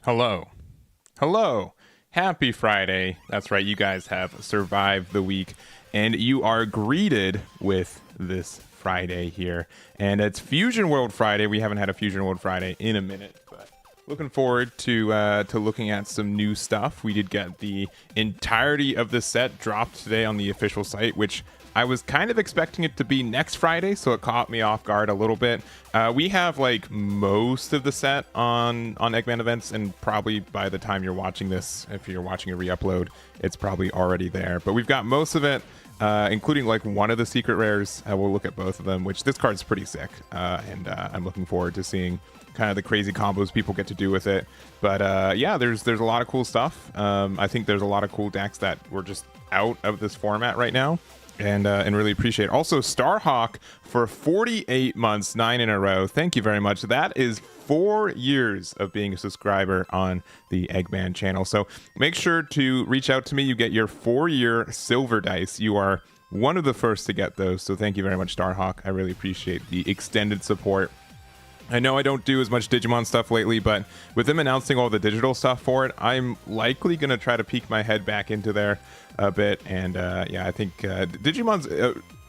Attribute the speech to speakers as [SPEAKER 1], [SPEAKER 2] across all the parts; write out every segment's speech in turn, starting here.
[SPEAKER 1] Hello. Hello. Happy Friday. That's right. You guys have survived the week and you are greeted with this Friday here. And it's Fusion World Friday. We haven't had a Fusion World Friday in a minute, but looking forward to looking at some new stuff. We did get the entirety of the set dropped today on the official site, which I was kind of expecting it to be next Friday, so it caught me off guard a little bit. We have like most of the set on Eggman events, and probably by the time you're watching this, if you're watching a re-upload, it's probably already there. But we've got most of it, including like one of the secret rares. We'll look at both of them, which this card's pretty sick, and I'm looking forward to seeing kind of the crazy combos people get to do with it. But yeah, there's a lot of cool stuff. I think there's a lot of cool decks that were just out of this format right now. And really appreciate it. Also, Starhawk for 48 months, 9 in a row. Thank you very much. That is 4 years of being a subscriber on the Eggman channel. So make sure to reach out to me. You get your 4-year silver dice. You are one of the first to get those. So thank you very much, Starhawk. I really appreciate the extended support. I know I don't do as much Digimon stuff lately, but with them announcing all the digital stuff for it, I'm likely going to try to peek my head back into there a bit. And yeah, I think Digimon's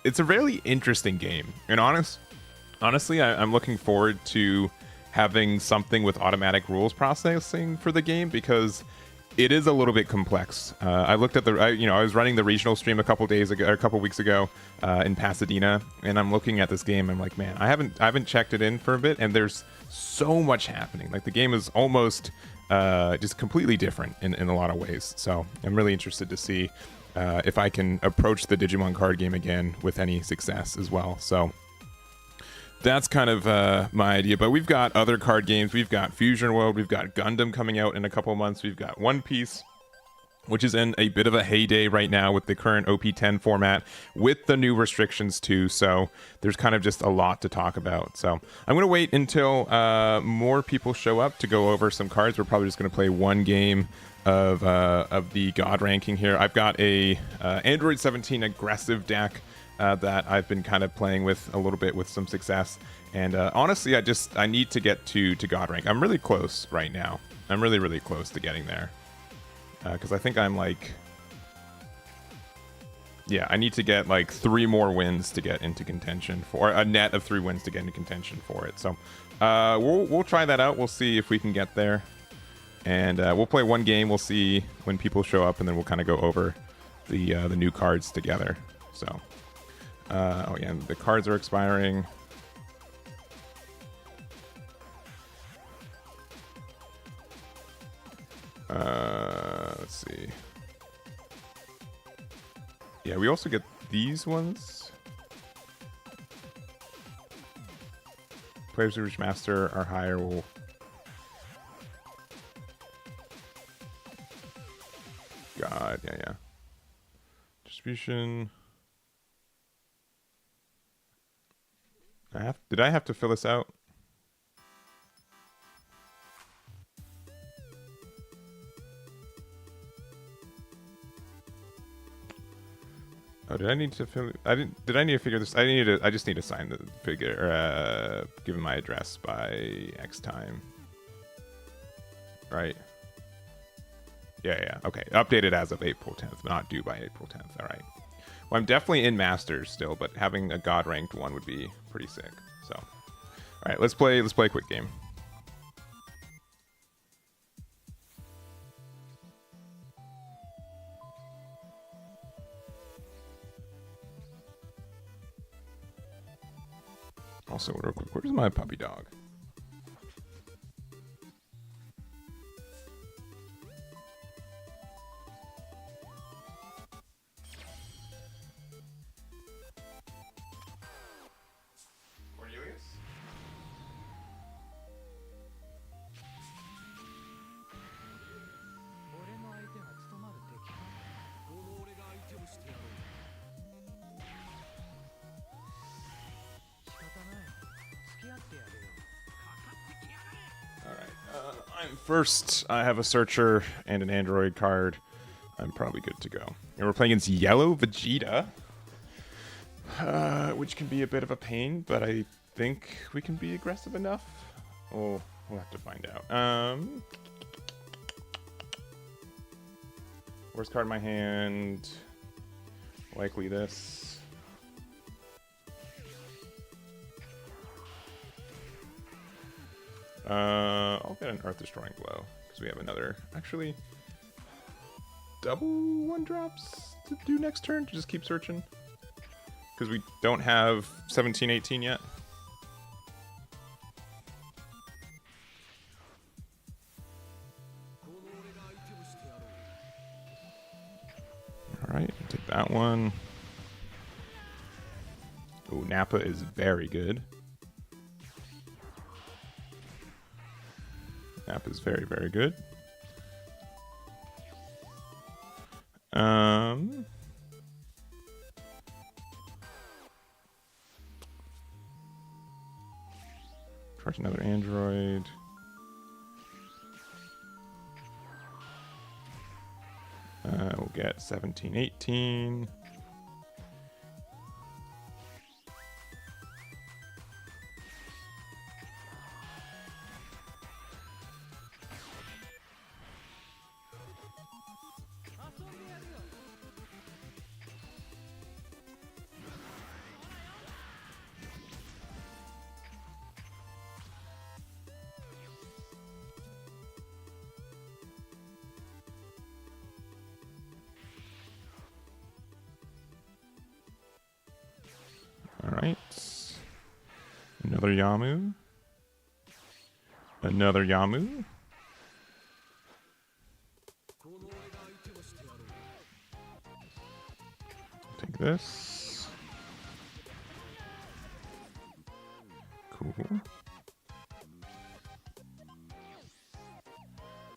[SPEAKER 1] it's a really interesting game. And honestly, I'm looking forward to having something with automatic rules processing for the game, because it is a little bit complex. I looked at I was running the regional stream a couple weeks ago in Pasadena, and I'm looking at this game. I'm like, man, I haven't checked it in for a bit, and there's so much happening. Like the game is almost just completely different in a lot of ways. So I'm really interested to see if I can approach the Digimon card game again with any success as well. So that's kind of my idea. But we've got other card games. We've got Fusion World. We've got Gundam coming out in a couple of months. We've got One Piece, which is in a bit of a heyday right now with the current OP10 format, with the new restrictions too. So there's kind of just a lot to talk about. So I'm going to wait until more people show up to go over some cards. We're probably just going to play one game of the God ranking here. I've got a Aandroidd 17 aggressive deck that I've been kind of playing with a little bit with some success. And honestly, I need to get to God rank. I'm really close right now. I'm really close to getting there. Because I think I'm like, yeah, I need to get like 3 more wins to get into contention for a net of 3 wins to get into contention for it. So we'll try that out. We'll see if we can get there, and we'll play one game. We'll see when people show up, and then we'll kind of go over the new cards together. So oh yeah, the cards are expiring. Let's see. Yeah, we also get these ones. Players who reach master or higher will... God, yeah. Distribution. Did I have to fill this out? Oh, did I need to fill? Did I need to figure this? I just need to sign the figure. Give him my address by X time. Right. Yeah. Okay. Updated as of April 10th, not due by April 10th. All right. Well, I'm definitely in Masters still, but having a God ranked one would be pretty sick. So, all right, let's play a quick game. Also, real quick, where's my puppy dog? Cornelius? First, I have a Searcher and an Aandroidd card. I'm probably good to go. And we're playing against Yellow Vegeta, which can be a bit of a pain, but I think we can be aggressive enough. Oh, we'll have to find out. Worst card in my hand. Likely this. I'll get an Earth Destroying Blow because we have another. Actually, double 1-drops to do next turn to just keep searching because we don't have 17, 18 yet. All right, take that one. Oh, Nappa is very good. Nappa is very, very good. Charge another Aandroidd. We'll get 17, 18. Alright. Another Yamu. Another Yamu. Take this. Cool.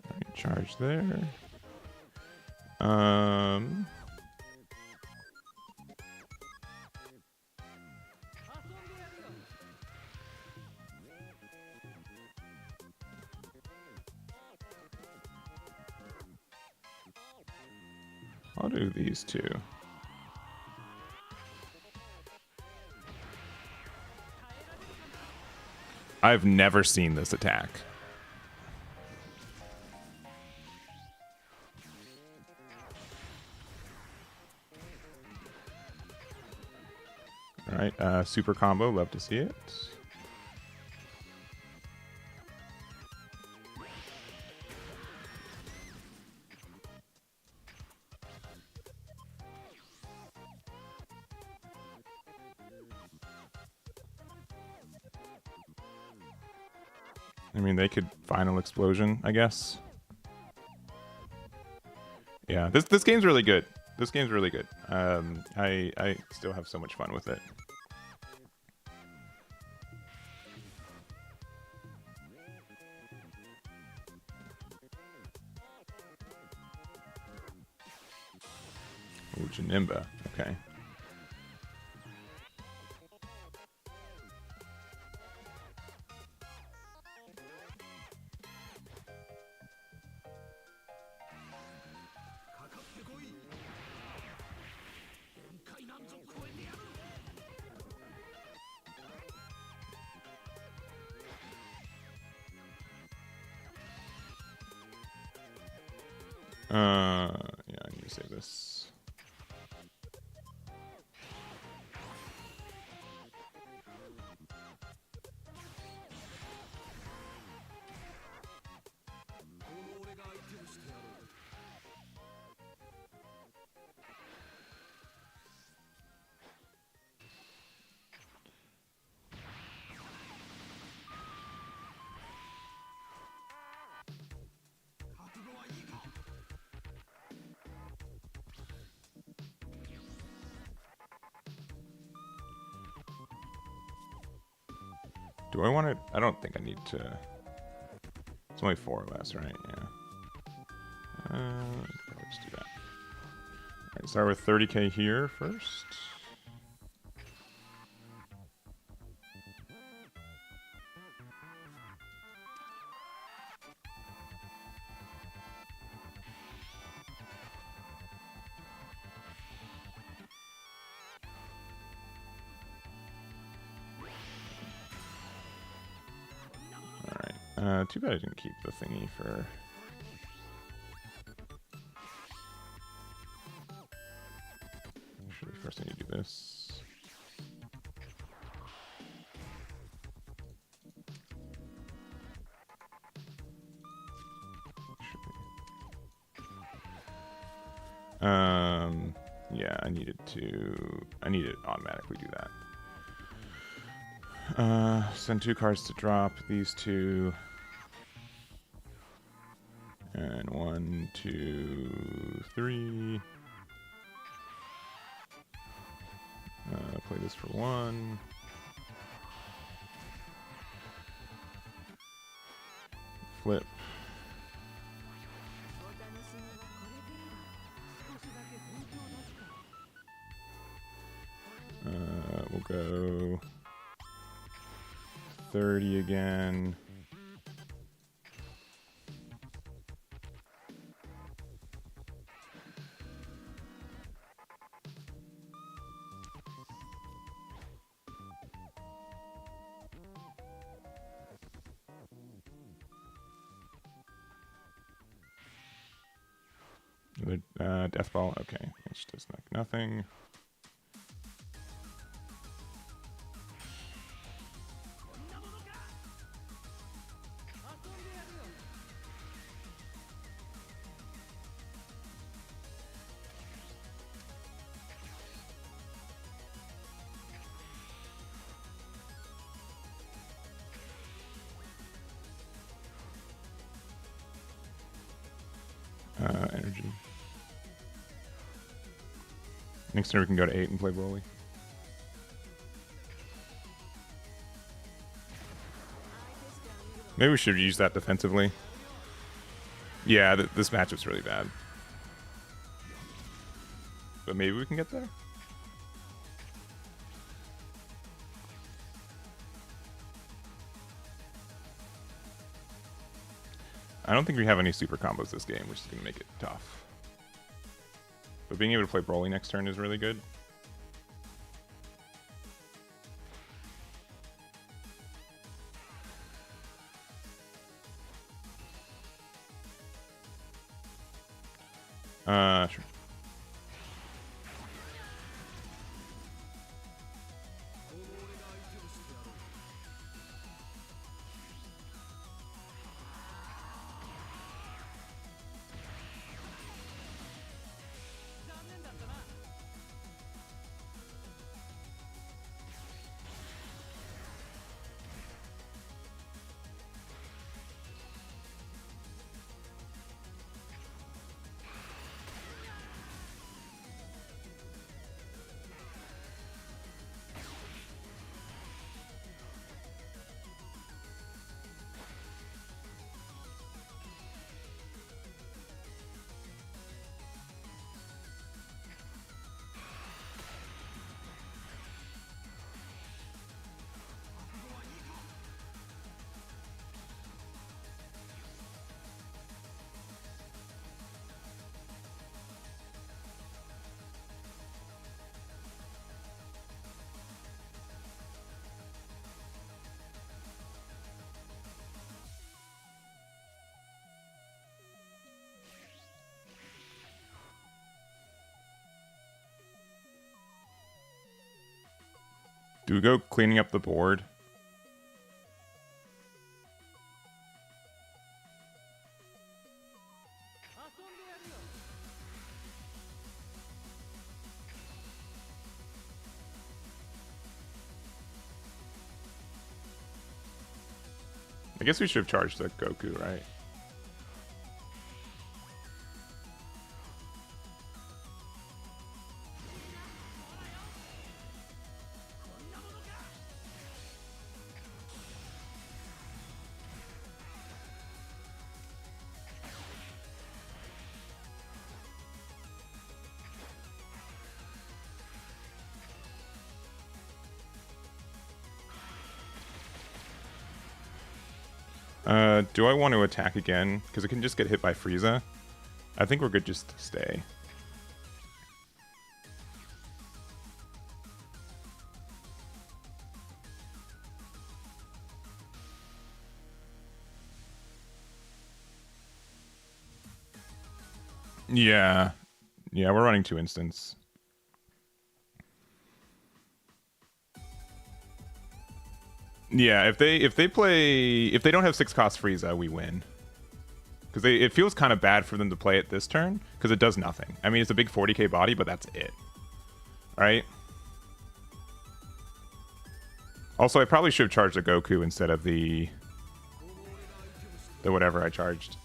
[SPEAKER 1] Alright, charge there. I'll do these two. I've never seen this attack. All right, super combo, love to see it. I mean, they could final explosion, I guess. Yeah, this game's really good. This game's really good. I still have so much fun with it. Ooh, Janimba. Okay. Yeah, I need to save this. Do I want to? I don't think I need to. It's only 4 or less, right? Yeah. Let's do that. All right, start with 30k here first. Too bad I didn't keep the thingy for... First, I need to do this. Yeah, I need it automatically do that. Send 2 cards to drop these 2. And 1, 2, 3. Play this for 1. Flip. We'll go 30 again. Death ball. Okay, which does nothing. Energy. Next turn we can go to 8 and play Broly. Maybe we should use that defensively. Yeah, this matchup's really bad. But maybe we can get there? I don't think we have any super combos this game, which is going to make it tough. But being able to play Broly next turn is really good. Sure. Do we go cleaning up the board? I guess we should have charged the Goku, right? Do I want to attack again? Because it can just get hit by Frieza. I think we're good just to stay. Yeah. Yeah, we're running 2 instants. Yeah, if they don't have 6-cost Frieza, we win. Because it feels kind of bad for them to play it this turn, because it does nothing. I mean, it's a big 40k body, but that's it. Right? Also, I probably should have charged the Goku instead of the whatever I charged.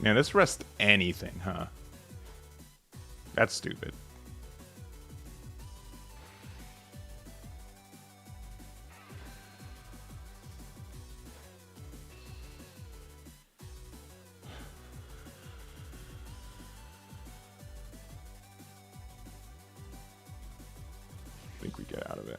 [SPEAKER 1] Man, this rests anything, huh? That's stupid. I think we get out of it.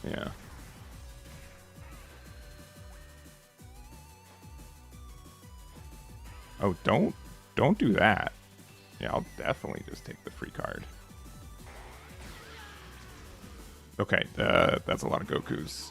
[SPEAKER 1] Yeah. Oh, don't do that. Yeah, I'll definitely just take the free card. Okay, that's a lot of Gokus.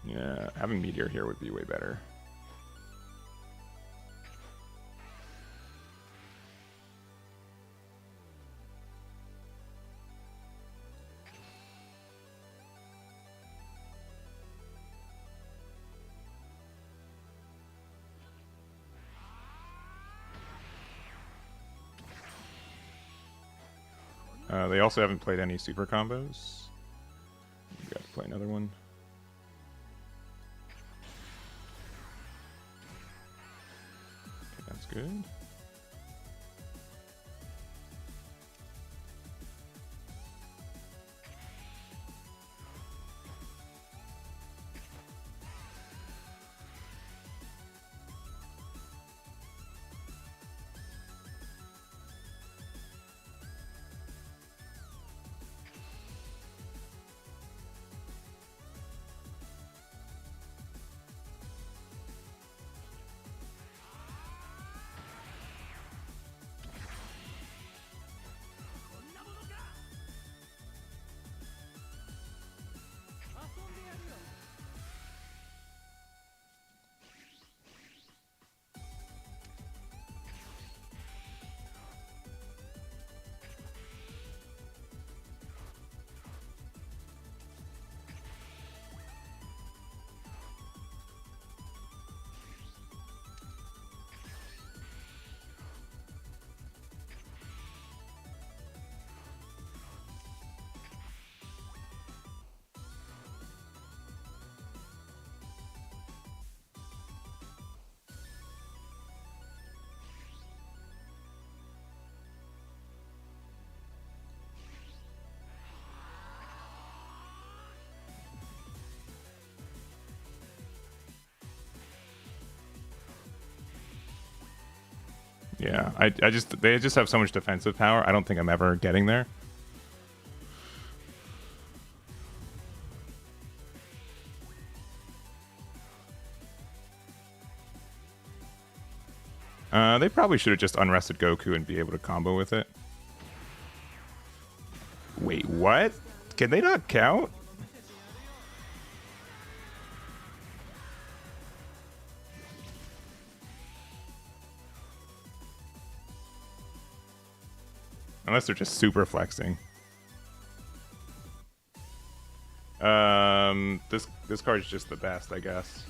[SPEAKER 1] Yeah, having Meteor here would be way better. They also haven't played any super combos. We got to play another one. Okay, that's good. Yeah, they just have so much defensive power. I don't think I'm ever getting there. They probably should have just unrested Goku and be able to combo with it. Wait, what? Can they not count? Unless they're just super flexing. This card's just the best, I guess.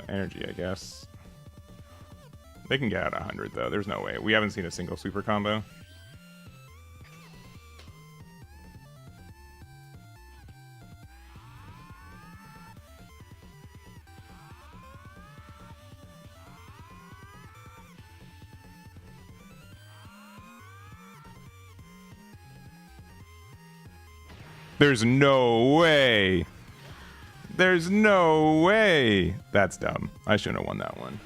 [SPEAKER 1] Energy, I guess. They can get out 100 though. There's no way. We haven't seen a single super combo. There's no way. There's no way. That's dumb. I shouldn't have won that one.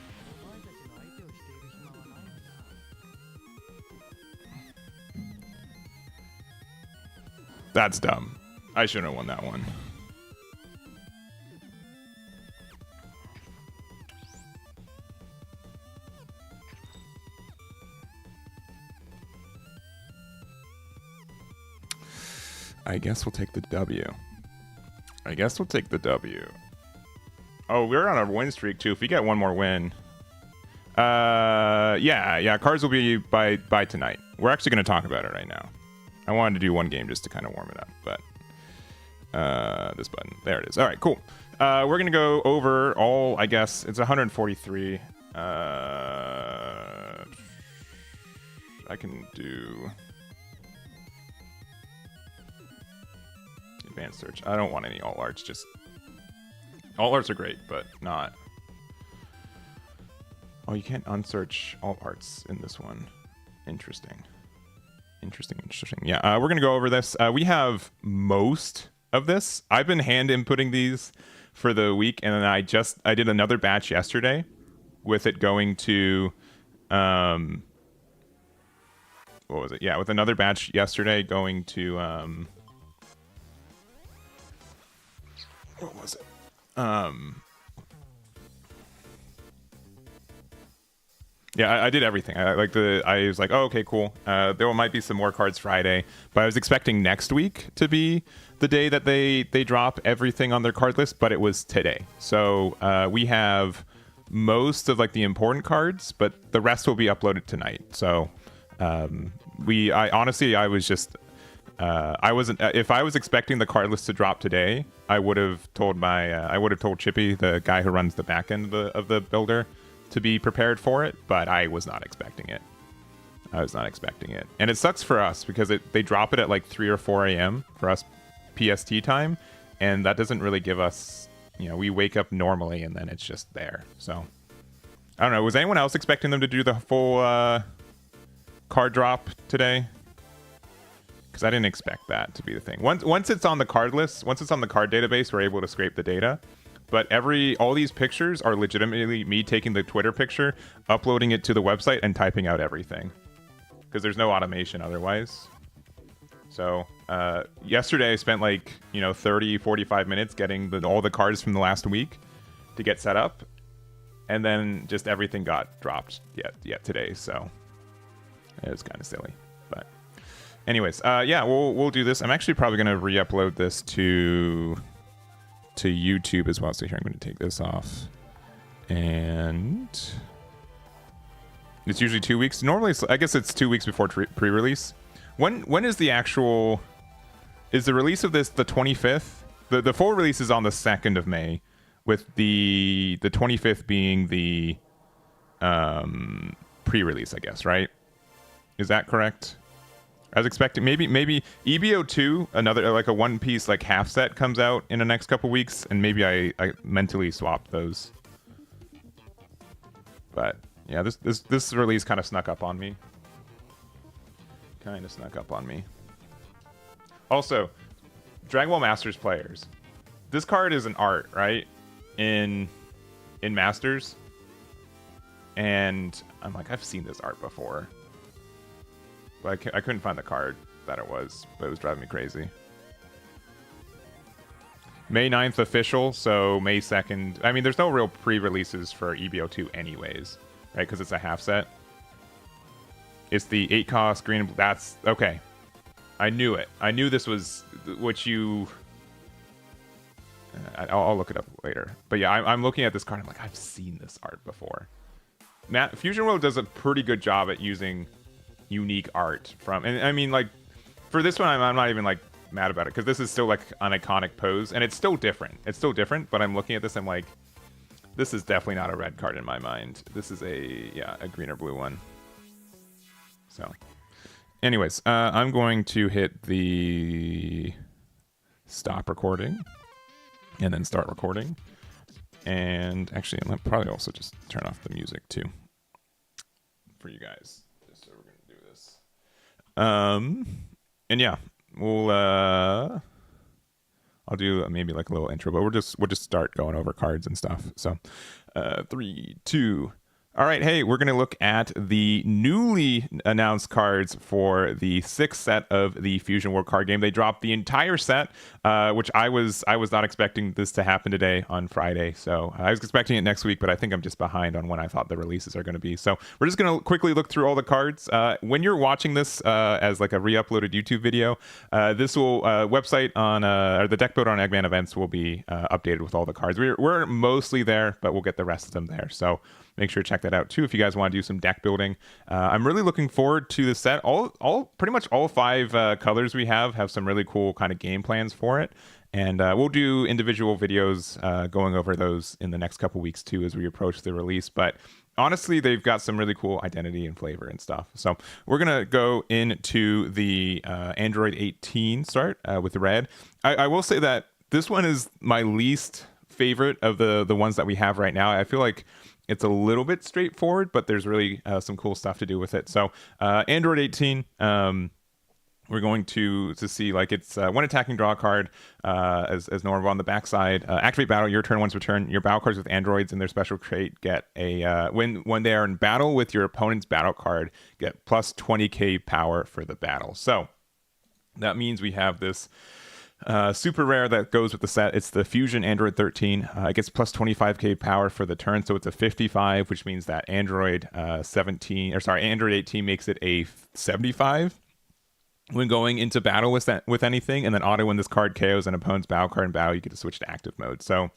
[SPEAKER 1] That's dumb. I shouldn't have won that one. I guess we'll take the W. I guess we'll take the W. Oh, we're on a win streak too. If we get one more win, yeah, cards will be by tonight. We're actually going to talk about it right now. I wanted to do one game just to kind of warm it up, but this button, there it is. All right, cool. We're going to go over all. I guess it's 143. I can do advanced search. I don't want any alt arts. Just alt arts are great, but not. Oh, you can't unsearch alt arts in this one. Interesting. Yeah, we're gonna go over this. We have most of this. I've been hand inputting these for the week, and then I did another batch yesterday with it going to what was it? Yeah, with another batch yesterday going to what was it? Yeah, I did everything. I was like, oh, okay, cool. There might be some more cards Friday, but I was expecting next week to be the day that they drop everything on their card list, but it was today. So we have most of like the important cards, but the rest will be uploaded tonight. So I honestly was just I wasn't. If I was expecting the card list to drop today, I would have told Chippy, the guy who runs the back end of the builder, to be prepared for it, but I was not expecting it. And it sucks for us because they drop it at like 3 or 4 a.m. for us PST time, and that doesn't really give us, we wake up normally and then it's just there. So I don't know. Was anyone else expecting them to do the full card drop today? Because I didn't expect that to be the thing. Once it's on the card list, once it's on the card database, we're able to scrape the data. But all these pictures are legitimately me taking the Twitter picture, uploading it to the website, and typing out everything. Because there's no automation otherwise. So yesterday I spent 30, 45 minutes getting all the cards from the last week to get set up. And then just everything got dropped yet today. So it was kind of silly. But anyways, yeah, we'll do this. I'm actually probably going to re-upload this to YouTube as well. So here I'm going to take this off, and it's usually 2 weeks. Normally, I guess it's 2 weeks before pre-release. When is the actual? Is the release of this the 25th? The full release is on the 2nd of May, with the 25th being the pre-release, I guess, right? Is that correct? I was expecting maybe EBO2, another like a one piece like half set comes out in the next couple weeks, and maybe I mentally swapped those. But yeah, this release kind of snuck up on me. Also, Dragon Ball Masters players, this card is an art, right? In Masters, and I'm like, I've seen this art before. But I couldn't find the card that it was, but it was driving me crazy. May 9th official, so May 2nd. I mean, there's no real pre-releases for EBO2 anyways, right? Because it's a half set. It's the 8-cost green and blue. That's okay. I knew it. I knew this was what you... I'll look it up later. But yeah, I'm looking at this card. I'm like, I've seen this art before. Fusion World does a pretty good job at using unique art from, and I mean, like, for this one I'm not even like mad about it, because this is still like an iconic pose, and it's still different, but I'm looking at this, I'm like, This is definitely not a red card in my mind. This is a green or blue one. So, anyways, I'm going to hit the stop recording and then start recording. And actually, I'll probably also just turn off the music too for you guys. Just so we're gonna do this. And yeah, we'll I'll do maybe like a little intro, but we'll just start going over cards and stuff. So 3, 2. All right, hey, we're going to look at the newly announced cards for the 6th set of the Fusion World card game. They dropped the entire set, which I was not expecting this to happen today on Friday. So I was expecting it next week, but I think I'm just behind on when I thought the releases are going to be. So we're just going to quickly look through all the cards. When you're watching this as like a re-uploaded YouTube video, this will website on or the deck builder on Eggman Events will be updated with all the cards. We're mostly there, but we'll get the rest of them there. So make sure to check that out too if you guys want to do some deck building. I'm really looking forward to the set. Pretty much all 5 colors we have some really cool kind of game plans for it. And we'll do individual videos going over those in the next couple weeks too as we approach the release. But honestly, they've got some really cool identity and flavor and stuff. So we're going to go into the Aandroidd 18 start with the red. I will say that this one is my least favorite of the ones that we have right now. I feel like it's a little bit straightforward, but there's really some cool stuff to do with it. So Aandroidd 18, we're going to see like it's when attacking, draw a card as normal. On the backside, activate battle. Your turn, once return, your battle cards with androids and their special trait get a when they are in battle with your opponent's battle card, get plus 20k power for the battle. So that means we have this super rare that goes with the set. It's the Fusion Aandroidd 13. It gets plus 25k power for the turn, so it's a 55, which means that Aandroidd 18 makes it a 75 when going into battle with anything. And then auto, when this card KOs an opponent's battle card in battle, you get to switch to active mode. So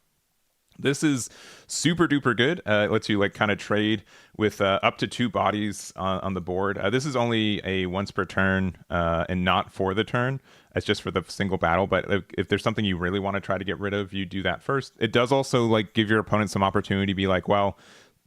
[SPEAKER 1] this is super duper good. It lets you like kind of trade with up to 2 bodies on the board. This is only a once per turn and not for the turn. It's just for the single battle. But if there's something you really want to try to get rid of, you do that first. It does also like give your opponent some opportunity to be like, well,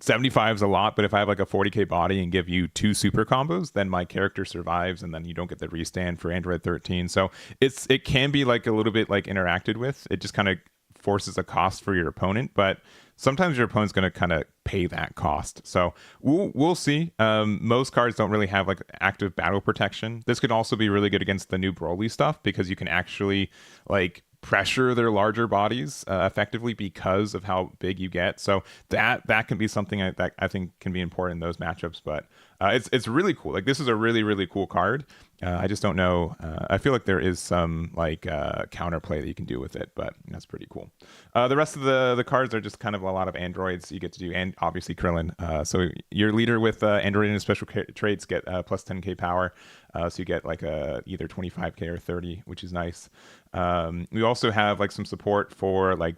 [SPEAKER 1] 75 is a lot, but if I have like a 40k body and give you 2 super combos, then my character survives, and then you don't get the restand for Aandroidd 13. So it can be like a little bit like interacted with. It just kind of forces a cost for your opponent, but sometimes your opponent's going to kind of pay that cost. So we'll see. Most cards don't really have like active battle protection. This could also be really good against the new Broly stuff because you can actually like pressure their larger bodies effectively because of how big you get. So that can be something that I think can be important in those matchups. But it's really cool. Like this is a really, really cool card. I just don't know. I feel like there is some like counterplay that you can do with it, but that's pretty cool. The rest of the cards are just kind of a lot of androids you get to do, and obviously Krillin. So your leader with android and his special traits get plus 10k power. So you get like either 25k or 30, which is nice. We also have like some support for like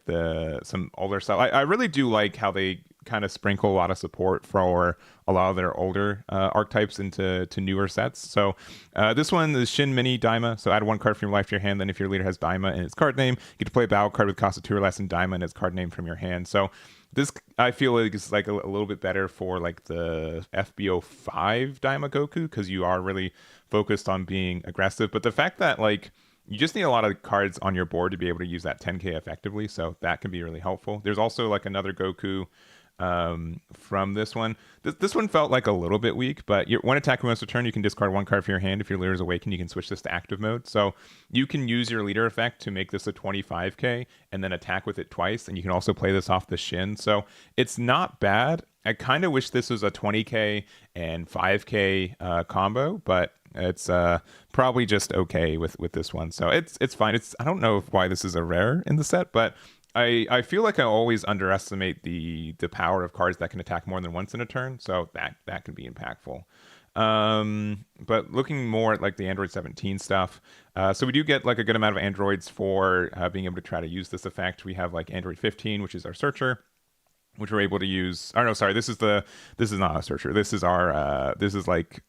[SPEAKER 1] some older stuff. I really do like how they kind of sprinkle a lot of support for a lot of their older archetypes into newer sets. So this one is Shin Mini Daima. So add 1 card from your life to your hand. Then if your leader has Daima in its card name, you get to play a battle card with cost of 2 or less and Daima in its card name from your hand. So this I feel like is like a little bit better for like the FB05 Daima Goku, because you are really focused on being aggressive. But the fact that like you just need a lot of cards on your board to be able to use that 10k effectively, so that can be really helpful. There's also like another Goku from this one. This one felt like a little bit weak, but when attacking once a turn, you can discard 1 card from your hand. If your leader is awakened, you can switch this to active mode. So you can use your leader effect to make this a 25k and then attack with it twice, and you can also play this off the Shin. So it's not bad. I kind of wish this was a 20k and 5k combo, but it's probably just okay with this one. So it's fine. I don't know why this is a rare in the set, but I feel like I always underestimate the power of cards that can attack more than once in a turn. So that can be impactful. But looking more at like the Aandroidd 17 stuff, so we do get like a good amount of androids for being able to try to use this effect. We have like Aandroidd 15, which is our searcher, which we're able to use. Oh no, sorry, this is not a searcher. This is our this is like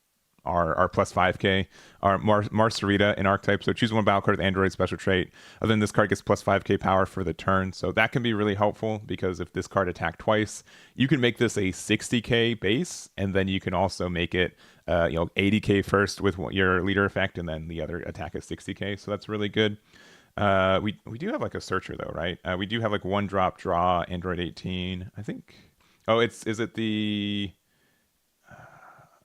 [SPEAKER 1] are plus 5k, are Marcerita in archetype. So choose one battle card with Aandroidd special trait. Other than this card gets plus 5k power for the turn. So that can be really helpful because if this card attacked twice, you can make this a 60k base, and then you can also make it 80k first with your leader effect, and then the other attack is 60k. So that's really good. We do have like a searcher though, right? We do have like one drop draw Aandroidd 18. I think. Oh, is it the?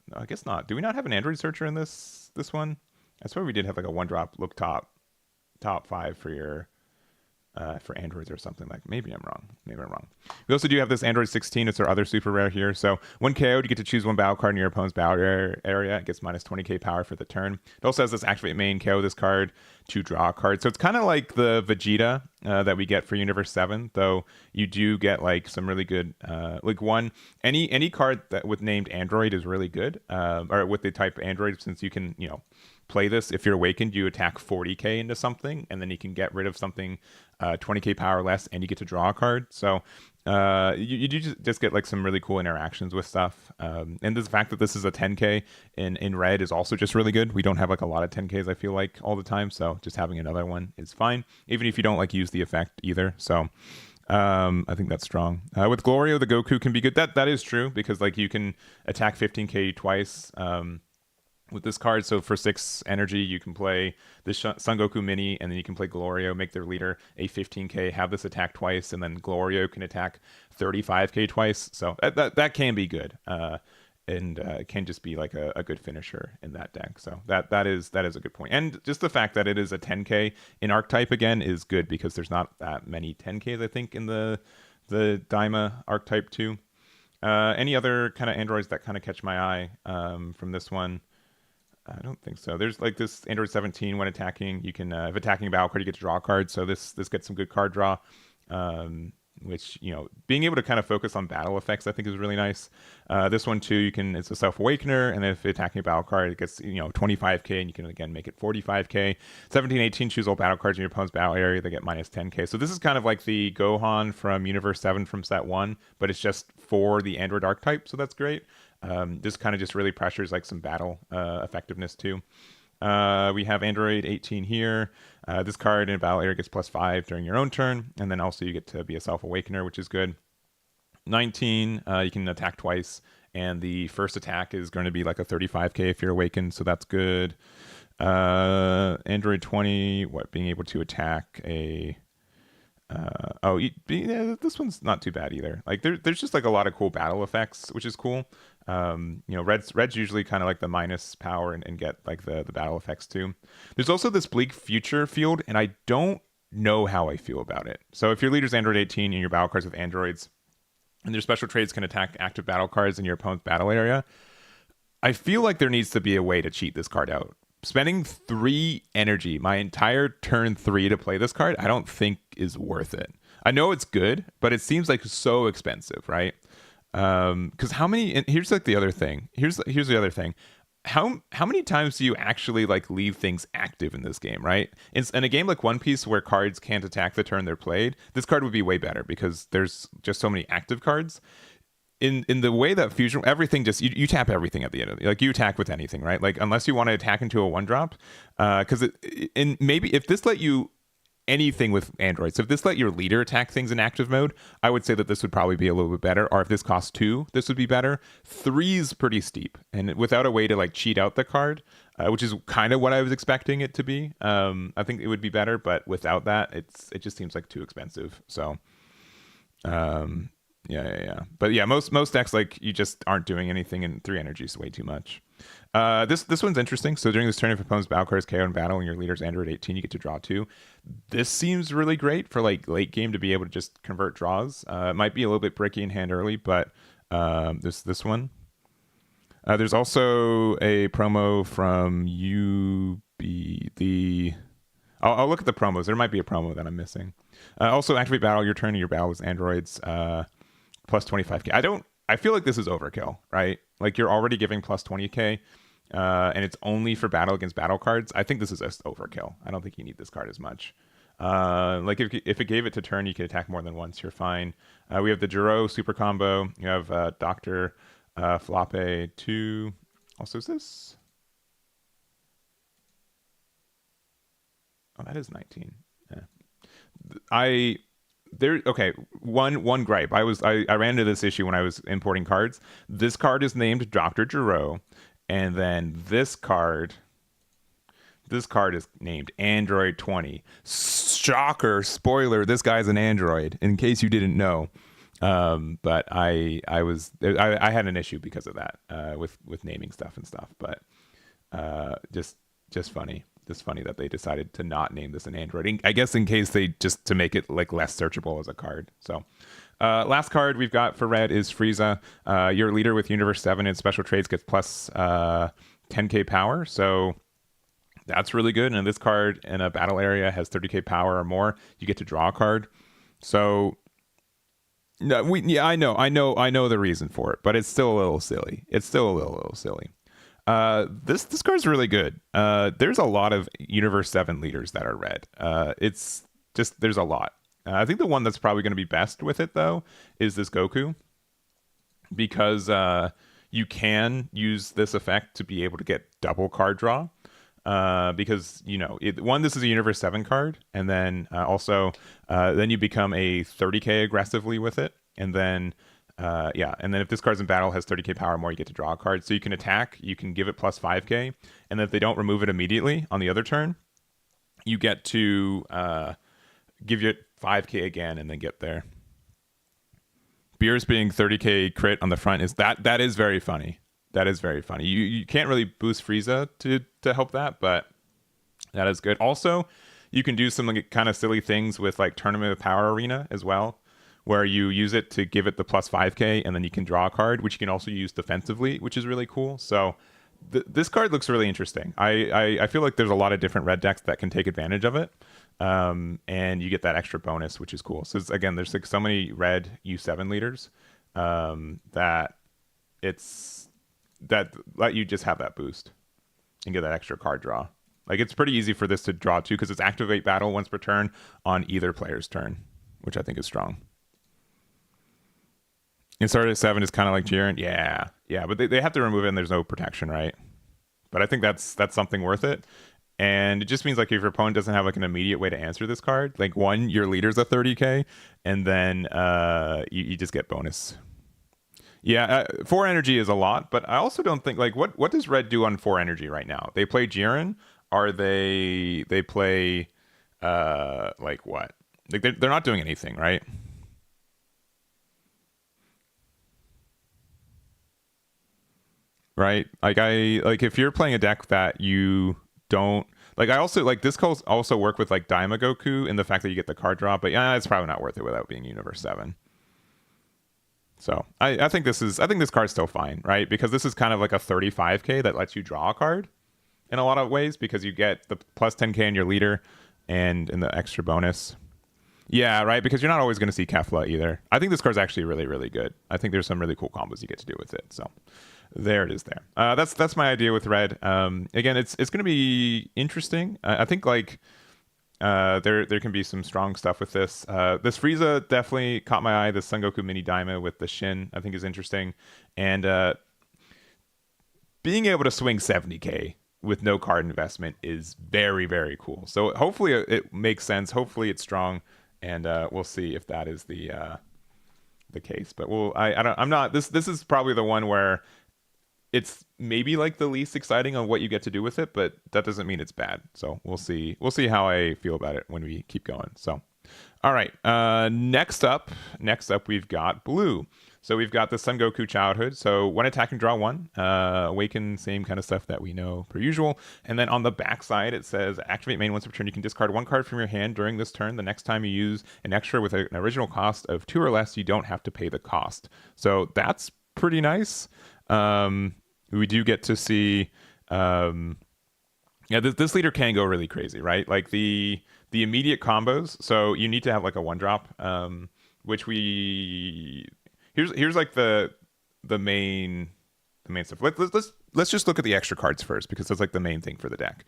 [SPEAKER 1] No, I guess not. Do we not have an Aandroidd searcher in this one? I swear we did have like a one drop look top 5 for your for Androids or something. Like maybe I'm wrong. We also do have this Aandroidd 16. It's our other super rare here. So when KO'd, you get to choose one battle card in your opponent's battle area. It gets minus 20k power for the turn. It also has this activate main, KO this card to draw a card. So it's kind of like the Vegeta that we get for Universe 7, though you do get like some really good like any card that with named Aandroidd is really good, or with the type Aandroidd, since you can play this. If you're awakened, you attack 40k into something, and then you can get rid of something 20k power less, and you get to draw a card. So you do just get like some really cool interactions with stuff. And the fact that this is a 10k in red is also just really good. We don't have like a lot of 10ks, I feel like, all the time. So just having another one is fine, even if you don't like use the effect either. So I think that's strong. With Glorio, the Goku can be good. That is true, because like you can attack 15k twice. With this card, so for 6 energy, you can play the Son Goku Mini, and then you can play Glorio, make their leader a 15k, have this attack twice, and then Glorio can attack 35k twice. So that can be good, and it can just be like a good finisher in that deck. So that is a good point. And just the fact that it is a 10k in archetype again is good, because there's not that many 10ks, I think, in the Daima archetype too. Any other kind of Aandroids that kind of catch my eye from this one? I don't think so. There's like this Aandroidd 17. When attacking, you can if attacking a battle card, you get to draw a card. So this gets some good card draw, which being able to kind of focus on battle effects, I think, is really nice. This one too, it's a Self Awakener, and if attacking a battle card, it gets 25k, and you can again make it 45k. 17, 18, choose all battle cards in your opponent's battle area. They get minus 10k. So this is kind of like the Gohan from Universe 7 from set 1, but it's just for the Aandroidd archetype. So that's great. This kind of just really pressures like some battle effectiveness too. We have Aandroidd 18 here. This card in a battle area gets plus 5 during your own turn, and then also you get to be a Self Awakener, which is good. 19, you can attack twice, and the first attack is going to be like a 35k if you're awakened, so that's good. Aandroidd 20, being able to attack a this one's not too bad either. Like there's just like a lot of cool battle effects, which is cool. Red's usually kind of like the minus power and get like the battle effects too. There's also this Bleak Future field, and I don't know how I feel about it. So if your leader's Aandroidd 18 and your battle cards with Androids, and their special traits can attack active battle cards in your opponent's battle area, I feel like there needs to be a way to cheat this card out. Spending 3 energy my entire turn 3 to play this card, I don't think is worth it. I know it's good, but it seems like so expensive, right? Because how many? And here's like the other thing. Here's the other thing. How many times do you actually like leave things active in this game, right? In a game like One Piece, where cards can't attack the turn they're played, this card would be way better because there's just so many active cards. In the way that Fusion, everything just you tap everything at the end of it. Like you attack with anything, right? Like unless you want to attack into a 1-drop, because maybe if this let you anything with Android, so if this let your leader attack things in active mode, I would say that this would probably be a little bit better. Or if this costs 2, this would be better. 3's pretty steep, and without a way to like cheat out the card, which is kind of what I was expecting it to be. I think it would be better, but without that, it just seems like too expensive. So. Yeah. But yeah, most decks, like, you just aren't doing anything, and 3 energy is way too much. This one's interesting. So during this turn, if opponent's battle cards KO in battle and your leader's Aandroidd 18, you get to draw 2. This seems really great for like late game to be able to just convert draws. It might be a little bit bricky in hand early, but this one. There's also a promo from I'll look at the promos. There might be a promo that I'm missing. Also, activate battle your turn, and your battle is Androids. Plus 25k. I feel like this is overkill, right? Like you're already giving plus 20k, and it's only for battle against battle cards. I think this is just overkill. I don't think you need this card as much. Like if it gave it to turn, you could attack more than once. You're fine. We have the Jiro super combo. You have Dr. Flappe 2. Also, is this? Oh, that is 19. Yeah. I there okay, one gripe. I ran into this issue when I was importing cards. This card is named Dr. Giro, and then this card is named Aandroidd 20. Shocker, spoiler, this guy's an Android, in case you didn't know. But I had an issue because of that, with naming stuff and stuff. But just funny. Just funny that they decided to not name this an Android. I guess in case they just to make it like less searchable as a card. So last card we've got for red is Frieza. Your leader with Universe 7 in special trades gets plus 10k power. So that's really good. And this card in a battle area has 30k power or more. You get to draw a card. So no, I know the reason for it, but it's still a little silly. This card's really good. There's a lot of Universe 7 leaders that are red. It's just there's a lot. I think the one that's probably going to be best with it though is this Goku, because you can use this effect to be able to get double card draw. Because this is a Universe 7 card, and then also then you become a 30k aggressively with it, and then and then if this card's in battle has 30k power or more, you get to draw a card. So you can attack, you can give it plus 5k, and then if they don't remove it immediately on the other turn, you get to give you 5k again and then get there. Beers being 30k crit on the front is that is very funny. That is very funny. You can't really boost Frieza to help that, but that is good. Also, you can do some like, kind of silly things with like Tournament of Power Arena as well, where you use it to give it the plus 5k, and then you can draw a card, which you can also use defensively, which is really cool. So this card looks really interesting. I feel like there's a lot of different red decks that can take advantage of it, and you get that extra bonus, which is cool. So again, there's like so many red U7 leaders that let you just have that boost and get that extra card draw. Like it's pretty easy for this to draw too, because it's activate battle once per turn on either player's turn, which I think is strong. And started at 7 is kind of like Jiren. Yeah, but they have to remove it and there's no protection, right? But I think that's something worth it. And it just means like if your opponent doesn't have like an immediate way to answer this card, like one, your leader's a 30k, and then you just get bonus. Yeah, 4 energy is a lot, but I also don't think like what does red do on 4 energy right now? They play Jiren, or they play like what? Like they're not doing anything, right? Right? Like if you're playing a deck that you don't like, I also like this calls also work with like Daima Goku in the fact that you get the card draw, but yeah, it's probably not worth it without being Universe 7. So I think this card's still fine, right? Because this is kind of like a 35k that lets you draw a card in a lot of ways, because you get the plus 10k in your leader and the extra bonus. Yeah, right, because you're not always going to see Kefla either. I think this card's actually really, really good. I think there's some really cool combos you get to do with it. So there it is there. That's my idea with red. Again, it's going to be interesting. I think like there can be some strong stuff with this. This Frieza definitely caught my eye. The Son Goku Mini Daima with the Shin I think is interesting. And being able to swing 70k with no card investment is very, very cool. So hopefully it makes sense. Hopefully it's strong. And we'll see if that is the case. But I'm not. This is probably the one where it's maybe like the least exciting on what you get to do with it, but that doesn't mean it's bad. So we'll see how I feel about it when we keep going. So, all right. Next up, we've got blue. So we've got the Son Goku Childhood. So when attacking, draw 1. Awaken, same kind of stuff that we know per usual. And then on the back side, it says activate main once per turn. You can discard 1 card from your hand during this turn. The next time you use an extra with an original cost of 2 or less, you don't have to pay the cost. So that's pretty nice. We do get to see this leader can go really crazy, right? Like the immediate combos. So you need to have like a 1-drop, which here's like the main stuff. Let's just look at the extra cards first, because that's like the main thing for the deck.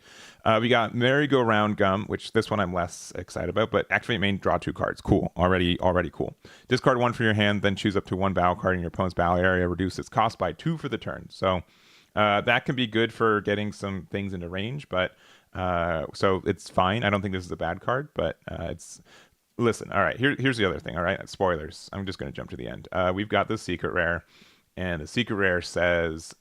[SPEAKER 1] We got Merry-Go-Round Gum, which this one I'm less excited about, but activate main, draw 2 cards. Cool. Already cool. Discard 1 from your hand, then choose up to 1 battle card in your opponent's battle area. Reduce its cost by 2 for the turn. So that can be good for getting some things into range, but So it's fine. I don't think this is a bad card, but it's listen. All right, here's the other thing. All right, spoilers. I'm just going to jump to the end. We've got the secret rare, and the secret rare says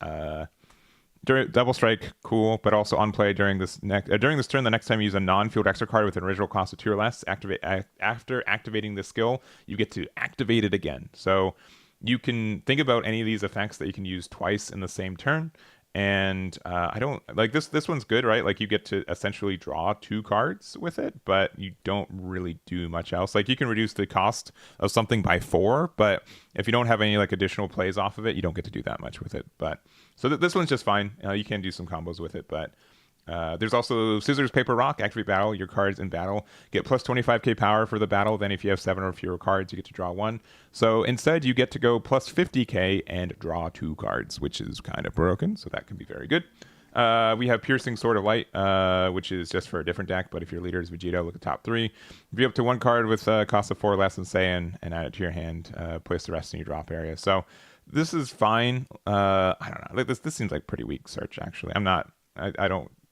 [SPEAKER 1] during double strike, cool, but also on play during this turn. The next time you use a non-field extra card with an original cost of 2 or less, after activating the skill, you get to activate it again. So you can think about any of these effects that you can use twice in the same turn. And I don't like this. This one's good, right? Like you get to essentially draw 2 cards with it, but you don't really do much else. Like you can reduce the cost of something by 4, but if you don't have any like additional plays off of it, you don't get to do that much with it. But so this one's just fine. You can do some combos with it, but there's also scissors, paper, rock. Activate battle. Your cards in battle get plus 25k power for the battle. Then if you have 7 or fewer cards, you get to draw 1. So instead, you get to go plus 50k and draw 2 cards, which is kind of broken. So that can be very good. We have Piercing Sword of Light, which is just for a different deck. But if your leader is Vegito, look at top 3. If you up to 1 card with cost of 4 less than Saiyan and add it to your hand, place the rest in your drop area. So this is fine. I don't know. Like this seems like pretty weak search. Actually, I'm not.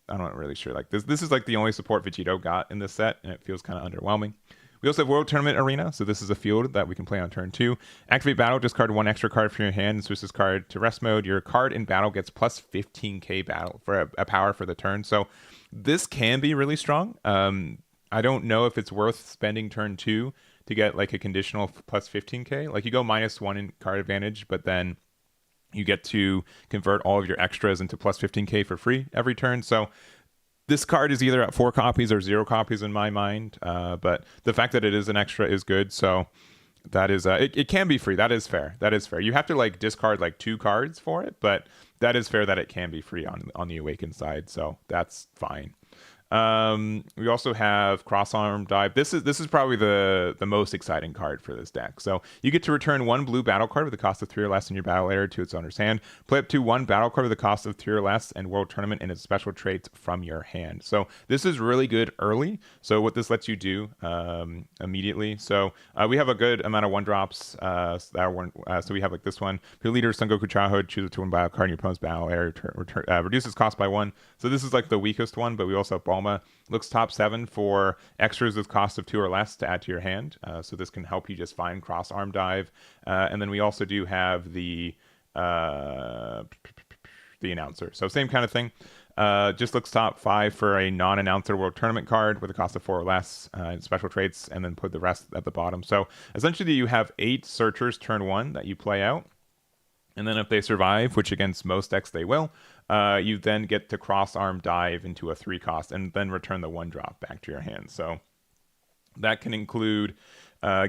[SPEAKER 1] I'm not really sure. Like this is like the only support Vegito got in this set, and it feels kind of underwhelming. We also have World Tournament Arena, so this is a field that we can play on turn 2. Activate battle, discard 1 extra card from your hand and switch this card to rest mode. Your card in battle gets plus 15k battle for a power for the turn. So this can be really strong. I don't know if it's worth spending turn 2 to get like a conditional plus 15k. Like you go -1 in card advantage, but then you get to convert all of your extras into plus 15k for free every turn. So this card is either at 4 copies or 0 copies in my mind. But the fact that it is an extra is good. So that is it can be free. That is fair. That is fair. You have to like discard like 2 cards for it, but that is fair that it can be free on the Awakened side. So that's fine. We also have Cross-Arm Dive. This is probably the most exciting card for this deck. So you get to return 1 blue battle card with a cost of 3 or less in your battle area to its owner's hand. Play up to 1 battle card with a cost of 3 or less and World Tournament and its special traits from your hand. So this is really good early. So what this lets you do immediately. So we have a good amount of 1-drops. So we have like this one. Your leader, Son Goku Childhood, choose to 1 battle card in your opponent's battle area. Reduces cost by 1. So this is like the weakest one, but we also have Bulma. Looks top 7 for extras with cost of 2 or less to add to your hand. So this can help you just find Cross-Arm Dive. And then we also do have the Announcer. So same kind of thing. Just looks top 5 for a non-announcer World Tournament card with a cost of 4 or less and special traits, and then put the rest at the bottom. So essentially you have 8 searchers turn 1 that you play out. And then if they survive, which against most decks they will, you then get to Cross-Arm Dive into a 3 cost and then return the 1-drop back to your hand. So that can include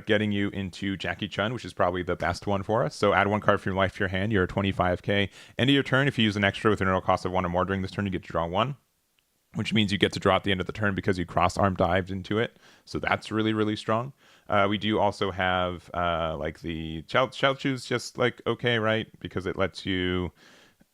[SPEAKER 1] getting you into Jackie Chun, which is probably the best one for us. So add 1 card from your life to your hand. You're 25k. End of your turn, if you use an extra with an neural cost of 1 or more during this turn, you get to draw 1. Which means you get to draw at the end of the turn because you Cross-Arm Dived into it. So that's really, really strong. We do also have like the Child Choose, just like okay, right? Because it lets you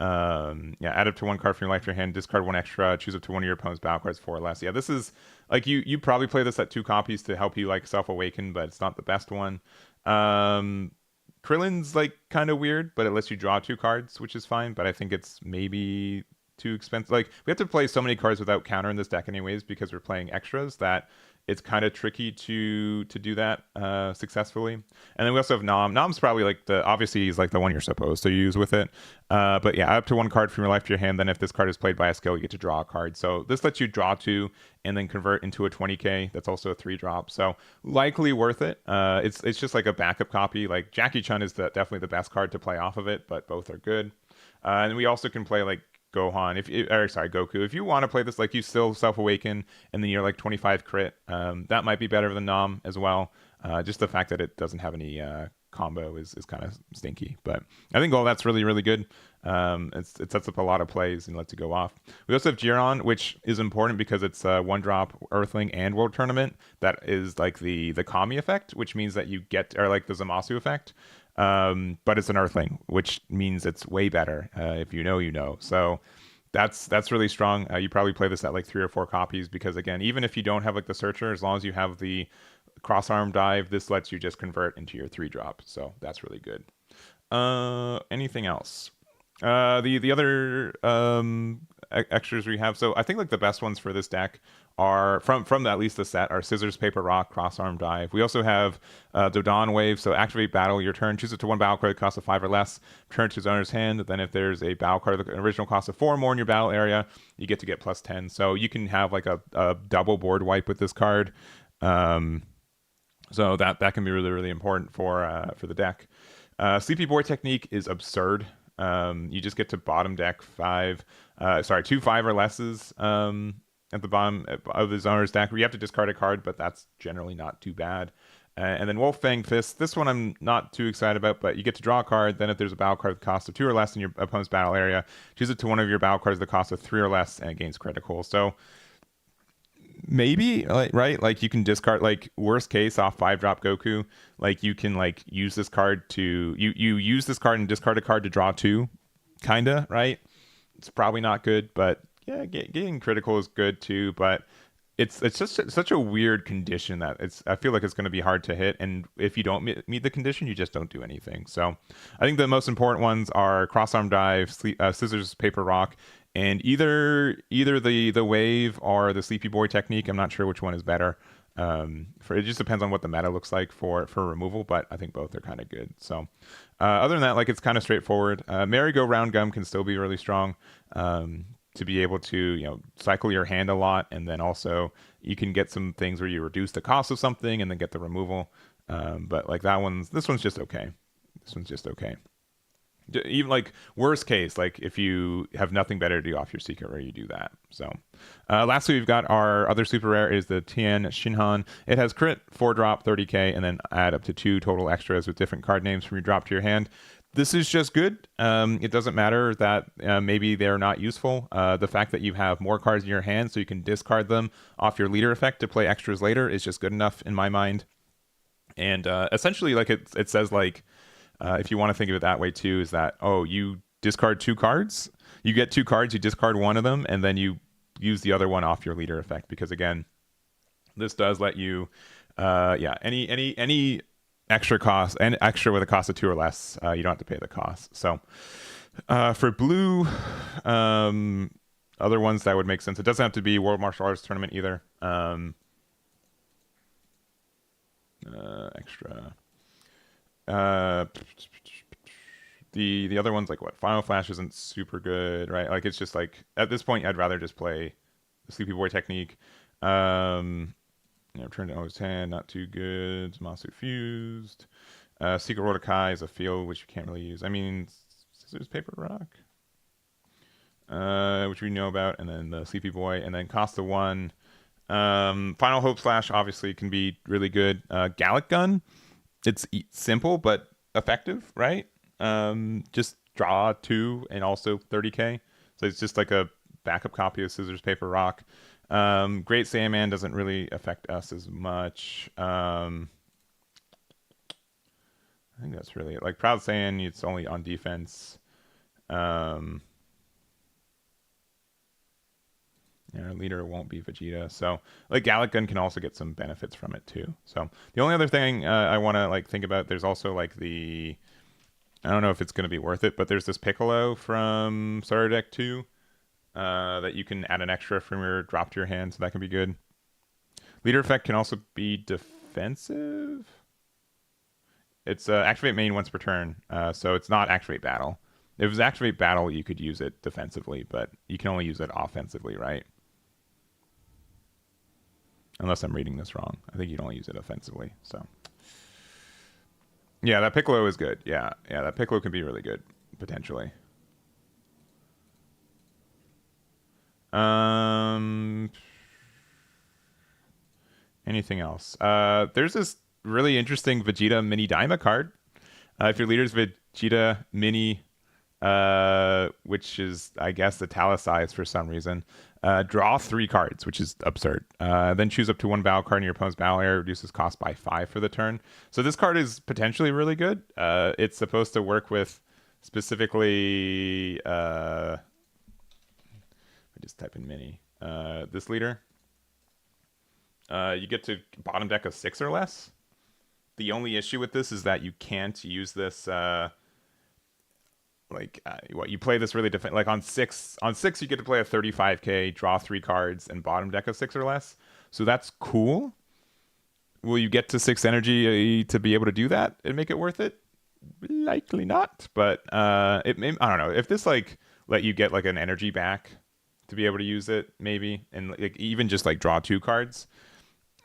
[SPEAKER 1] add up to 1 card from your life to your hand, discard 1 extra, choose up to 1 of your opponent's battle cards 4 or less. Yeah, this is like you probably play this at 2 copies to help you like self-awaken, but it's not the best one. Krillin's like kind of weird, but it lets you draw 2 cards, which is fine, but I think it's maybe too expensive. Like we have to play so many cards without counter in this deck anyways because we're playing extras that it's kind of tricky to do that successfully. And then we also have Nom. Nom's probably like obviously he's like the one you're supposed to use with it. But yeah, up to 1 card from your life to your hand. Then if this card is played by a skill, you get to draw a card. So this lets you draw 2 and then convert into a 20k. That's also a 3-drop. So likely worth it. It's just like a backup copy. Like Jackie Chun is definitely the best card to play off of it, but both are good. And we also can play like Goku. If you want to play this, like you still self-awaken and then you're like 25 crit, that might be better than Nom as well. Just the fact that it doesn't have any combo is kind of stinky. But I think all that's really, really good. It sets up a lot of plays and lets you go off. We also have Jiron, which is important because it's 1-drop Earthling and World Tournament. That is like the Kami effect, which means that you get, or like the Zamasu effect. But it's an Earthling, which means it's way better. If you know, you know. So that's really strong. You probably play this at like 3 or 4 copies because again, even if you don't have like the Searcher, as long as you have the Cross-Arm Dive, this lets you just convert into your 3-drop. So that's really good. Anything else? The other extras we have. So I think like the best ones for this deck are from at least the set are Scissors, Paper, Rock, Cross Arm, Dive. We also have Dodon Wave. So activate battle your turn. Choose it to one battle card that costs a 5 or less. Turn to its owner's hand. Then if there's a battle card with an original cost of 4 or more in your battle area, you get +10. So you can have like a double board wipe with this card. So that can be really really important for the deck. Sleepy Boy technique is absurd. You just get to bottom deck two 5 or lesses at the bottom of his owner's deck. You have to discard a card, but that's generally not too bad. And then Wolffang Fist. This one I'm not too excited about, but you get to draw a card. Then if there's a battle card with the cost of 2 or less in your opponent's battle area, choose it to one of your battle cards with the cost of 3 or less, and it gains critical. So maybe right, like you can discard, like worst case off 5-drop Goku, like you can like use this card to you use this card and discard a card to draw 2, kinda, right? It's probably not good, but yeah, getting critical is good too. But it's just such a weird condition that I feel like it's going to be hard to hit, and if you don't meet the condition, you just don't do anything. So I think the most important ones are Cross Arm Dive, Scissors, Paper, Rock, and either the wave or the Sleepy Boy technique. I'm not sure which one is better. It just depends on what the meta looks like for removal, but I think both are kind of good. So other than that, like it's kind of straightforward. Merry-Go-Round Gum can still be really strong. To be able to cycle your hand a lot, and then also you can get some things where you reduce the cost of something and then get the removal. But like this one's just okay. This one's just okay. Even like worst case, like if you have nothing better to do off your secret rare, you do that. So lastly, we've got our other super rare is the Tian Shinhan. It has crit, 4-drop, 30k, and then add up to 2 total extras with different card names from your drop to your hand. This is just good. It doesn't matter that maybe they're not useful. The fact that you have more cards in your hand so you can discard them off your leader effect to play extras later is just good enough in my mind. And essentially, like it says, like if you want to think of it that way too, is that you discard 2 cards, you get 2 cards, you discard one of them, and then you use the other one off your leader effect. Because again, this does let you, any extra cost and extra with a cost of 2 or less, you don't have to pay the cost. So for blue, other ones that would make sense. It doesn't have to be World Martial Arts Tournament either. Extra. The other ones, like what, Final Flash isn't super good, right? Like it's just like at this point I'd rather just play the Sleepy Boy technique. Turn to O's hand, not too good. Masu Fused. Secret Road to Kai is a field which you can't really use. I mean, Scissors, Paper, Rock, which we know about, and then the Sleepy Boy, and then Costa 1. Final Hope Slash obviously can be really good. Gallic Gun, it's simple but effective, right? Just draw 2 and also 30k. So it's just like a backup copy of Scissors, Paper, Rock. Great Saiyaman doesn't really affect us as much. I think that's really it. Like Proud Saiyan, it's only on defense. Our leader won't be Vegeta, so like Gallic Gun can also get some benefits from it too. So the only other thing I want to like think about, there's also like I don't know if it's going to be worth it, but there's this Piccolo from Starter Deck 2 that you can add an extra from your drop to your hand, so that can be good. Leader effect can also be defensive. It's activate main once per turn, so it's not activate battle. If it was activate battle, you could use it defensively, but you can only use it offensively, right? Unless I'm reading this wrong. I think you can only use it offensively. So yeah, that Piccolo is good. Yeah, that Piccolo can be really good, potentially. Anything else? There's this really interesting Vegeta Mini Daima card. If your leader's Vegeta Mini, which is, I guess, italicized for some reason, draw 3 cards, which is absurd. Then choose up to 1 battle card in your opponent's battle area, reduces cost by 5 for the turn. So this card is potentially really good. It's supposed to work with specifically... I just type in Mini. This leader. You get to bottom deck of 6 or less. The only issue with this is that you can't use this like what you play this really like on six you get to play a 35k, draw 3 cards, and bottom deck of 6 or less. So that's cool. Will you get to 6 energy to be able to do that and make it worth it? Likely not, but I don't know if this like let you get like an energy back to be able to use it maybe, and like even just like draw 2 cards.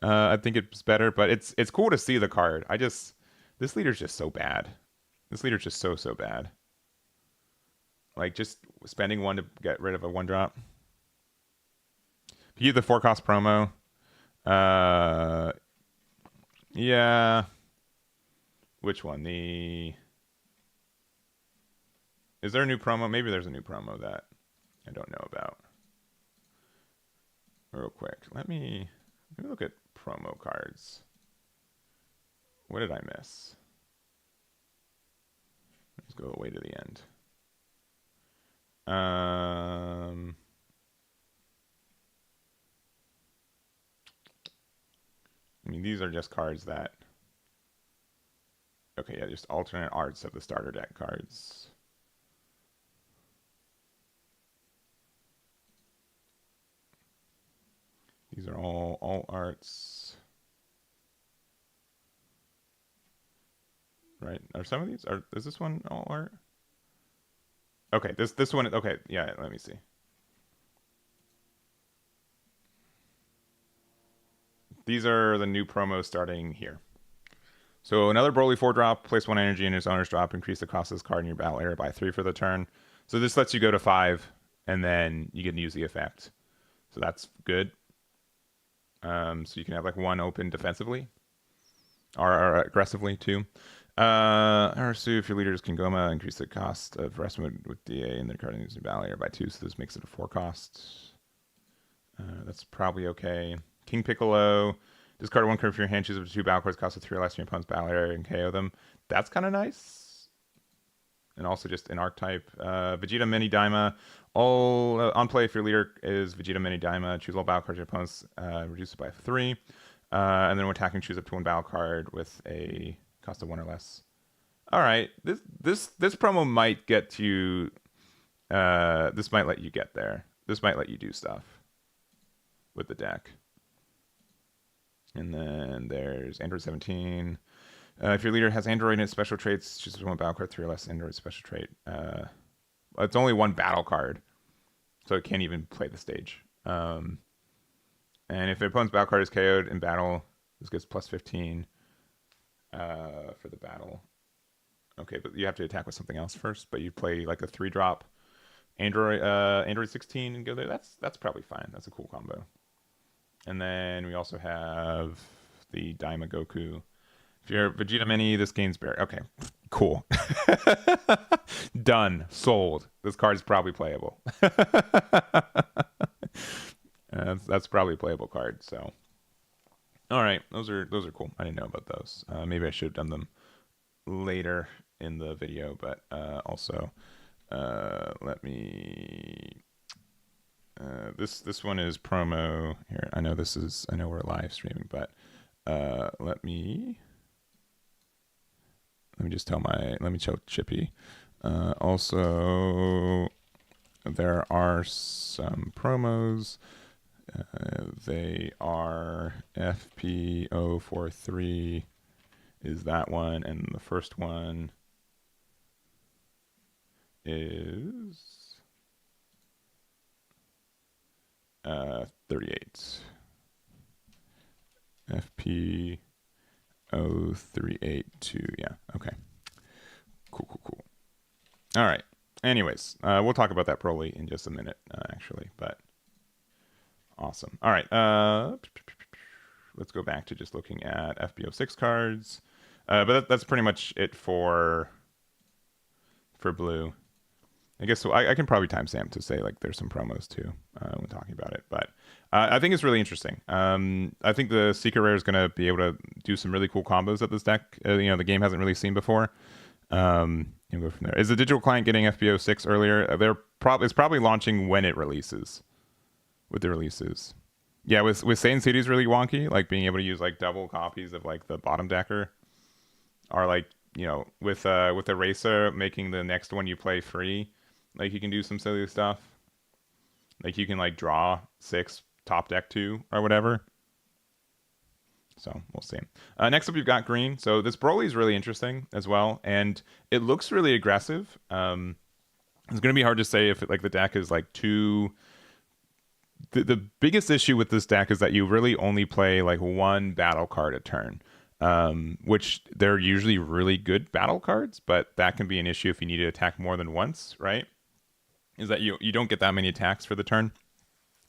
[SPEAKER 1] I think it's better, but it's cool to see the card. This leader's just so bad. This leader's just so bad. Like just spending 1 to get rid of a 1-drop. If you get the 4-cost promo, yeah. Which one? Is there a new promo? Maybe there's a new promo that I don't know about. Real quick, let me look at promo cards. What did I miss? Let's go way to the end. I mean, these are just cards that. Okay, yeah, just alternate arts of the starter deck cards. These are all arts. Right? Are some of these is this one all art? Okay, this one okay, yeah, let me see. These are the new promos starting here. So another Broly 4-drop, place 1 energy in its owner's drop, increase the cost of this card in your battle area by 3 for the turn. So this lets you go to 5, and then you can use the effect. So that's good. So you can have like 1 open defensively, or aggressively too. Arasu, if your leader is Kingoma, increase the cost of rest mode with DA and the card in your battle area by 2, so this makes it a 4-cost. That's probably okay. King Piccolo. Discard 1 card from your hand, choose up to 2 battle cards, cost of 3 or less from your opponent's battle area, and KO them. That's kind of nice. And also just an archetype. Vegeta Mini Daima. All on play, if your leader is Vegeta Mini Daima, choose all battle cards your opponent's, reduce it by 3. And then when attacking, choose up to 1 battle card with a cost of 1 or less. All right, this promo might get you. This might let you get there. This might let you do stuff with the deck. And then there's Aandroidd 17. If your leader has Aandroidd in its special traits, choose 1 battle card, 3 or less Aandroidd special trait. It's only 1 battle card, so it can't even play the stage. And if the opponent's battle card is KO'd in battle, this gets plus 15 for the battle. Okay, but you have to attack with something else first. But you play like a 3-drop Aandroidd 16 and go there. That's probably fine. That's a cool combo. And then we also have the Daima Goku. If you're Vegeta Mini, this gains bear. Okay, cool. Done. Sold. This card is probably playable. That's probably a playable card. So, all right, those are cool. I didn't know about those. Maybe I should have done them later in the video, but also let me. This one is promo here. I know we're live streaming, but let me just let me show Chippy. Also, there are some promos. They are FP043 is that one, and the first one is 38. FP0382. Yeah. Okay. Cool. All right. Anyways, we'll talk about that Broly in just a minute, actually. But awesome. All right. Let's go back to just looking at FB06 cards. But that's pretty much it for blue. I guess so. I can probably timestamp to say like there's some promos too when talking about it, but I think it's really interesting. I think the Secret Rare is going to be able to do some really cool combos that this deck, the game hasn't really seen before. And go from there. Is the digital client getting FB06 earlier? It's probably launching when it releases. With the releases, yeah. With Saiyan City's really wonky, like being able to use like double copies of like the bottom decker, are like with Eraser making the next one you play free, like you can do some silly stuff. Like you can like draw 6 top deck 2 or whatever. So we'll see. Next up, you've got green. So this Broly is really interesting as well, and it looks really aggressive. It's going to be hard to say if like the deck is like too. The biggest issue with this deck is that you really only play like one battle card a turn, which they're usually really good battle cards, but that can be an issue if you need to attack more than once, right? Is that you don't get that many attacks for the turn.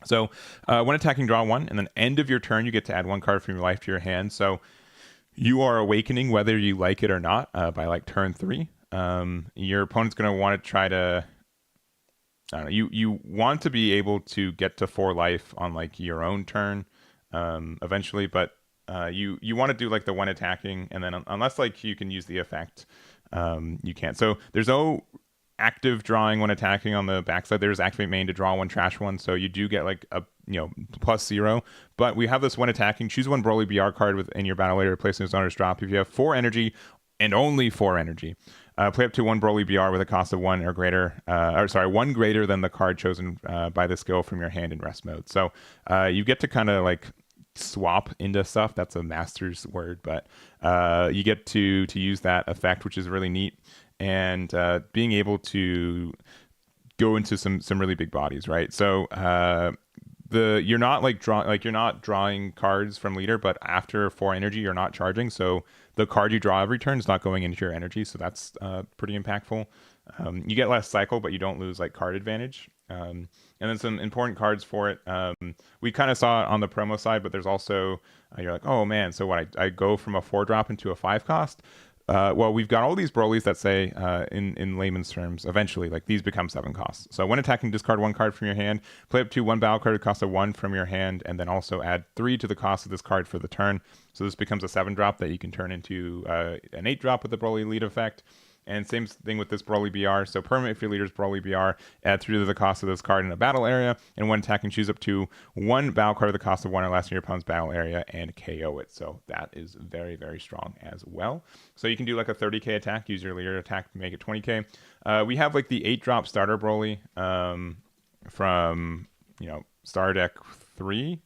[SPEAKER 1] So when attacking, draw 1, and then end of your turn, you get to add 1 card from your life to your hand. So you are awakening whether you like it or not by like turn 3. Your opponent's going to want to try to, I don't know, you want to be able to get to 4 life on like your own turn eventually, but you want to do like the 1 attacking, and then unless like you can use the effect, you can't. So there's no active drawing when attacking on the backside. There's activate main to draw 1, trash 1, so you do get like a +0. But we have this 1 attacking. Choose 1 Broly BR card within your battle area, replacing its owner's drop. If you have 4 energy and only 4 energy, play up to 1 Broly BR with a cost of 1 or greater, 1 greater than the card chosen by the skill from your hand in rest mode. So you get to kind of like swap into stuff. That's a master's word, but you get to use that effect, which is really neat. And being able to go into some really big bodies, right? So you're not you're not drawing cards from leader, but after 4 energy, you're not charging. So the card you draw every turn is not going into your energy. So that's pretty impactful. You get less cycle, but you don't lose like card advantage. And then some important cards for it. We kind of saw it on the promo side, but there's also you're like, oh man, so what? I go from a 4 drop into a 5 cost. Well, we've got all these Brolys that say, in layman's terms, eventually, like these become 7 costs. So when attacking, discard 1 card from your hand, play up to 1 battle card at cost of 1 from your hand, and then also add 3 to the cost of this card for the turn. So this becomes a 7 drop that you can turn into an 8 drop with the Broly lead effect. And same thing with this Broly BR. So permanent if your leader's Broly BR, add 3 to the cost of this card in a battle area. And when attacking, choose up to 1 battle card at the cost of 1 or less in your opponent's battle area and KO it. So that is very, very strong as well. So you can do like a 30k attack, use your leader attack to make it 20k. We have like the 8 drop starter Broly from, Star Deck 3,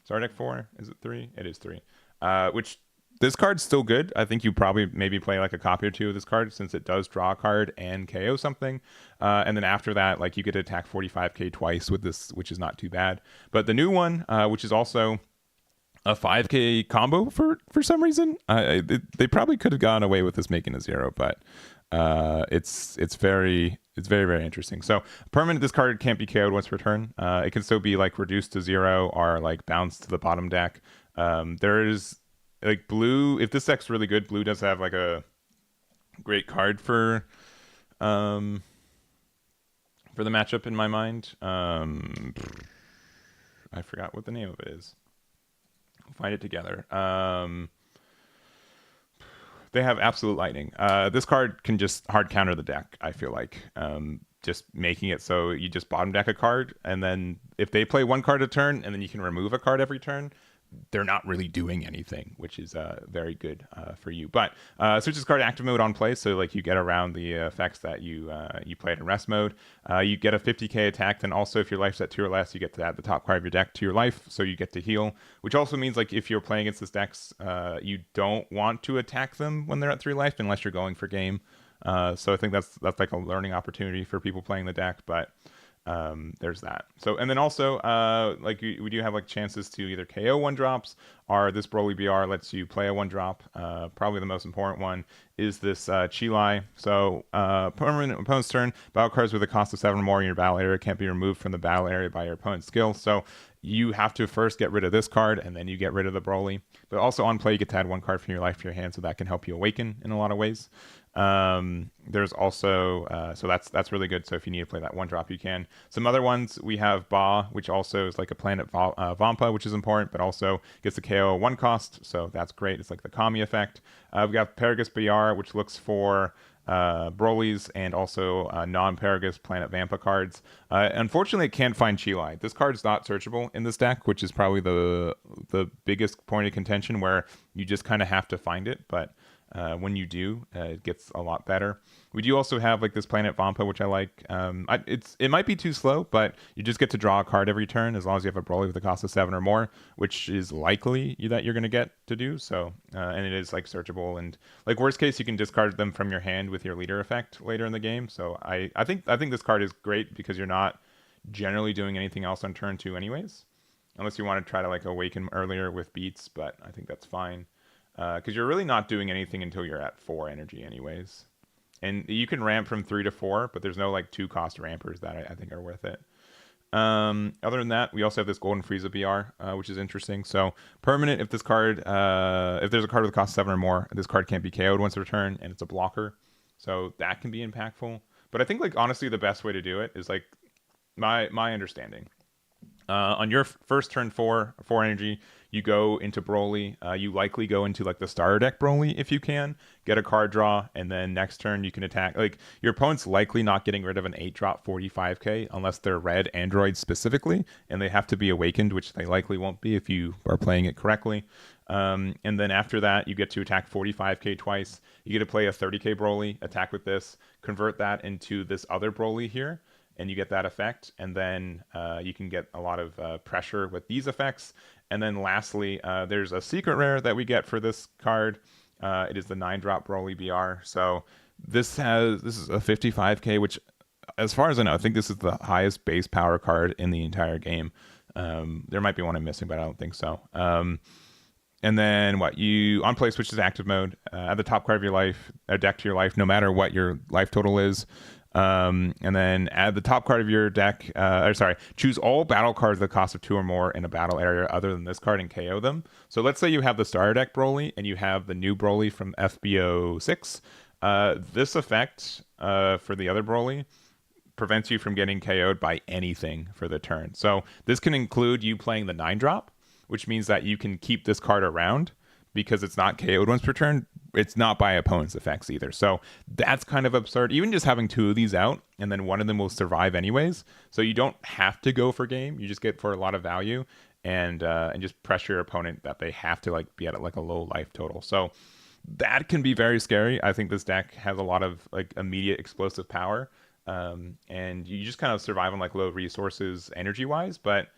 [SPEAKER 1] Star Deck 4. Is it 3? It is 3. Which this card's still good. I think you probably maybe play like a copy or 2 of this card since it does draw a card and KO something. And then after that, like you get to attack 45k twice with this, which is not too bad. But the new one, which is also a 5k combo for some reason, they probably could have gone away with this making a 0, but it's very, very interesting. So permanent, this card can't be KO'd once per turn. It can still be like reduced to 0 or like bounced to the bottom deck. There is like blue, if this deck's really good, blue does have like a great card for the matchup in my mind. I forgot what the name of it is. We'll find it together. They have Absolute Lightning. This card can just hard counter the deck, I feel like. Just making it so you just bottom deck a card, and then if they play 1 card a turn, and then you can remove a card every turn, they're not really doing anything, which is very good for you. But switch this card to active mode on play, so like you get around the effects that you played in rest mode. You get a 50k attack, then also if your life's at 2 or less, you get to add the top card of your deck to your life, so you get to heal, which also means like if you're playing against this decks, you don't want to attack them when they're at 3 life unless you're going for game. So I think that's like a learning opportunity for people playing the deck, but there's that. So, and then also like we do have like chances to either KO 1 drops, or this Broly BR lets you play a 1 drop. Probably the most important one is this Chilai. So permanent opponent's turn, battle cards with a cost of 7 or more in your battle area can't be removed from the battle area by your opponent's skill. So you have to first get rid of this card, and then you get rid of the Broly. But also on play, you get to add 1 card from your life to your hand, so that can help you awaken in a lot of ways. There's also so that's really good. So if you need to play that 1 drop, you can. Some other ones, we have Ba, which also is like a planet Vampa, which is important, but also gets the KO 1 cost, so that's great. It's like the Kami effect. We got Paragus BR, which looks for Broly's and also non-Paragus Planet Vampa cards. Unfortunately, it can't find Chilai. This card is not searchable in this deck, which is probably the biggest point of contention, where you just kind of have to find it. But When you do, it gets a lot better. We do also have like this Planet Vampa, which I like. It might be too slow, but you just get to draw a card every turn as long as you have a Broly with a cost of 7 or more, which is likely that you're going to get to do. So, and it is like searchable, and like worst case, you can discard them from your hand with your leader effect later in the game. So I think this card is great because you're not generally doing anything else on turn 2 anyways, unless you want to try to like awaken earlier with beats, but I think that's fine because you're really not doing anything until you're at 4 energy anyways. And you can ramp from 3 to 4, but there's no like 2 cost rampers that I think are worth it. Other than that, we also have this Golden Frieza BR, which is interesting. So permanent, if this card, if there's a card with a cost 7 or more, this card can't be KO'd once a return, and it's a blocker. So that can be impactful. But I think like honestly, the best way to do it is like my understanding. On your first turn 4 energy, you go into Broly. You likely go into like the starter deck Broly if you can get a card draw, and then next turn you can attack. Like your opponent's likely not getting rid of an 8-drop 45k unless they're red Aandroidd specifically, and they have to be awakened, which they likely won't be if you are playing it correctly. And then after that, you get to attack 45k twice. You get to play a 30k Broly, attack with this, convert that into this other Broly here, and you get that effect, and then you can get a lot of pressure with these effects. And then lastly, there's a secret rare that we get for this card. It is the 9-drop Broly BR. So this is a 55k, which, as far as I know, I think this is the highest base power card in the entire game. There might be one I'm missing, but I don't think so. And then you on play switches active mode. Add the top card of your life, a deck to your life, no matter what your life total is. And then add the top card of your deck. Choose all battle cards that cost of 2 or more in a battle area other than this card and KO them. So let's say you have the starter deck Broly and you have the new Broly from FB06. This effect for the other Broly prevents you from getting KO'd by anything for the turn. So this can include you playing the 9-drop, which means that you can keep this card around because it's not KO'd once per turn. It's not by opponent's effects either. So that's kind of absurd. Even just having 2 of these out, and then one of them will survive anyways. So you don't have to go for game. You just get for a lot of value, and just pressure your opponent that they have to like be at like a low life total. So that can be very scary. I think this deck has a lot of like immediate explosive power, and you just kind of survive on like low resources energy wise, but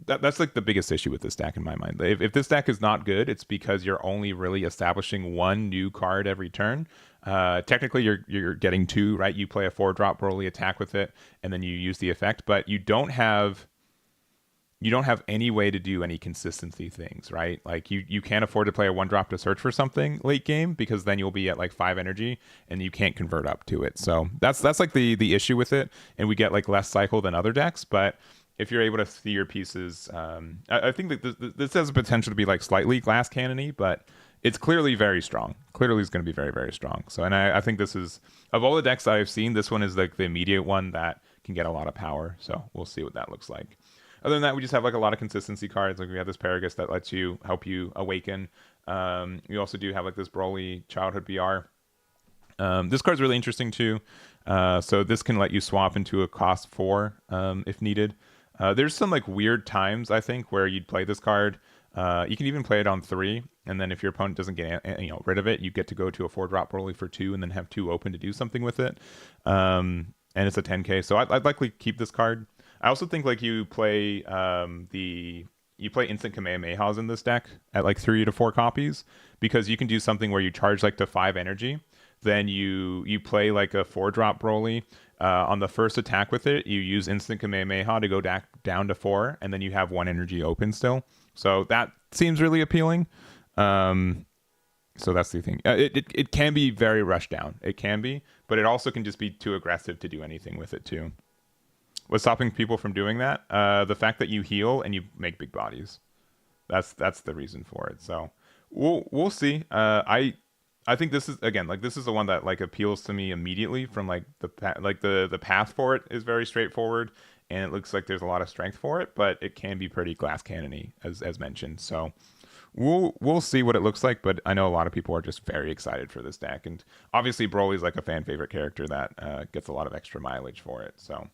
[SPEAKER 1] that's like the biggest issue with this deck in my mind. If this deck is not good, it's because you're only really establishing 1 new card every turn. Technically, you're getting 2, right? You play a 4-drop Broly, attack with it, and then you use the effect. But you don't have any way to do any consistency things, right? Like you can't afford to play a 1-drop to search for something late game because then you'll be at like 5 energy and you can't convert up to it. So that's like the issue with it, and we get like less cycle than other decks, but if you're able to see your pieces, I think that this has the potential to be like slightly glass cannony, but it's clearly very strong. Clearly, it's going to be very, very strong. So, and I think this is, of all the decks that I've seen, this one is like the immediate one that can get a lot of power. So we'll see what that looks like. Other than that, we just have like a lot of consistency cards. Like we have this Paragus that lets you help you awaken. We also do have like this Broly Childhood BR. This card's really interesting too. So this can let you swap into a cost 4 if needed. There's some like weird times I think where you'd play this card. You can even play it on 3, and then if your opponent doesn't get rid of it, you get to go to a 4-drop Broly for 2, and then have 2 open to do something with it. And it's a 10k, so I'd likely keep this card. I also think like you play instant Kamehamehas in this deck at like 3 to 4 copies because you can do something where you charge like to 5 energy. Then you play like a 4-drop Broly. On the first attack with it, you use instant Kamehameha to go down to 4, and then you have 1 energy open still. So that seems really appealing. So that's the thing. It can be very rushed down. It can be, but it also can just be too aggressive to do anything with it too. What's stopping people from doing that? The fact that you heal and you make big bodies. That's the reason for it. So we'll see. I think this is the one that like appeals to me immediately from like the path for it is very straightforward, and it looks like there's a lot of strength for it, but it can be pretty glass cannony as mentioned. So we'll see what it looks like, but I know a lot of people are just very excited for this deck, and obviously Broly's like a fan favorite character that gets a lot of extra mileage for it. So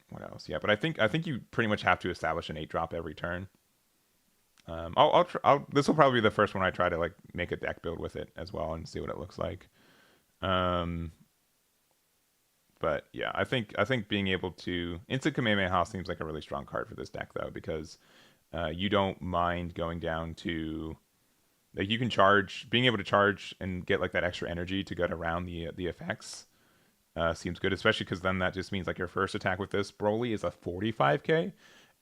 [SPEAKER 1] what else? Yeah, but I think you pretty much have to establish an 8-drop every turn. This will probably be the first one I try to like make a deck build with it as well and see what it looks like. Um, but yeah, I think being able to instant Kamehameha seems like a really strong card for this deck though, because you don't mind going down to like you can charge, being able to charge and get like that extra energy to get around the effects seems good, especially because then that just means like your first attack with this Broly is a 45k,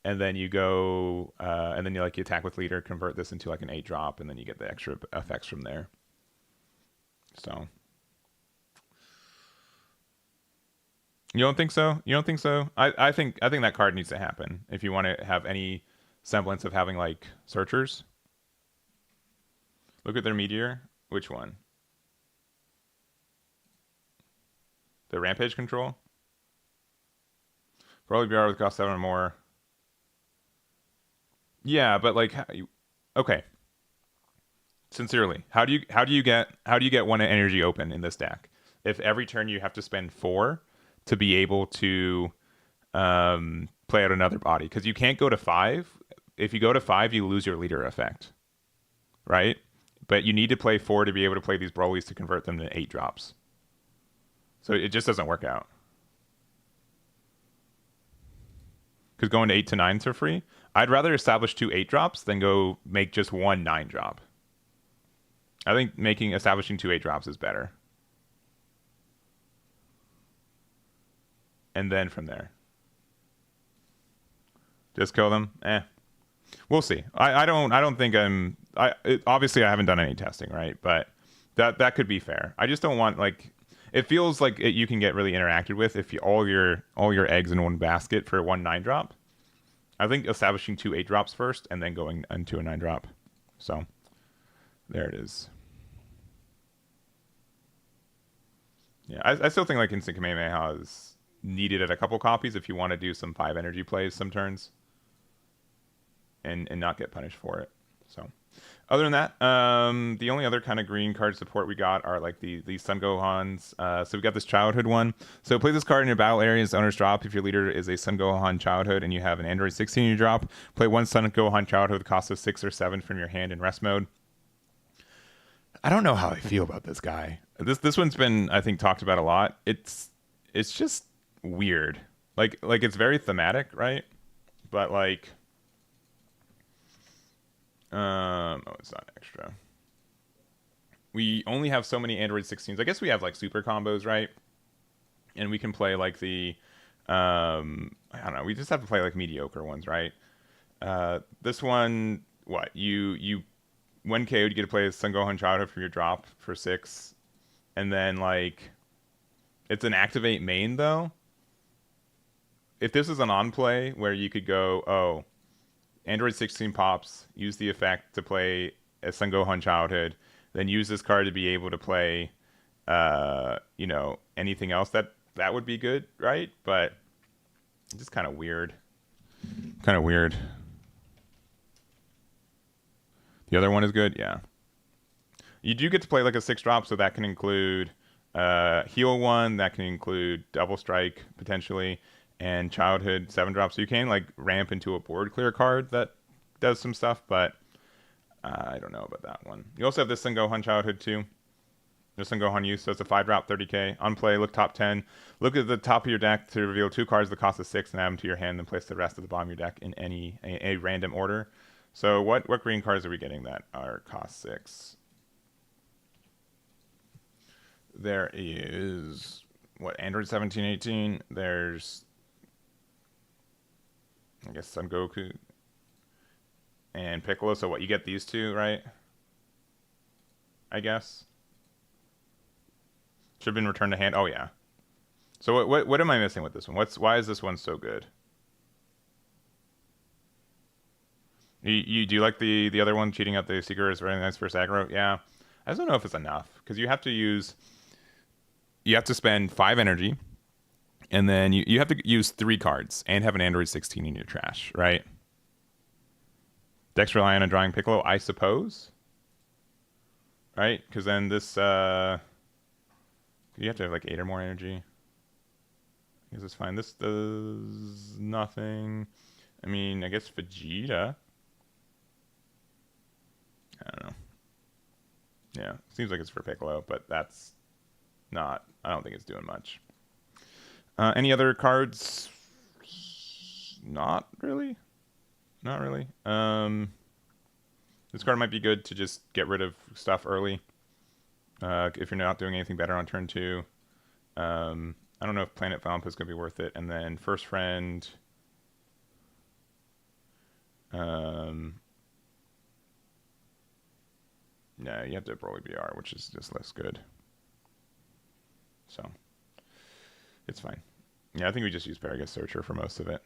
[SPEAKER 1] and then you go and then you like you attack with leader, convert this into like an 8 drop, and then you get the extra effects from there. So you don't think so? You don't think so? I think that card needs to happen if you want to have any semblance of having like searchers. Look at their meteor. Which one? The rampage control? Probably BR with cost 7 or more. Yeah, but like okay. Sincerely, how do you get one energy open in this deck? If every turn you have to spend 4 to be able to play out another body, because you can't go to 5. If you go to 5, you lose your leader effect, right? But you need to play 4 to be able to play these Brolys to convert them to 8 drops. So it just doesn't work out. Because going to 8 to 9s are free. I'd rather establish 2 8 drops than go make just one 9 drop. I think establishing 2 8 drops is better. And then from there, just kill them. We'll see. I don't think obviously I haven't done any testing, right? But that could be fair. I just don't want like it feels like you can get really interacted with if all your eggs in one basket for one 9 drop. I think establishing 2 8 drops first and then going into a 9 drop. So there it is. Yeah, I still think like instant Kamehameha is needed at a couple copies if you want to do some 5 energy plays some turns and not get punished for it. So other than that, the only other kind of green card support we got are like the Sun Gohans. So we got this childhood one. So play this card in your battle area as owner's drop. If your leader is a Sun Gohan childhood and you have an Aandroidd 16 in your drop, play one Sun Gohan childhood with cost of 6 or 7 from your hand in rest mode. I don't know how I feel about this guy. This one's been, I think, talked about a lot. It's just weird. Like it's very thematic, right? But like oh, it's not extra. We only have so many Aandroidd 16s. I guess we have like super combos, right? And we can play like the I don't know, we just have to play like mediocre ones, right? This one, what? You when KO'd, you get to play a Sun Gohan childhood for your drop for 6. And then like it's an activate main though. If this is an on play where you could go, oh, Aandroidd 16 pops, use the effect to play a Sun Gohan childhood, then use this card to be able to play, anything else that would be good, right? But it's just kind of weird. Kind of weird. The other one is good, yeah. You do get to play like a 6 drop, so that can include heal 1, that can include double strike potentially, and childhood 7 drops. So you can like ramp into a board clear card that does some stuff, but I don't know about that one. You also have this Sun Gohan childhood too. There's Sun Gohan use, so it's a 5 drop 30k. On play, look top 10. Look at the top of your deck to reveal 2 cards that cost of 6 and add them to your hand, then place the rest at the bottom of your deck in a random order. So what green cards are we getting that are cost 6? There is what, Aandroidd 17, 18. There's I guess Son Goku and Piccolo. So what, you get these 2, right? I guess. Should have been returned to hand. Oh yeah. So what am I missing with this one? Why is this one so good? You do like the other one, cheating out the secret is very nice for aggro? Yeah. I just don't know if it's enough because you have to spend 5 energy, and then you have to use 3 cards and have an Aandroidd 16 in your trash, right? Dex rely on drawing Piccolo, I suppose. Right? Because then this you have to have like 8 or more energy. I guess it's fine. This does nothing. I mean, I guess Vegeta. I don't know. Yeah, seems like it's for Piccolo, but that's not. I don't think it's doing much. Any other cards? Not really. Not really. This card might be good to just get rid of stuff early. If you're not doing anything better on turn 2. I don't know if Planet Vamp is going to be worth it. And then First Friend. No, you have to Broly BR, which is just less good. So, it's fine. Yeah, I think we just use Paragus Searcher for most of it.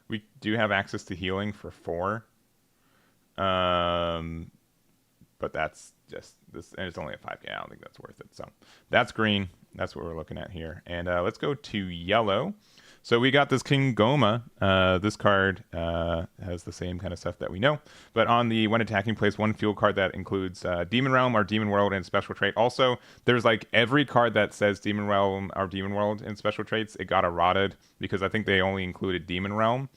[SPEAKER 1] We do have access to healing for 4. But that's just this, and it's only a 5k. I don't think that's worth it. So that's green. That's what we're looking at here. And let's go to yellow. So we got this King Goma. This card has the same kind of stuff that we know. But on the when attacking, place 1 field card that includes Demon Realm or Demon World and special trait. Also, there's like every card that says Demon Realm or Demon World and special traits, it got eroded because I think they only included Demon Realm.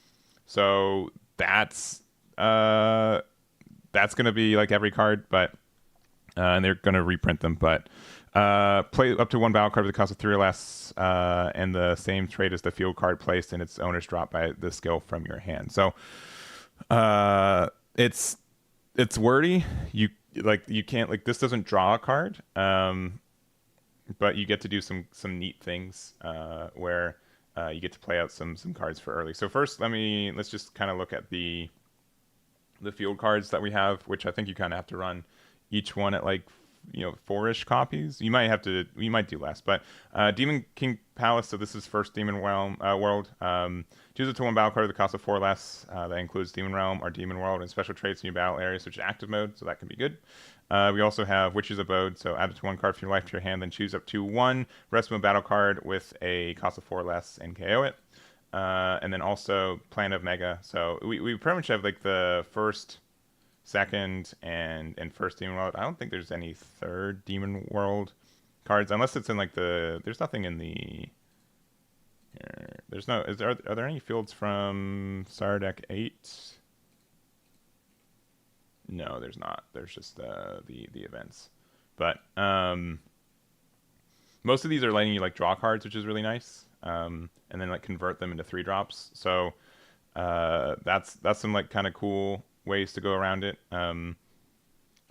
[SPEAKER 1] So that's going to be like every card, but and they're going to reprint them. But play up to 1 battle card with a cost of 3 or less, and the same trait as the field card placed in its owner's drop by the skill from your hand. So it's wordy. You can't, like, this doesn't draw a card, but you get to do some neat things where you get to play out some cards for early. So first, let's just kind of look at the field cards that we have, which I think you kind of have to run each one at like 4-ish copies. You might do less, but Demon King Palace. So this is first Demon Realm World. Choose a to 1 battle card with a cost of 4 less. That includes Demon Realm or Demon World and special traits in your battle area, such as active mode. So that can be good. We also have Witch's Abode. So add it to 1 card from your life to your hand, then choose up to 1 rest of a battle card with a cost of 4 less and KO it. And then also Plan of Mega. So we pretty much have like the first, second, and first Demon World. I don't think there's any third Demon World cards, unless it's in like there's nothing in the there's no are there any fields from Star Deck 8? No, there's not. There's just the events. But most of these are letting you like draw cards, which is really nice. And then like convert them into 3-drops. So that's some like kind of cool ways to go around it. I don't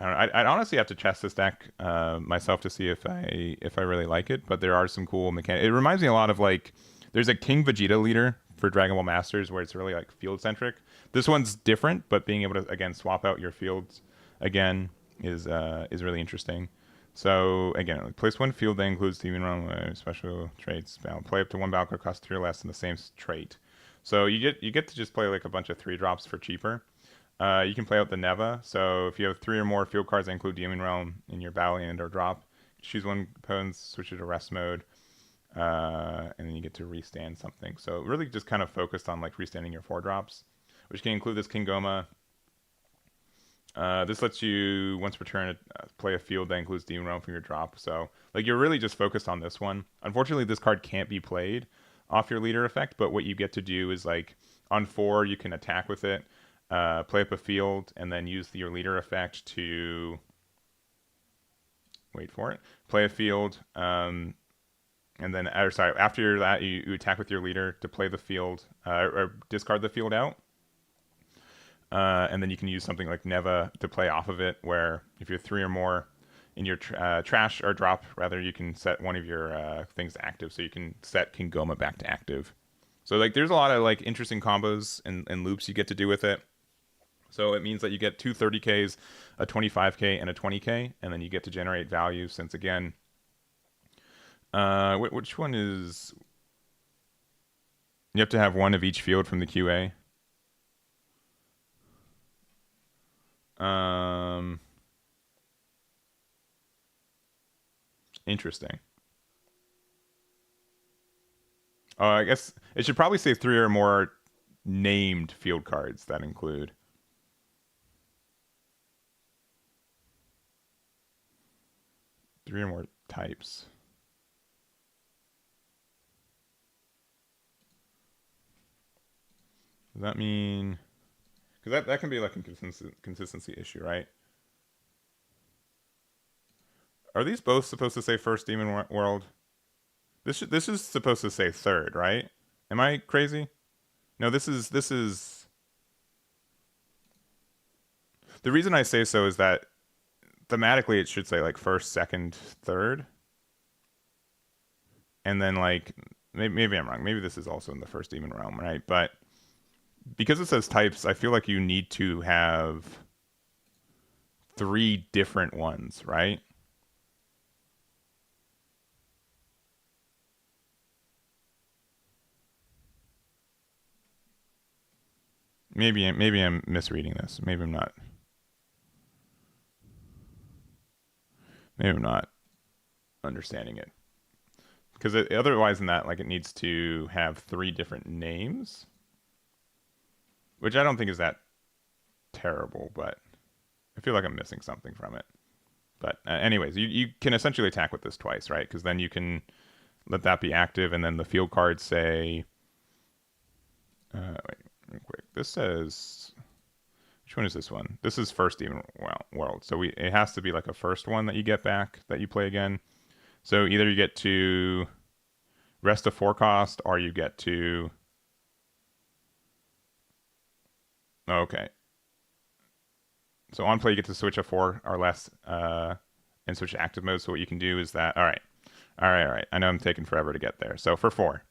[SPEAKER 1] know. I'd honestly have to test this deck myself to see if I really like it. But there are some cool mechanics. It reminds me a lot of like there's a King Vegeta leader for Dragon Ball Masters where it's really like field centric. This one's different, but being able to again swap out your fields again is really interesting. So again, like, place 1 field that includes Demon Realm special traits. Play up to 1 battle card, cost 3 or less, in the same trait. So you get to just play like a bunch of 3-drops for cheaper. You can play out the Neva. So if you have 3 or more field cards that include Demon Realm in your battle and or drop, choose one opponent, switch it to rest mode, and then you get to restand something. So really just kind of focused on like restanding your 4-drops, which can include this King Goma. This lets you, once per turn, play a field that includes Demon Realm from your drop. So, like, you're really just focused on this one. Unfortunately, this card can't be played off your leader effect, but what you get to do is, like, on 4, you can attack with it, play up a field, and then use your leader effect to... Wait for it. Play a field, and then, after that, you attack with your leader to play the field, or discard the field out. And then you can use something like Neva to play off of it, where if you're 3 or more in your trash or drop, rather, you can set one of your things to active. So you can set King Goma back to active. So like, there's a lot of like interesting combos and loops you get to do with it. So it means that you get 2 30Ks, a 25K, and a 20K, and then you get to generate value. Since again, which one is? You have to have 1 of each field from the QA. Interesting. I guess it should probably say 3 or more named field cards that include. Three or more types. Does that mean... Because that can be like a consistency issue, right? Are these both supposed to say first demon world? This is supposed to say third, right? Am I crazy? No, this is the reason I say so is that thematically it should say like first, second, third, and then like maybe I'm wrong. Maybe this is also in the first demon realm, right? But because it says types, I feel like you need to have three different ones, right? Maybe I'm misreading this. Maybe I'm not. Maybe I'm not understanding it. Because otherwise, in that, like, it needs to have three different names, which I don't think is that terrible, but I feel like I'm missing something from it. But anyways, you can essentially attack with this twice, right? Because then you can let that be active, and then the field cards say, wait, real quick. This says, which one is this one? This is first demon world. So it has to be like a first one that you get back that you play again. So either you get to rest a 4 cost, or you get to. Oh, okay. So on play, you get to switch a 4 or less and switch to active mode. So what you can do is that. All right. All right. All right. I know I'm taking forever to get there. So for 4,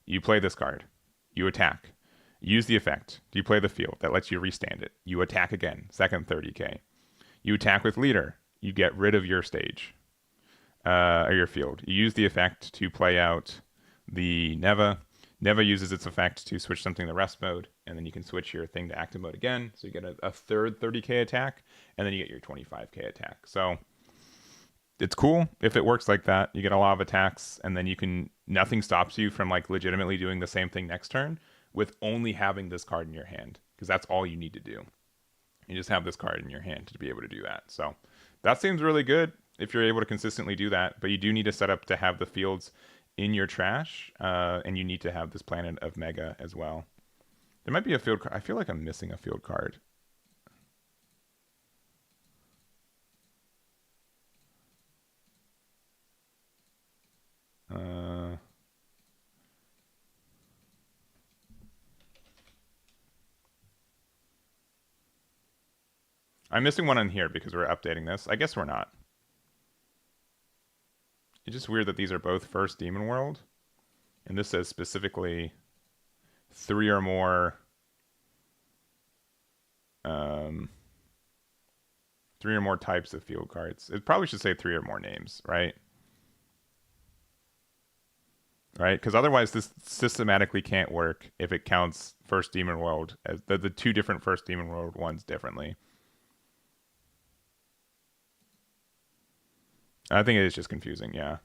[SPEAKER 1] you play this card. You attack. Use the effect. You play the field. That lets you restand it. You attack again. Second 30k. You attack with leader. You get rid of your stage. Or your field. You use the effect to play out the Neva. Neva uses its effect to switch something to rest mode, and then you can switch your thing to active mode again. So you get a third 30k attack, and then you get your 25k attack. So it's cool if it works like that. You get a lot of attacks, and then nothing stops you from like legitimately doing the same thing next turn with only having this card in your hand, because that's all you need to do. You just have this card in your hand to be able to do that. So that seems really good if you're able to consistently do that. But you do need to set up to have the fields in your trash, and you need to have this Planet of Mega as well. There might be a field card. I feel like I'm missing a field card. I'm missing one on here because we're updating this. I guess we're not. It's just weird that these are both first Demon World, and this says specifically 3 or more. 3 or more types of field cards. It probably should say 3 or more names, right? Right? Because otherwise, this systematically can't work if it counts first Demon World as the 2 different first Demon World ones differently. I think it is just confusing. Yeah.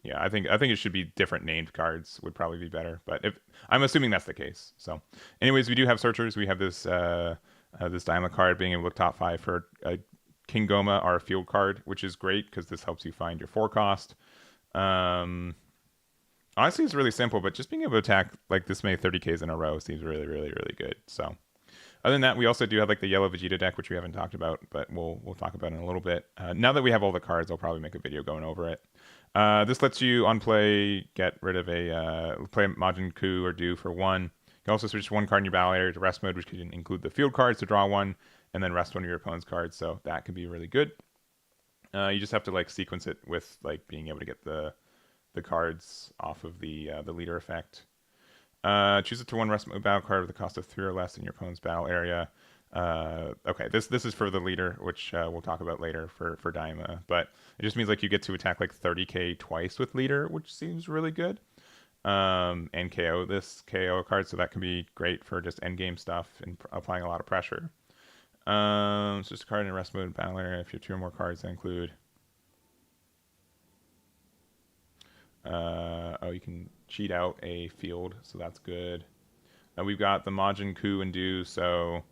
[SPEAKER 1] Yeah, I think it should be different named cards would probably be better. But if I'm assuming that's the case. So, anyways, we do have searchers. We have this this Daima card being able to look top 5 for King Goma, our field card, which is great because this helps you find your 4 cost. Honestly, it's really simple, but just being able to attack like this many 30Ks in a row seems really, really, really good. So, other than that, we also do have like the yellow Vegeta deck, which we haven't talked about, but we'll talk about in a little bit. Now that we have all the cards, I'll probably make a video going over it. This lets you on play get rid of a play Majin Ku or Do for 1. You can also switch 1 card in your battle area to rest mode, which can include the field cards to draw 1, and then rest one of your opponent's cards. So that can be really good. You just have to like sequence it with like being able to get the cards off of the leader effect. Choose a to 1 rest mode battle card with a cost of 3 or less in your opponent's battle area. Okay, this is for the leader, which we'll talk about later for Daima. But it just means like you get to attack like 30k twice with leader, which seems really good. And KO this KO card, so that can be great for just endgame stuff and applying a lot of pressure. It's just a card in rest mode battle area. If you have 2 or more cards that include. You can cheat out a field, so that's good. We've got the Majin Ku and Do, so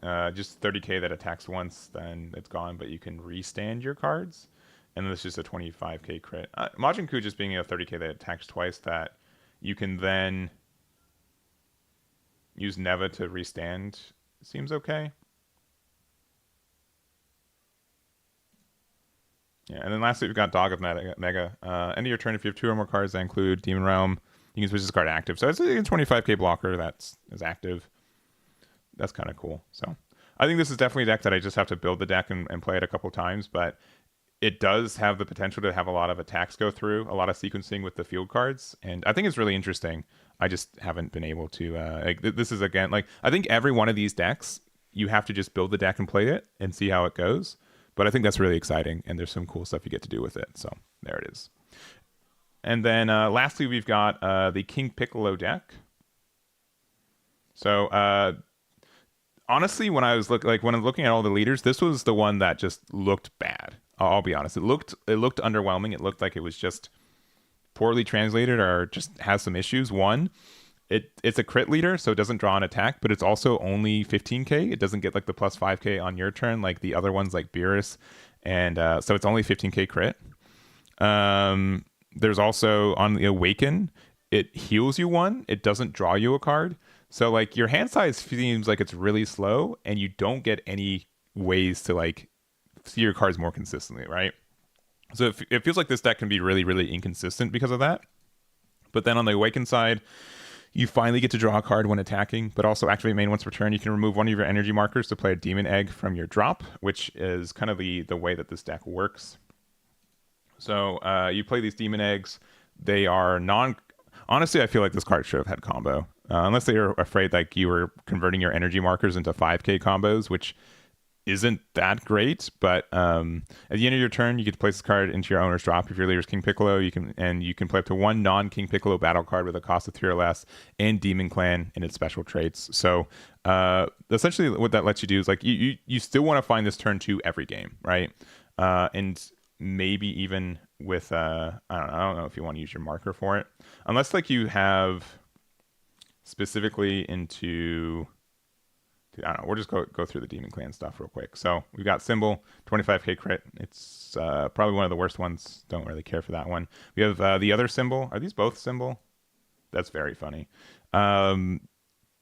[SPEAKER 1] just 30k that attacks once, then it's gone, but you can restand your cards. And this is just a 25k crit. Majin Ku just being a 30k that attacks twice, that you can then use Neva to restand seems okay. Yeah, and then lastly, we've got Dog of Mega. End of your turn, if you have two or more cards that include Demon Realm, you can switch this card active. So it's a 25k blocker that's is active. That's kind of cool. So I think this is definitely a deck that I just have to build the deck and play it a couple times, but it does have the potential to have a lot of attacks go through, a lot of sequencing with the field cards, and I think it's really interesting. I just haven't been able to. This is again like I think every one of these decks you have to just build the deck and play it and see how it goes. But I think that's really exciting, and there's some cool stuff you get to do with it. So there it is. And then lastly, we've got the King Piccolo deck. So honestly, when I was when I'm looking at all the leaders, this was the one that just looked bad. I'll be honest. It looked underwhelming. It looked like it was just poorly translated or just has some issues. One, it's a crit leader, so it doesn't draw an attack, but it's also only 15k. It doesn't get like the plus 5k on your turn like the other ones like Beerus, and so it's only 15k crit. There's also on the Awaken, it heals you one. It doesn't draw you a card. So like your hand size seems like it's really slow, and you don't get any ways to like see your cards more consistently, right? So it feels like this deck can be really, really inconsistent because of that. But then on the Awaken side, you finally get to draw a card when attacking, but also activate main once per turn. You can remove one of your energy markers to play a Demon Egg from your drop, which is kind of the way that this deck works. So you play these Demon Eggs. They are honestly, I feel like this card should have had combo. Unless they were afraid like you were converting your energy markers into 5k combos, which isn't that great. But at the end of your turn, you get to place this card into your owner's drop. If your leader is King Piccolo, you can play up to one non-King Piccolo battle card with a cost of 3 or less and Demon Clan in its special traits. So essentially what that lets you do is like you still want to find this turn 2 every game, right? And maybe even with I don't know if you want to use your marker for it, unless like you have specifically into, I don't know. We'll just go through the Demon Clan stuff real quick. So we've got Symbol, 25k crit. It's probably one of the worst ones. Don't really care for that one. We have the other Symbol. Are these both Symbol? That's very funny.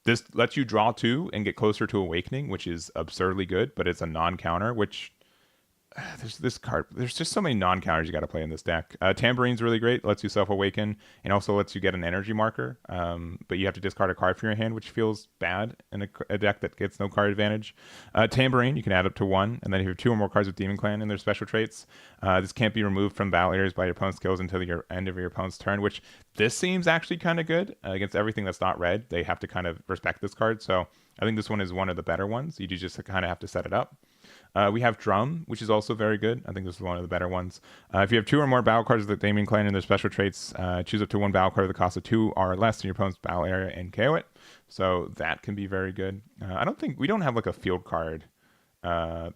[SPEAKER 1] This lets you draw 2 and get closer to Awakening, which is absurdly good, but it's a non-counter, which there's this card. There's just so many non-counters you got to play in this deck. Tambourine's really great. Lets you self-awaken and also lets you get an energy marker. But you have to discard a card from your hand, which feels bad in a deck that gets no card advantage. Tambourine, you can add up to 1. And then if you have 2 or more cards with Demon Clan in their special traits, this can't be removed from battle areas by your opponent's skills until the end of your opponent's turn, which this seems actually kind of good. Against everything that's not red, they have to kind of respect this card. So I think this one is one of the better ones. You just kind of have to set it up. We have Drum, which is also very good. I think this is one of the better ones. If you have 2 or more battle cards with the Demon Clan and their special traits, choose up to 1 battle card with the cost of 2 or less in your opponent's battle area and KO it. So that can be very good. I don't think we don't have like a field card. Oh,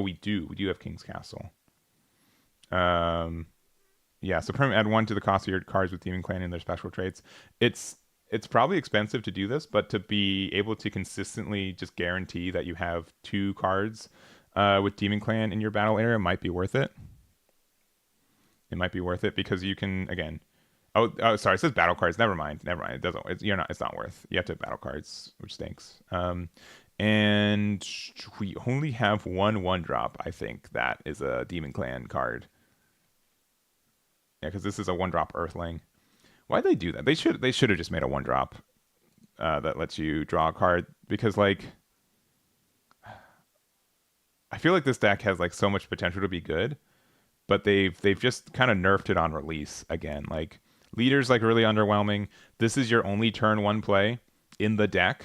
[SPEAKER 1] we do. We do have King's Castle. Yeah. So add 1 to the cost of your cards with Demon Clan and their special traits. It's probably expensive to do this, but to be able to consistently just guarantee that you have 2 cards with Demon Clan in your battle area might be worth it. It might be worth it because you can, again. Oh, sorry. It says battle cards. Never mind. It doesn't. It's not worth. You have to have battle cards, which stinks. And we only have one drop. I think that is a Demon Clan card. Yeah, because this is a 1-drop Earthling. Why'd they do that? They should have just made a 1-drop that lets you draw a card, because like I feel like this deck has like so much potential to be good, but they've just kind of nerfed it on release again. Like leader's like really underwhelming. This is your only turn 1 play in the deck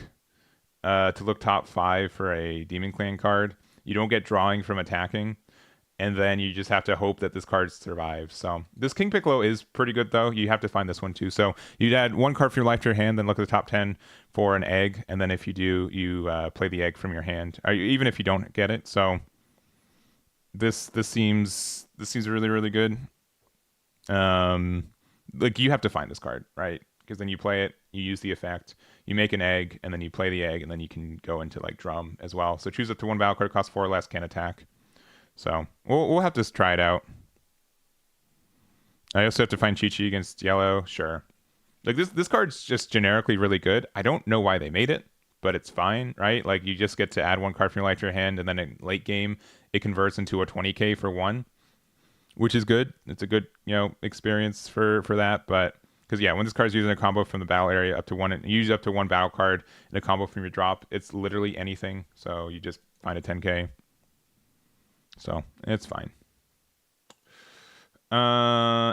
[SPEAKER 1] to look top 5 for a Demon Clan card. You don't get drawing from attacking. And then you just have to hope that this card survives. So this King Piccolo is pretty good, though. You have to find this one, too. So you'd add 1 card from your life to your hand, then look at the top 10 for an egg. And then if you do, you play the egg from your hand, or even if you don't get it. So this seems really, really good. Like you have to find this card, right? Because then you play it, you use the effect, you make an egg, and then you play the egg, and then you can go into like Drum as well. So choose up to 1 battle card, costs 4 or less, can attack. So we'll have to try it out. I also have to find Chi-Chi against yellow. Sure. Like this card's just generically really good. I don't know why they made it, but it's fine, right? Like you just get to add 1 card from your life to your hand, and then in late game, it converts into a 20k for 1. which is good. It's a good, experience for that. But because yeah, when this card's using a combo from the battle area up to one, you use up to one battle card in a combo from your drop. It's literally anything. So you just find a 10k. So it's fine.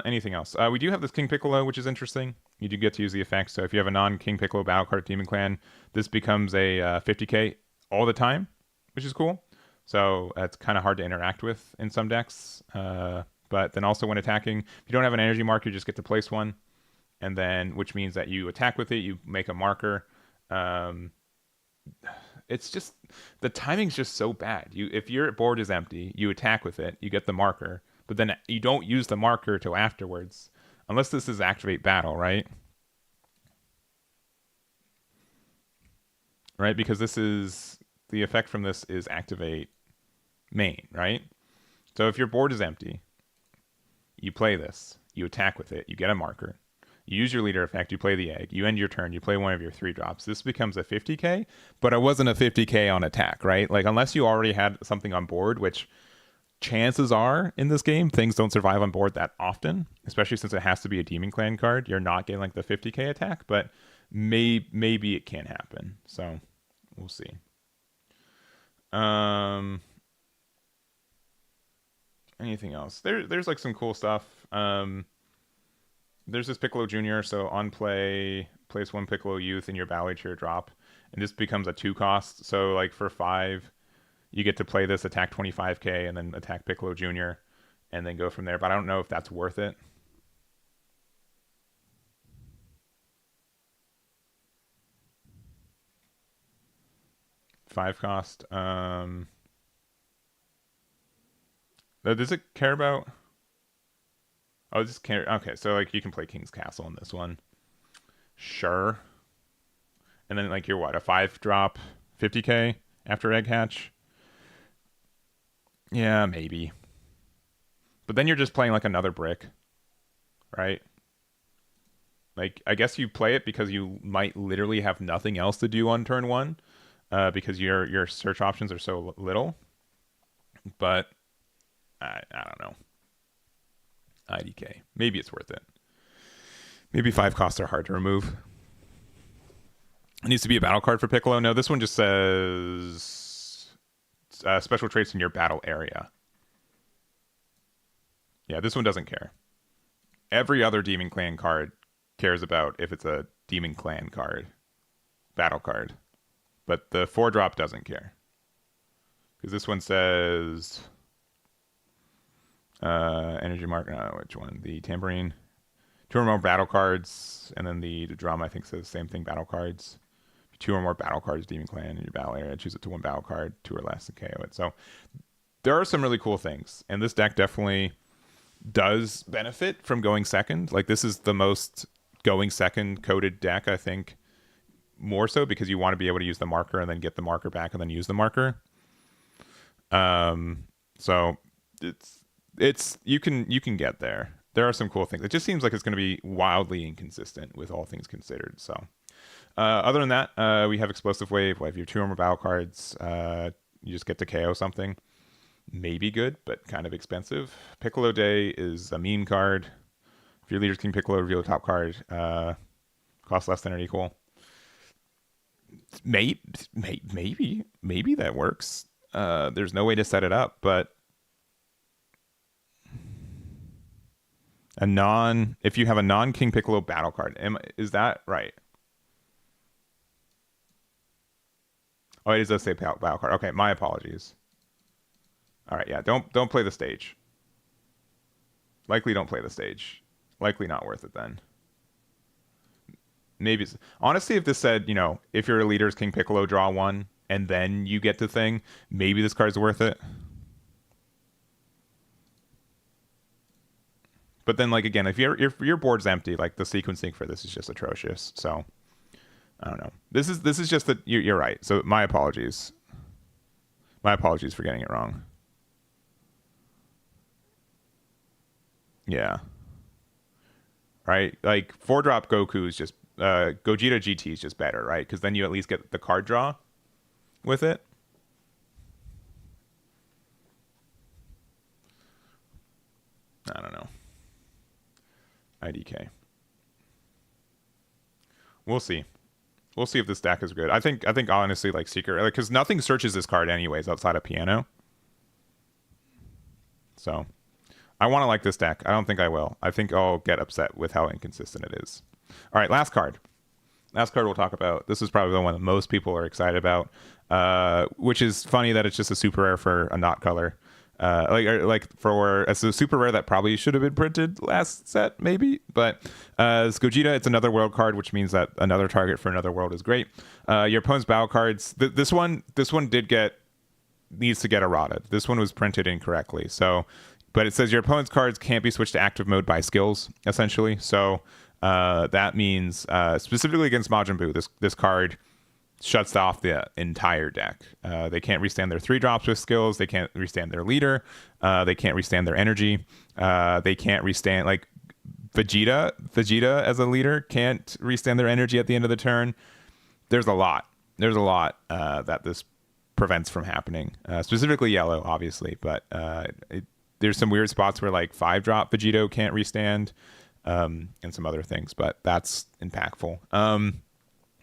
[SPEAKER 1] Anything else? We do have this King Piccolo, which is interesting. You do get to use the effect. So if you have a non-King Piccolo battle card Demon Clan, this becomes a 50k all the time, which is cool. So it's kind of hard to interact with in some decks. But then also when attacking, if you don't have an energy marker, you just get to place one, and then which means that you attack with it, you make a marker. It's just the timing's just so bad. If your board is empty, you attack with it, you get the marker, but then you don't use the marker till afterwards, unless this is activate battle, right? Right, because this is the effect from this is activate main, right? So if your board is empty, you play this, you attack with it, you get a marker, you use your leader effect, you play the egg, you end your turn, you play one of your 3 drops. This becomes a 50k, but it wasn't a 50k on attack, right? Like unless you already had something on board, which chances are in this game things don't survive on board that often, especially since it has to be a Demon Clan card. You're not getting like the 50k attack, but maybe it can happen. So we'll see. Anything else? There's like some cool stuff. There's this Piccolo Jr. So on play, place 1 Piccolo Youth in your Valley Tier drop, and this becomes a 2 cost. So like for 5, you get to play this, attack 25k, and then attack Piccolo Jr. and then go from there. But I don't know if that's worth it. Five cost. Does it care about? Oh, this care. Okay, so like you can play King's Castle in this one. Sure. And then like you're what, a 5 drop 50k after Egg Hatch? Yeah, maybe. But then you're just playing like another brick, right? Like I guess you play it because you might literally have nothing else to do on turn 1, because your search options are so little. But I don't know. IDK. Maybe it's worth it. Maybe 5 costs are hard to remove. It needs to be a battle card for Piccolo. No, this one just says special traits in your battle area. Yeah, this one doesn't care. Every other Demon Clan card cares about if it's a Demon Clan card, battle card. But the 4-drop doesn't care. Because this one says energy mark, which one? The tambourine. 2 or more battle cards, and then the drum I think says the same thing, battle cards. 2 or more battle cards, Demon Clan in your battle area, choose it to 1 battle card, 2 or less to KO it. So there are some really cool things, and this deck definitely does benefit from going second. Like this is the most going second coded deck, I think, more so because you want to be able to use the marker and then get the marker back and then use the marker. So it's you can get there. There are some cool things. It just seems like it's going to be wildly inconsistent with all things considered. So other than that, we have Explosive Wave. Well, if you have 2 or more battle cards, you just get to KO something. Maybe good, but kind of expensive. Piccolo Day is a meme card. If your leader's King Piccolo, reveal the top card. Cost less than or equal. Maybe that works. There's no way to set it up, but if you have a non-King Piccolo battle card, is that right? Oh, it does say battle card. Okay, my apologies. All right, yeah, don't play the stage. Likely don't play the stage. Likely not worth it then. Maybe honestly, if this said, if your leader's King Piccolo, draw 1, and then you get the thing, maybe this card's worth it. But then, like again, if your board's empty, like the sequencing for this is just atrocious. So I don't know. This is just that you're right. So my apologies. My apologies for getting it wrong. Yeah. Right? Like 4-drop Goku is just Gogeta GT is just better, right? Because then you at least get the card draw with it. I don't know. IDK. We'll see. We'll see if this deck is good. I think honestly, like Secret, because nothing searches this card anyways outside of Piano. So I want to like this deck. I don't think I will. I think I'll get upset with how inconsistent it is. All right, last card. Last card we'll talk about. This is probably the one that most people are excited about, which is funny that it's just a super rare for a not color. It's a super rare that probably should have been printed last set, maybe. But it's Gogeta. It's another world card, which means that another target for another world is great. Your opponent's battle cards. This one needs to get errata. This one was printed incorrectly. So, but it says your opponent's cards can't be switched to active mode by skills, essentially. So that means specifically against Majin Buu, this card shuts off the entire deck. They can't restand their 3-drops with skills. They can't restand their leader. They can't restand their energy. They can't restand, like, Vegeta as a leader can't restand their energy at the end of the turn. There's a lot that this prevents from happening. Specifically yellow, obviously, but there's some weird spots where, like, 5-drop Vegito can't restand, and some other things, but that's impactful.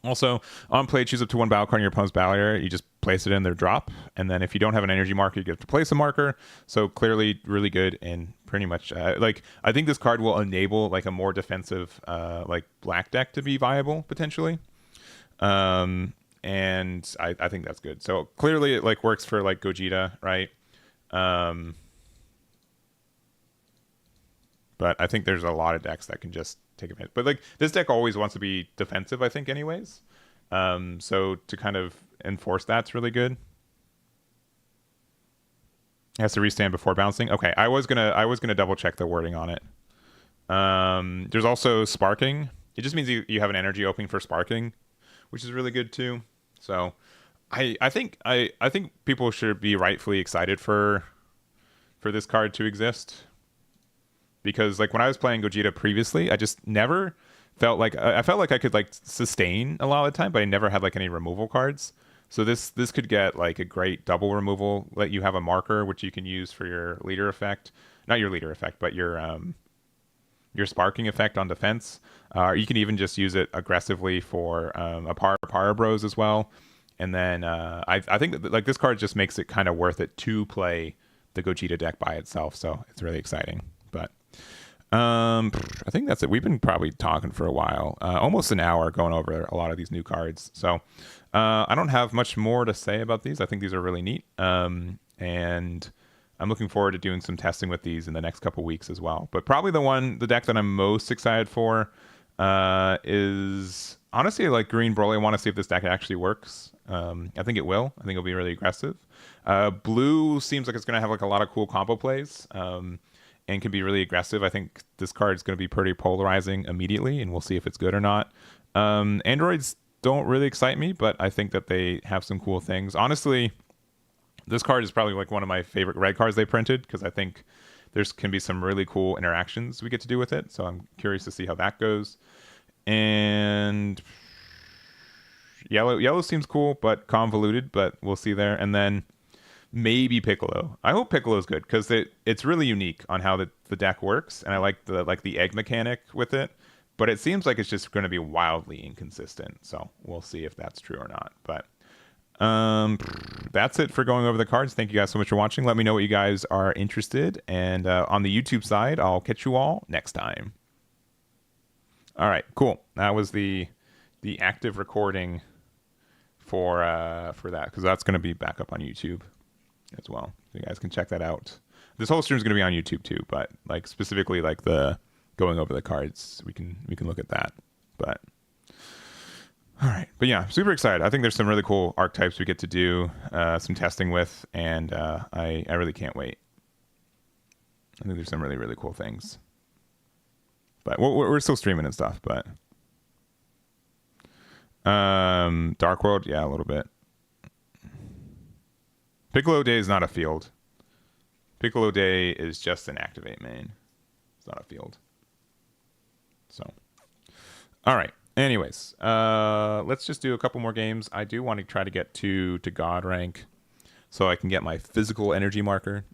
[SPEAKER 1] Also, on play, choose up to 1 battle card in your opponent's battle area. You just place it in their drop, and then if you don't have an energy marker, you get to place a marker. So clearly, really good, and pretty much I think this card will enable like a more defensive like black deck to be viable potentially, and I think that's good. So clearly, it like works for like Gogeta, right? But I think there's a lot of decks that can just take advantage. But like this deck always wants to be defensive, I think, anyways. So to kind of enforce that's really good. It has to restand before bouncing. Okay, I was gonna double check the wording on it. There's also sparking. It just means you have an energy opening for sparking, which is really good too. So I think people should be rightfully excited for this card to exist. Because like when I was playing Gogeta previously, I just never felt like I felt like I could like sustain a lot of the time, but I never had like any removal cards. So this could get like a great double removal. Let you have a marker which you can use for your leader effect, not your leader effect, but your sparking effect on defense. You can even just use it aggressively for a Para Bros as well. And then I think that, like this card just makes it kind of worth it to play the Gogeta deck by itself. So it's really exciting. But I think that's it. We've been probably talking for a while, almost an hour, going over a lot of these new cards. So I don't have much more to say about these. I think these are really neat, and I'm looking forward to doing some testing with these in the next couple weeks as well. But probably the deck that I'm most excited for is honestly like Green Broly. I want to see if this deck actually works. I think it will. I think it'll be really aggressive. Blue seems like it's going to have like a lot of cool combo plays. And can be really aggressive. I think this card is going to be pretty polarizing immediately, and we'll see if it's good or not. Androids don't really excite me, but I think that they have some cool things. Honestly, this card is probably like one of my favorite red cards they printed, because I think can be some really cool interactions we get to do with it. So I'm curious to see how that goes. And yellow seems cool, but convoluted, but we'll see there. And then maybe Piccolo. I hope Piccolo's good, because it's really unique on how the deck works, and I like the egg mechanic with it. But it seems like it's just going to be wildly inconsistent. So we'll see if that's true or not. But that's it for going over the cards. Thank you guys so much for watching. Let me know what you guys are interested, and on the YouTube side, I'll catch you all next time. All right, cool. That was the active recording for that, because that's going to be back up on YouTube as well. So you guys can check that out. This whole stream is going to be on YouTube too, but like specifically like the going over the cards, we can look at that. But all right, but yeah, super excited. I think there's some really cool archetypes we get to do some testing with, and I really can't wait. I think there's some really, really cool things. But we're still streaming and stuff, but Dark World, yeah, a little bit. Piccolo Day is not a field. Piccolo Day is just an activate main. It's not a field. So, all right. Anyways, let's just do a couple more games. I do want to try to get to God rank, so I can get my physical energy marker.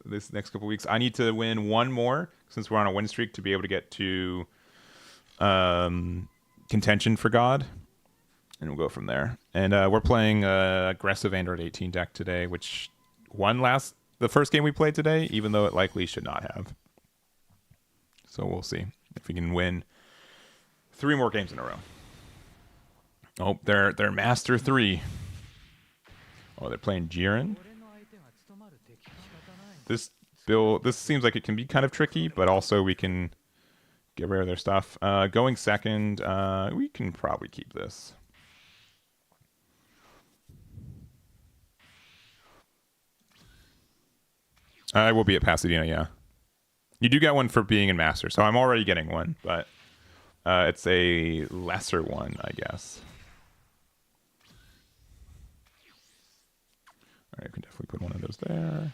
[SPEAKER 1] this next couple weeks. I need to win one more since we're on a win streak to be able to get to contention for God, and we'll go from there. And we're playing aggressive Aandroidd 18 deck today, which won the first game we played today, even though it likely should not have. So we'll see if we can win 3 more games in a row. Oh, they're Master 3. Oh, they're playing Jiren. This seems like it can be kind of tricky, but also we can get rid of their stuff. Going second, we can probably keep this. I will be at Pasadena, yeah. You do get one for being in Master, so I'm already getting one, but it's a lesser one, I guess. All right, I can definitely put one of those there.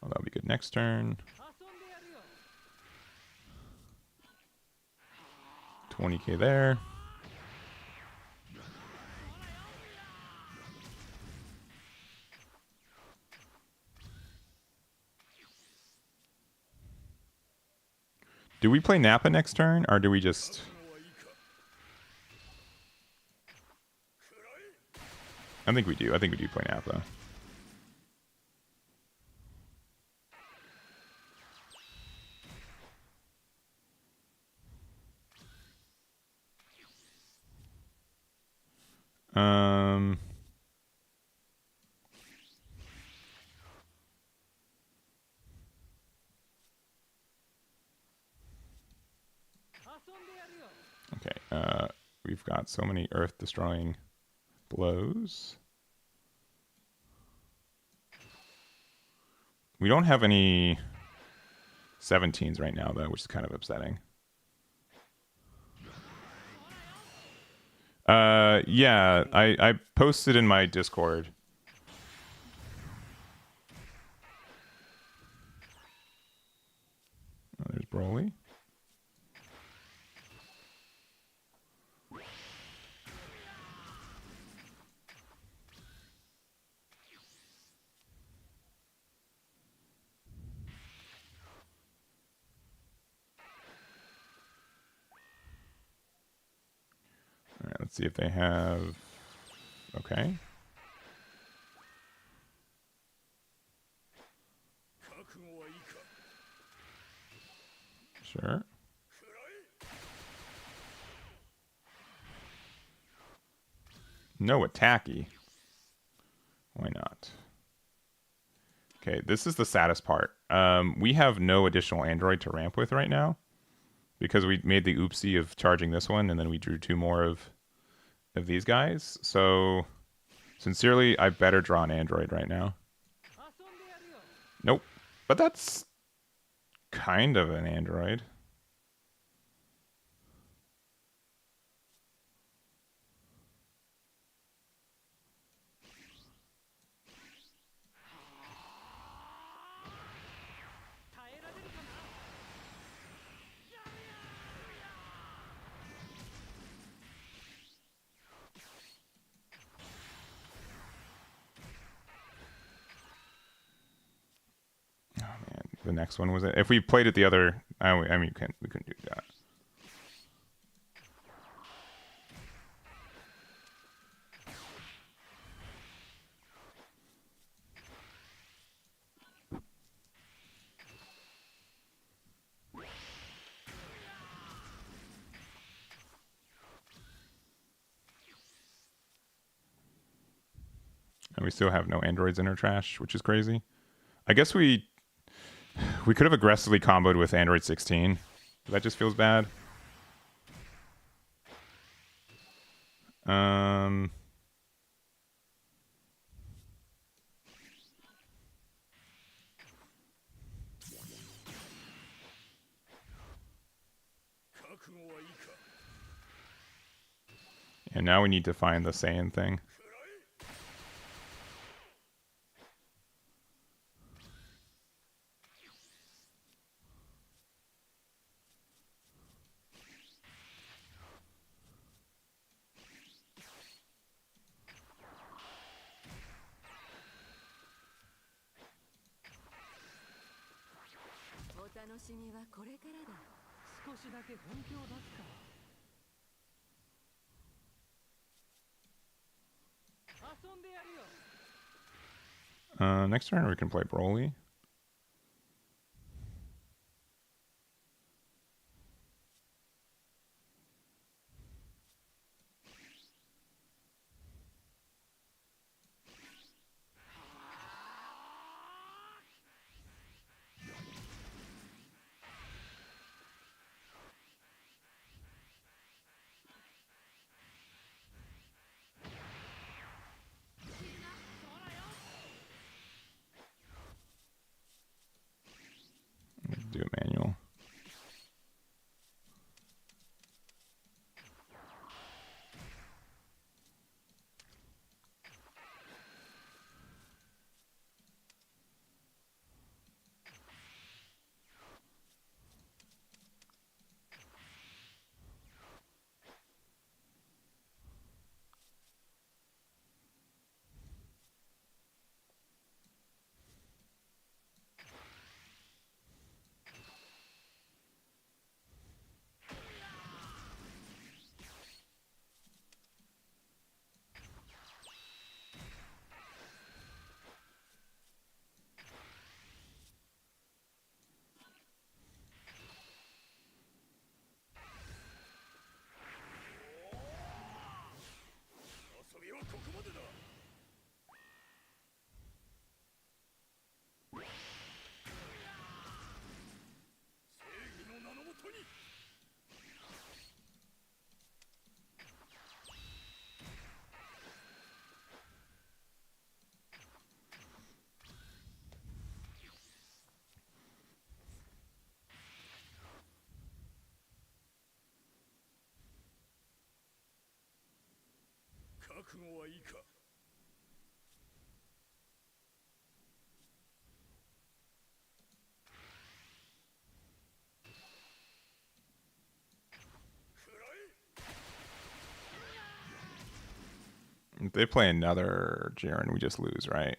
[SPEAKER 1] Oh, that'll be good next turn. 20k there. Do we play Nappa next turn, or do we just... I think we do. I think we do play Nappa. Okay, we've got so many earth-destroying blows. We don't have any 17s right now, though, which is kind of upsetting. Yeah, I posted in my Discord. Oh, there's Broly. All right, let's see if they have... Okay. Sure. No attacky. Why not? Okay, this is the saddest part. We have no additional Aandroidd to ramp with right now because we made the oopsie of charging this one, and then we drew 2 more of these guys. So, sincerely, I better draw an Aandroidd right now. Nope. But that's kind of an Aandroidd. The next one was it. If we played it the other, I mean, we couldn't do that. And we still have no Aandroids in our trash, which is crazy. I guess we could have aggressively comboed with Aandroidd 16. That just feels bad. And now we need to find the Saiyan thing.
[SPEAKER 2] 楽しみはこれからだ。
[SPEAKER 3] 少しだけ本気を出すか。遊んでやるよ。
[SPEAKER 1] Next turn we can play Broly. Do a manual. If they play another Jiren, we just lose, right?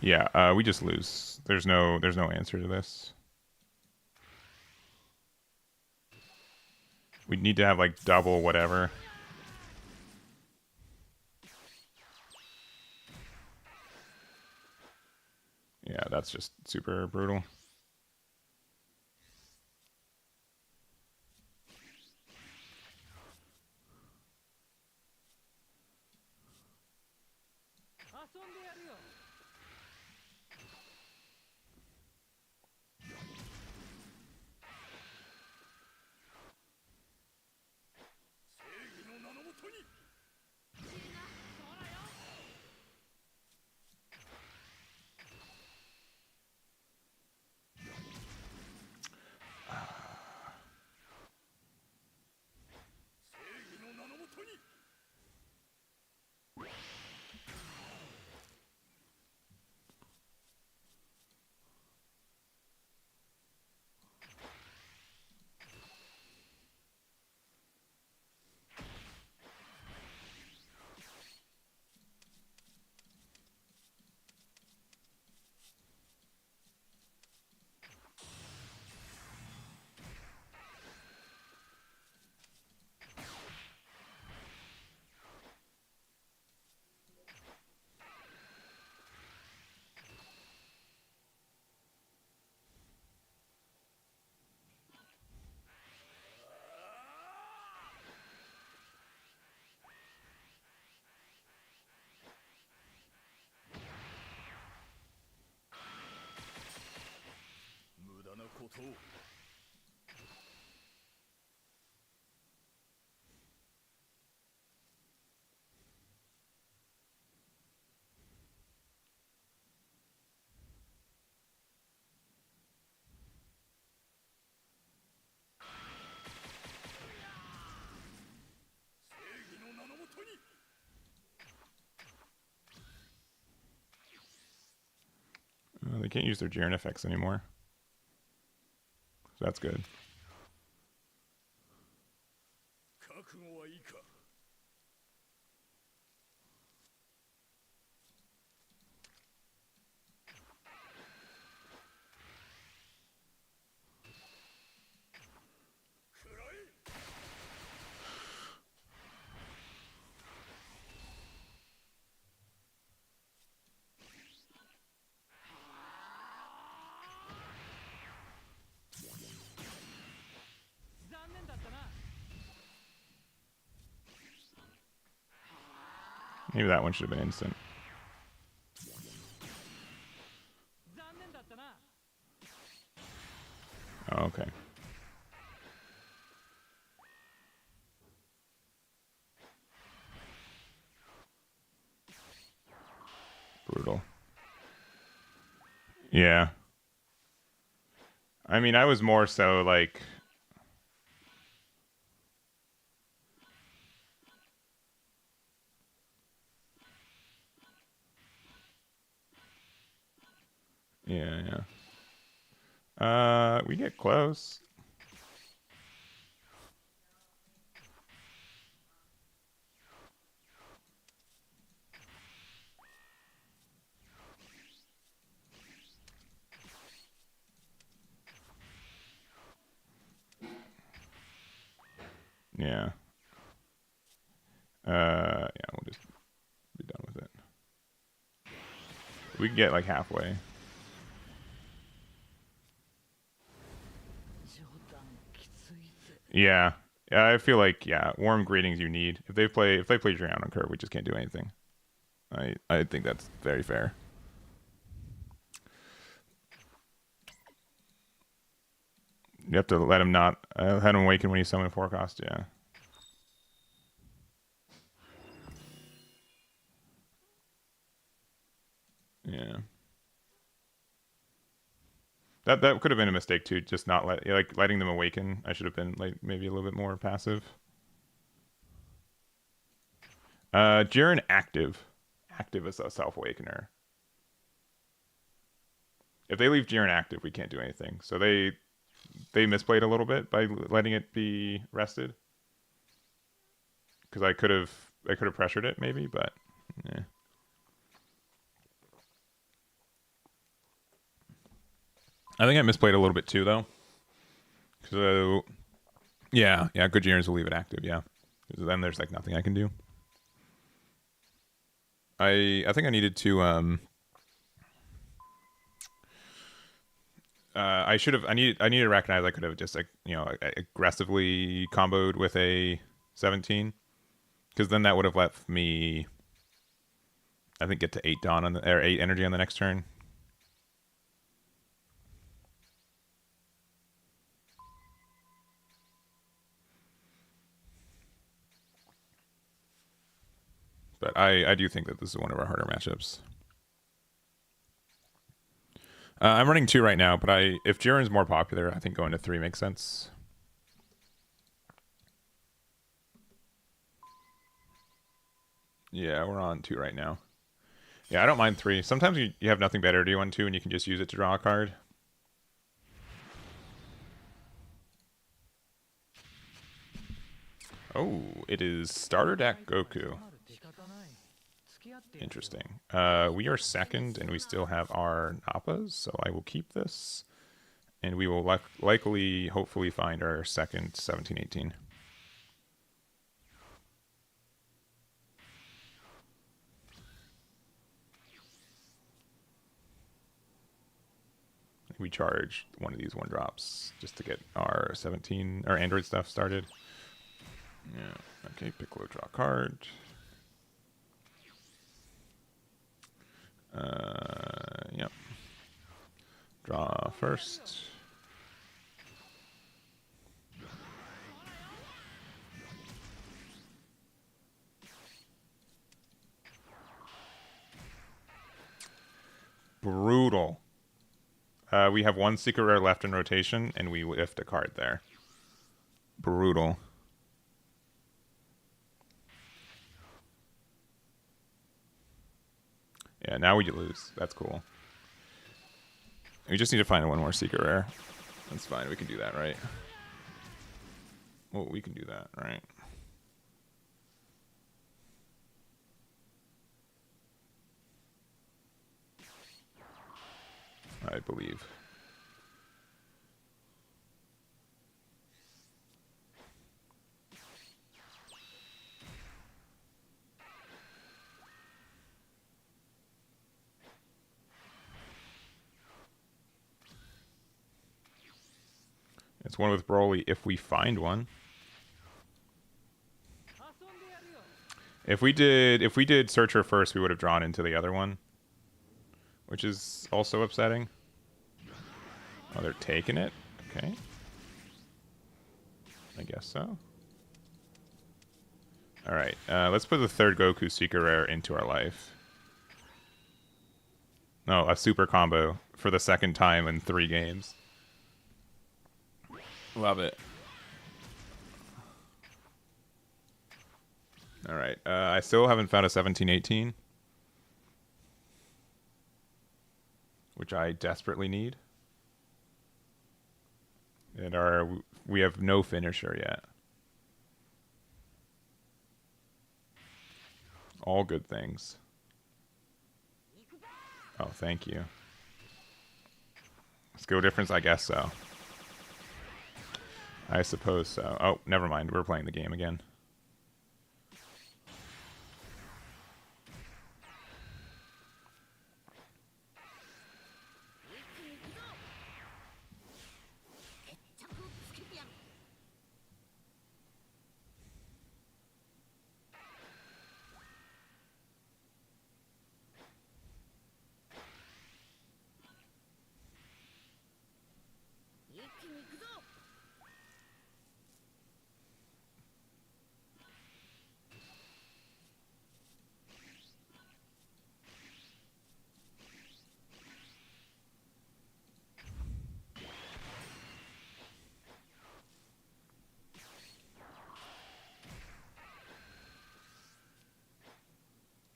[SPEAKER 1] Yeah, we just lose. There's no answer to this. We need to have like double whatever. Yeah, that's just super brutal. They can't use their Jiren effects anymore. So that's good. Maybe that one should have been instant. Oh, okay. Brutal. Yeah. I mean, I was more so like... Yeah, yeah. We get close. Yeah. Yeah, we'll just be done with it. We can get like halfway. Yeah. Yeah, I feel like warm greetings you need. If they play Drown on curve, we just can't do anything. I think that's very fair. You have to let him not let him awaken when you summon forecast, yeah. Yeah. That could have been a mistake too, just not letting them awaken. I should have been like maybe a little bit more passive. Jiren active. Active as a self-awakener. If they leave Jiren active, we can't do anything. So they misplayed a little bit by letting it be rested. Because I could have pressured it maybe, but yeah. I think I misplayed a little bit too, though. So, yeah, good Jirens will leave it active, yeah. Because then there's like nothing I can do. I think I needed to I needed to recognize I could have just like aggressively comboed with a 17, because then that would have let me I think get to 8 dawn on or 8 energy on the next turn. But I do think that this is one of our harder matchups. I'm running 2 right now, but if Jiren's more popular, I think going to 3 makes sense. Yeah, we're on 2 right now. Yeah, I don't mind 3. Sometimes you have nothing better to do on 2 and you can just use it to draw a card. Oh, it is starter deck Goku. Interesting. We are second, and we still have our Nappas, so I will keep this. And we will likely, hopefully, find our second 17-18. We charge one of these 1-drops just to get our 17 or Aandroidd stuff started. Yeah. Okay, Piccolo draw card. Yep. Draw first. Brutal. We have one secret rare left in rotation, and we whiffed a card there. Brutal. Yeah, now we lose. That's cool. We just need to find one more secret rare. That's fine. We can do that, right? Well, we can do that, right? I believe. It's one with Broly if we find one. If we did Searcher first, we would have drawn into the other one, which is also upsetting. Oh, they're taking it? Okay. I guess so. Alright, let's put the third Goku Secret Rare into our life. No, a super combo for the second time in 3 games. Love it. Alright, I still haven't found a 1718. Which I desperately need. And we have no finisher yet. All good things. Oh, thank you. Skill difference? I guess so. I suppose so. Oh, never mind. We're playing the game again.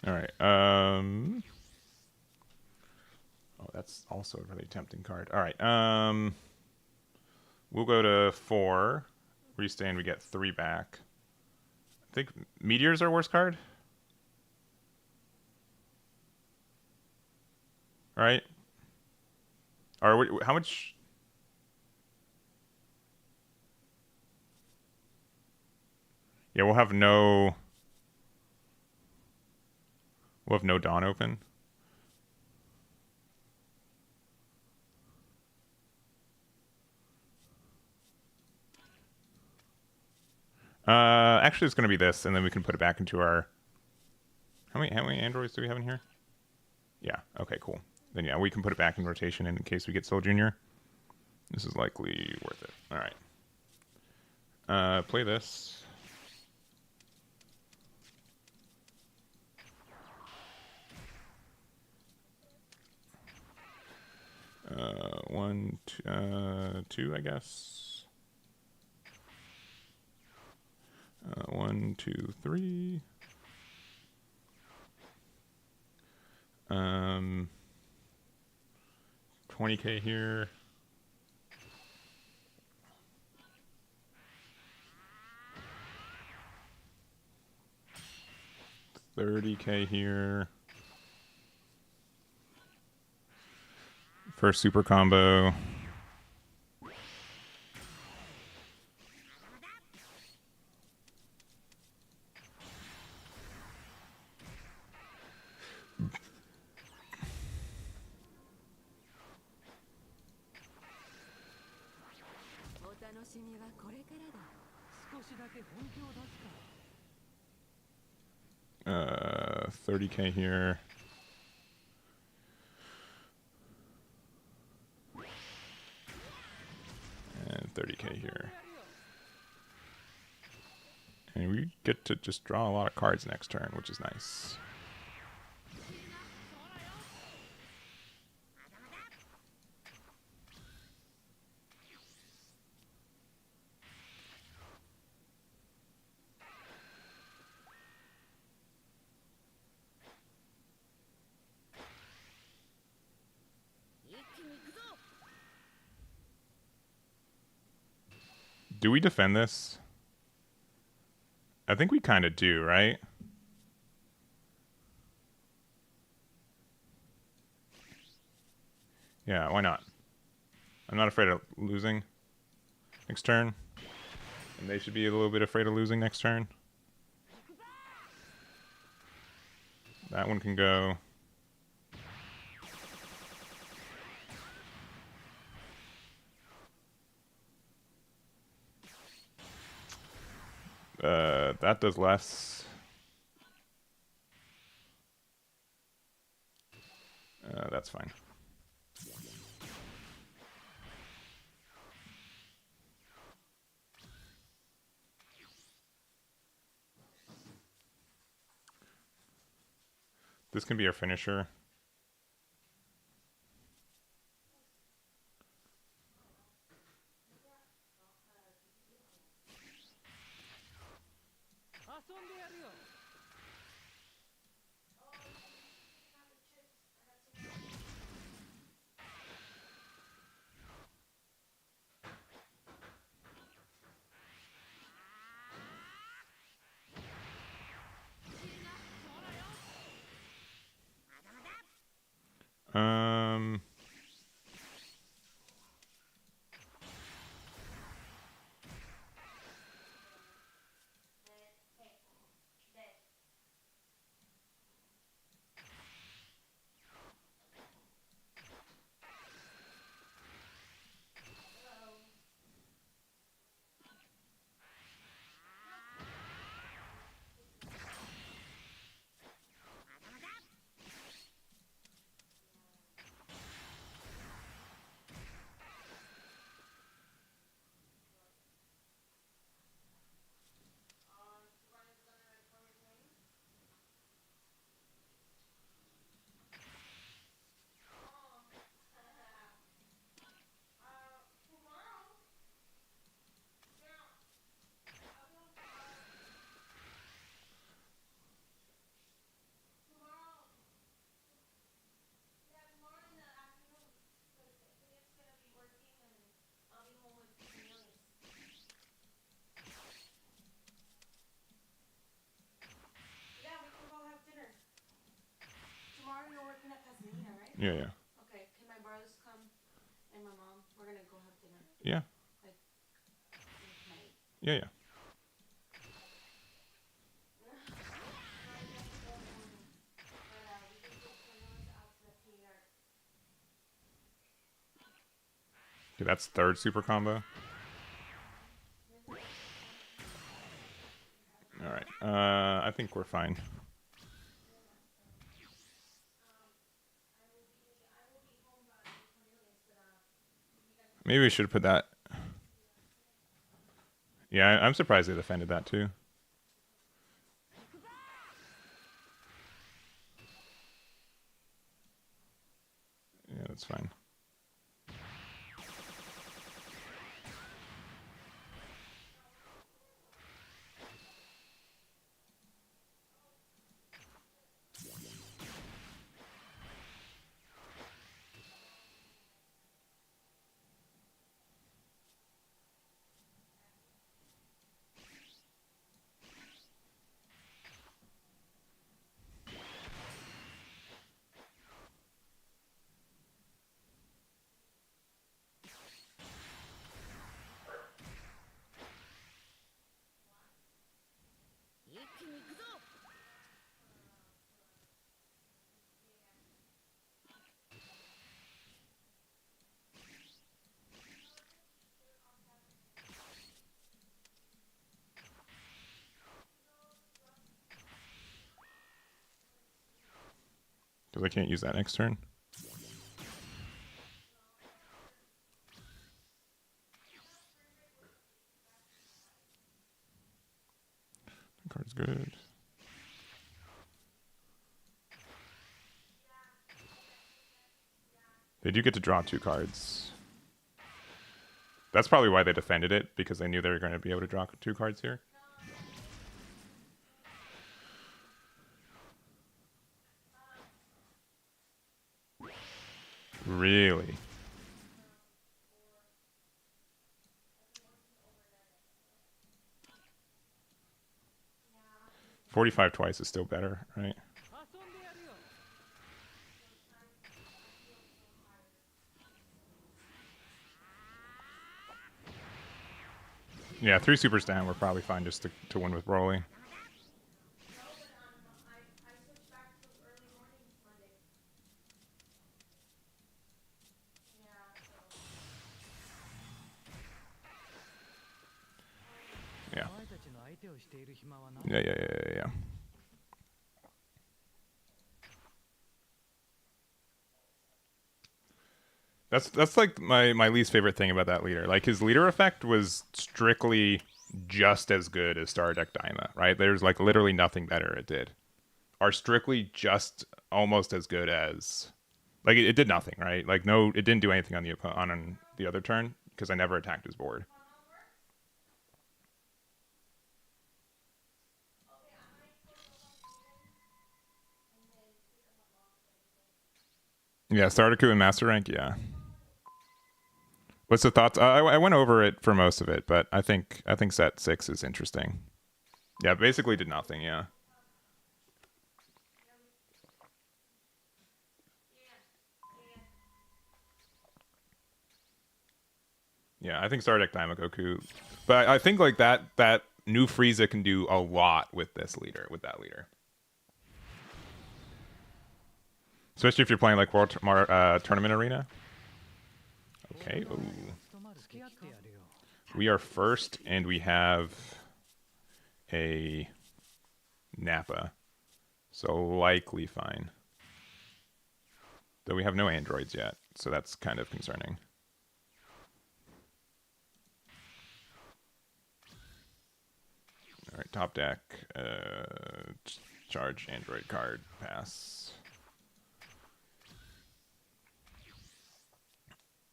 [SPEAKER 1] Alright, oh, that's also a really tempting card. Alright, we'll go to 4. Restand, we get 3 back. I think Meteor's our worst card? Right? Or how much... Yeah, we'll have no... We'll have no Dawn open. Actually, it's going to be this, and then we can put it back into our... How many androids do we have in here? Yeah, okay, cool. Then yeah, we can put it back in rotation in case we get Soul Junior. This is likely worth it. Alright. Play this. One, two, I guess. 1, 2, 3. 20K here. 30K here. First super combo. Uh, 30K here. And 30K here. And we get to just draw a lot of cards next turn, which is nice. Do we defend this? I think we kind of do, right? Yeah, why not? I'm not afraid of losing next turn. And they should be a little bit afraid of losing next turn. That one can go. That does less. That's fine. This can be our finisher. Um, yeah, yeah.
[SPEAKER 2] Okay, can my brothers come and my mom? We're gonna go have dinner.
[SPEAKER 1] Yeah.
[SPEAKER 2] Like tonight.
[SPEAKER 1] Yeah, yeah. Okay, that's third super combo. Alright. I think we're fine. Maybe we should put that. Yeah, I'm surprised they defended that too. Yeah, that's fine. Because I can't use that next turn. That card's good. They do get to draw 2 cards. That's probably why they defended it, because they knew they were going to be able to draw 2 cards here. Really? 45 twice is still better, right?
[SPEAKER 3] 遊んでやるよ
[SPEAKER 1] Yeah, 3 super stand, we're probably fine just to win with Broly.
[SPEAKER 2] No, but I switched back to early morning Monday. Yeah, so.
[SPEAKER 1] Yeah.
[SPEAKER 3] お前たちの相手をしている暇はない
[SPEAKER 1] Yeah. That's like my least favorite thing about that leader. Like his leader effect was strictly just as good as Star Deck Daima, right? There's like literally nothing better it did. Are strictly just almost as good as like it did nothing, right? Like no, it didn't do anything on the other turn because I never attacked his board. Yeah, Stardeku and Master Rank, yeah. What's the thoughts? I went over it for most of it, but I think set 6 is interesting. Yeah, basically did nothing. Yeah. Yeah, I think Star Deck Daimogoku, but I think like that new Frieza can do a lot with that leader, especially if you're playing like Tournament Arena. Okay. Ooh.
[SPEAKER 3] 付き合ってやるよ
[SPEAKER 1] We are first, and we have a Nappa, so likely fine. Though we have no androids yet, so that's kind of concerning. All right, top deck. Charge android card. Pass.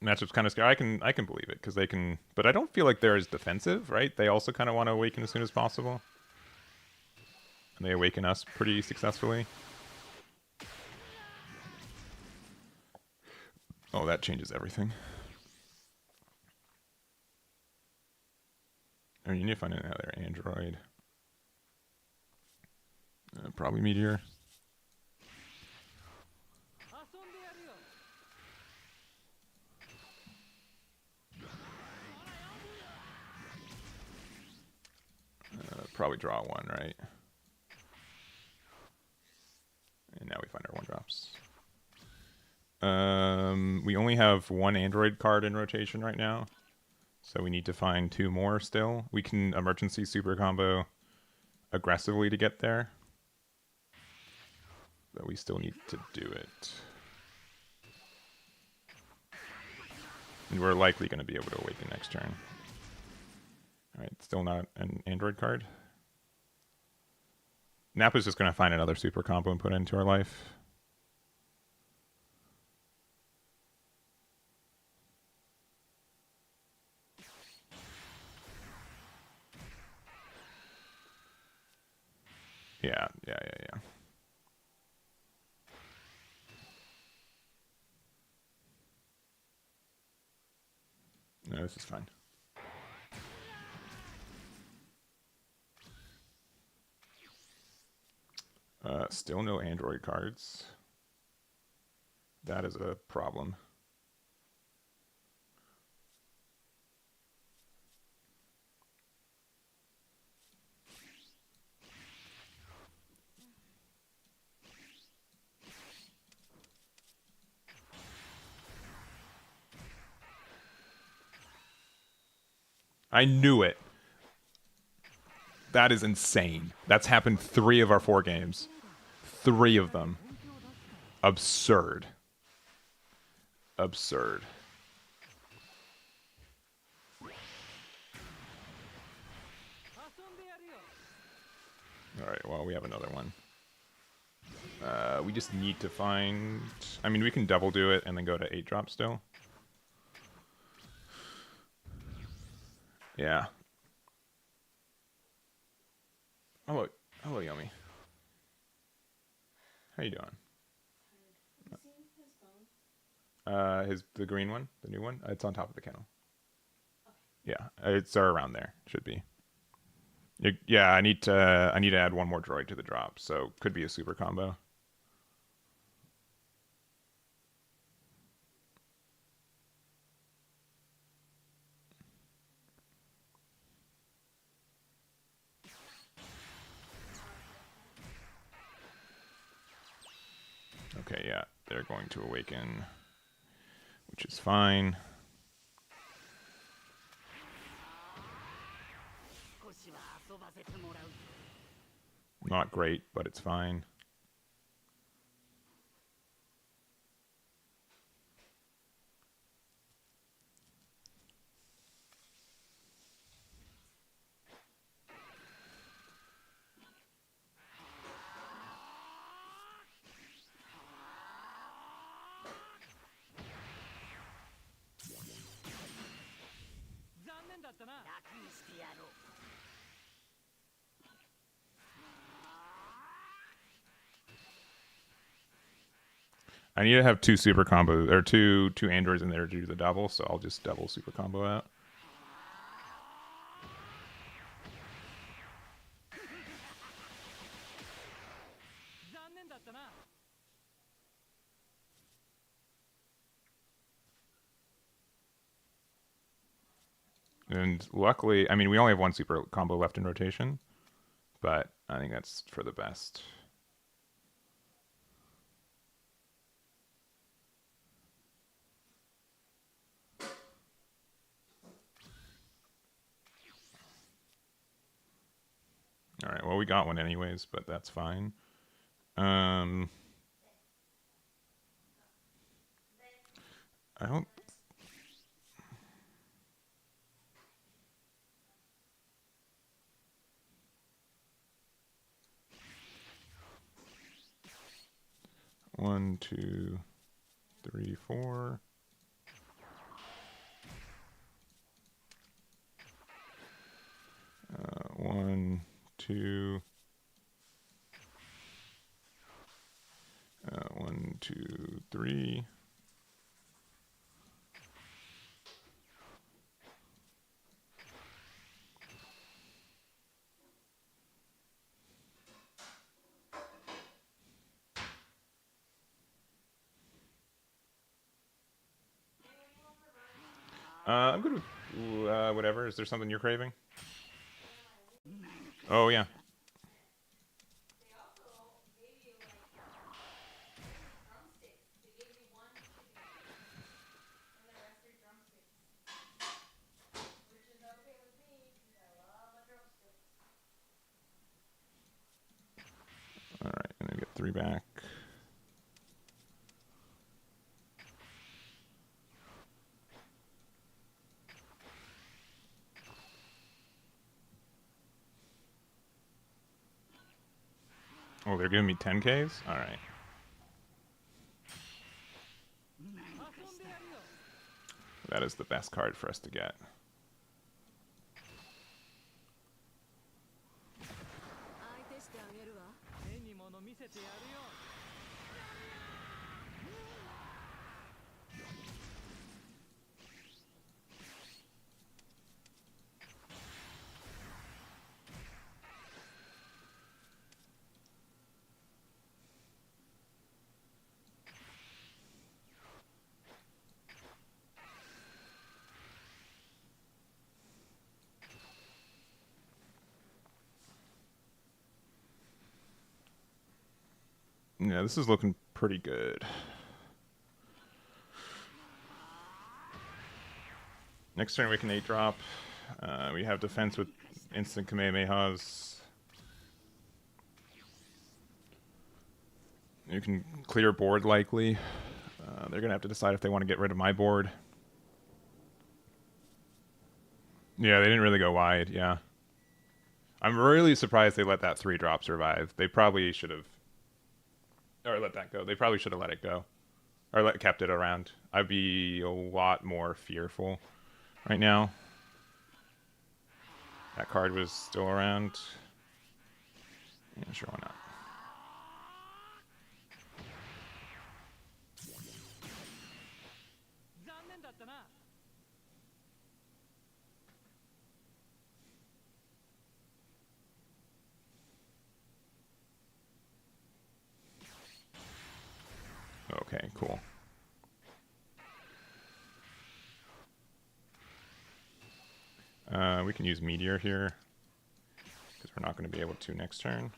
[SPEAKER 1] Matchup's kind of scary. I can believe it because they can, but I don't feel like they're as defensive, right? They also kind of want to awaken as soon as possible, and they awaken us pretty successfully. Oh, that changes everything. Oh, you need to find another android. Probably Meteor.
[SPEAKER 3] 遊んでやるよ
[SPEAKER 1] Probably draw one, right? And now we find our one drops. We only have one android card in rotation right now, so we need to find 2 more still. We can emergency super combo aggressively to get there, but we still need to do it. And we're likely going to be able to awaken next turn. Alright, still not an android card. Nappa's just going to find another super combo and put it into our life. Yeah. No, this is fine. Still no android cards. That is a problem. I knew it. That is insane. That's happened 3 of our 4 games. 3 of them. Absurd. Absurd. Alright, well, we have another one. We just need to find... I mean, we can double do it and then go to 8 drop still. Yeah. Hello, Yomi. How you doing?
[SPEAKER 2] Have you seen his phone?
[SPEAKER 1] The green one, the new one. It's on top of the kennel. Yeah, it's around there. Should be. Yeah, I need to add one more droid to the drop, so could be a super combo. Okay, yeah, they're going to awaken, which is fine. Not great, but it's fine. I need to have two super combos or two androids in there to do the double, so I'll just double super combo out. And luckily, I mean, we only have one super combo left in rotation, but I think that's for the best. All right, well, we got one anyways, but that's fine. I don't. One, two, three, four. One, two. One, two, three. I'm good with whatever. Is there something you're craving? Oh, yeah.
[SPEAKER 2] They also gave you like drumsticks. They gave you one chicken and the rest are drumsticks, which is okay with me because I love my drumsticks.
[SPEAKER 1] All right, and then get three back. Oh, they're giving me 10Ks? All right. That is the best card for us to get. Yeah, this is looking pretty good. Next turn we can 8-drop. We have defense with instant Kamehamehas. You can clear board likely. They're going to have to decide if they want to get rid of my board. Yeah, they didn't really go wide, yeah. I'm really surprised they let that 3-drop survive. They probably should have... Or let that go. They probably should have let it go. Or kept it around. I'd be a lot more fearful right now. That card was still around. Yeah, sure, why not? Cool. We can use Meteor here, because we're not going to be able to next turn.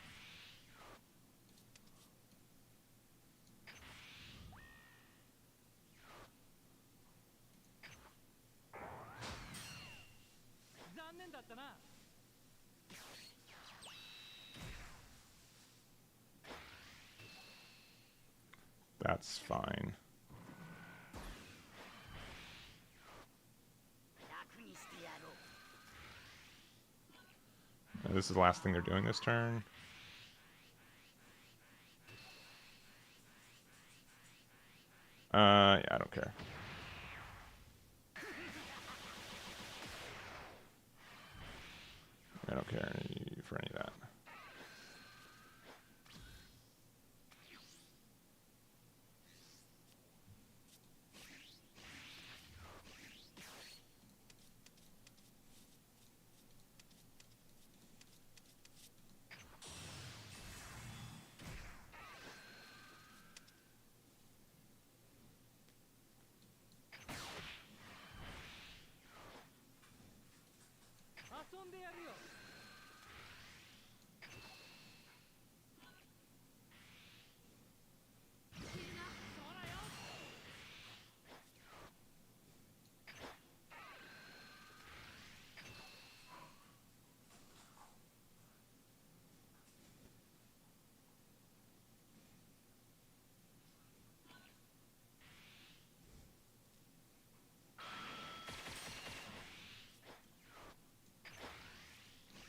[SPEAKER 1] That's fine. This is the last thing they're doing this turn. Yeah, I don't care. I don't care for any of that.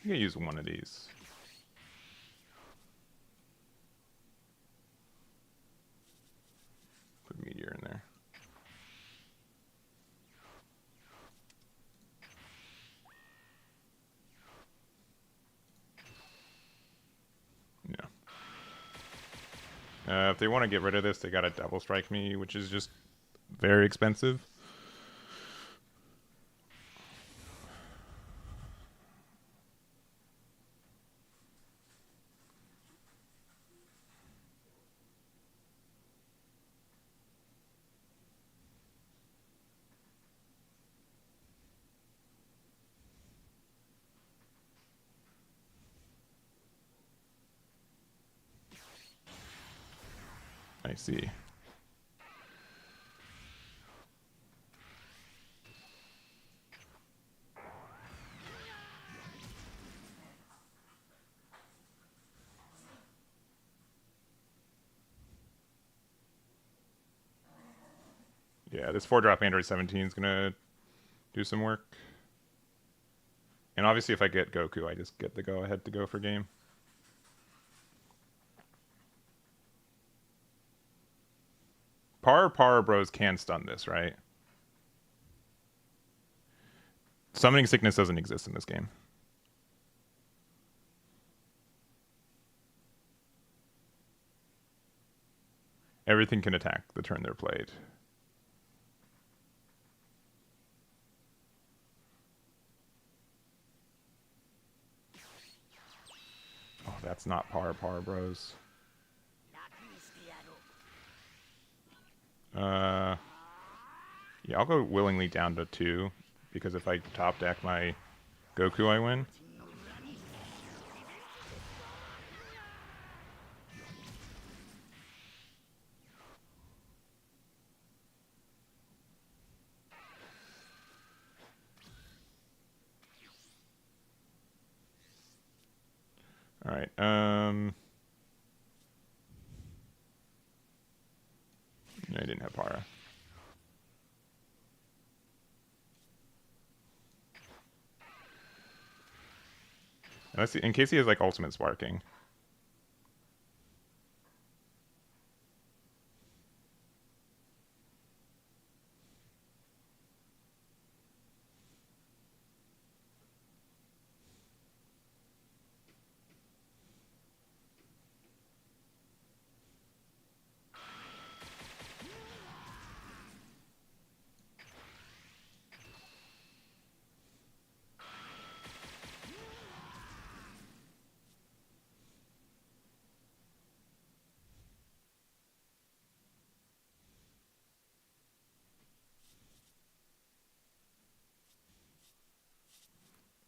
[SPEAKER 1] I'm gonna use one of these. Put Meteor in there. Yeah. If they want to get rid of this, they gotta double strike me, which is just very expensive. I see. Yeah, this 4-drop Aandroidd 17 is gonna do some work. And obviously if I get Goku, I just get the go-ahead to go for game. Power Bros can stun this, right? Summoning Sickness doesn't exist in this game. Everything can attack the turn they're played. Oh, that's not Power Bros. Yeah, I'll go willingly down to 2, because if I top deck my Goku, I win. Alright, I didn't have Para. Unless, in case he has like ultimate sparking.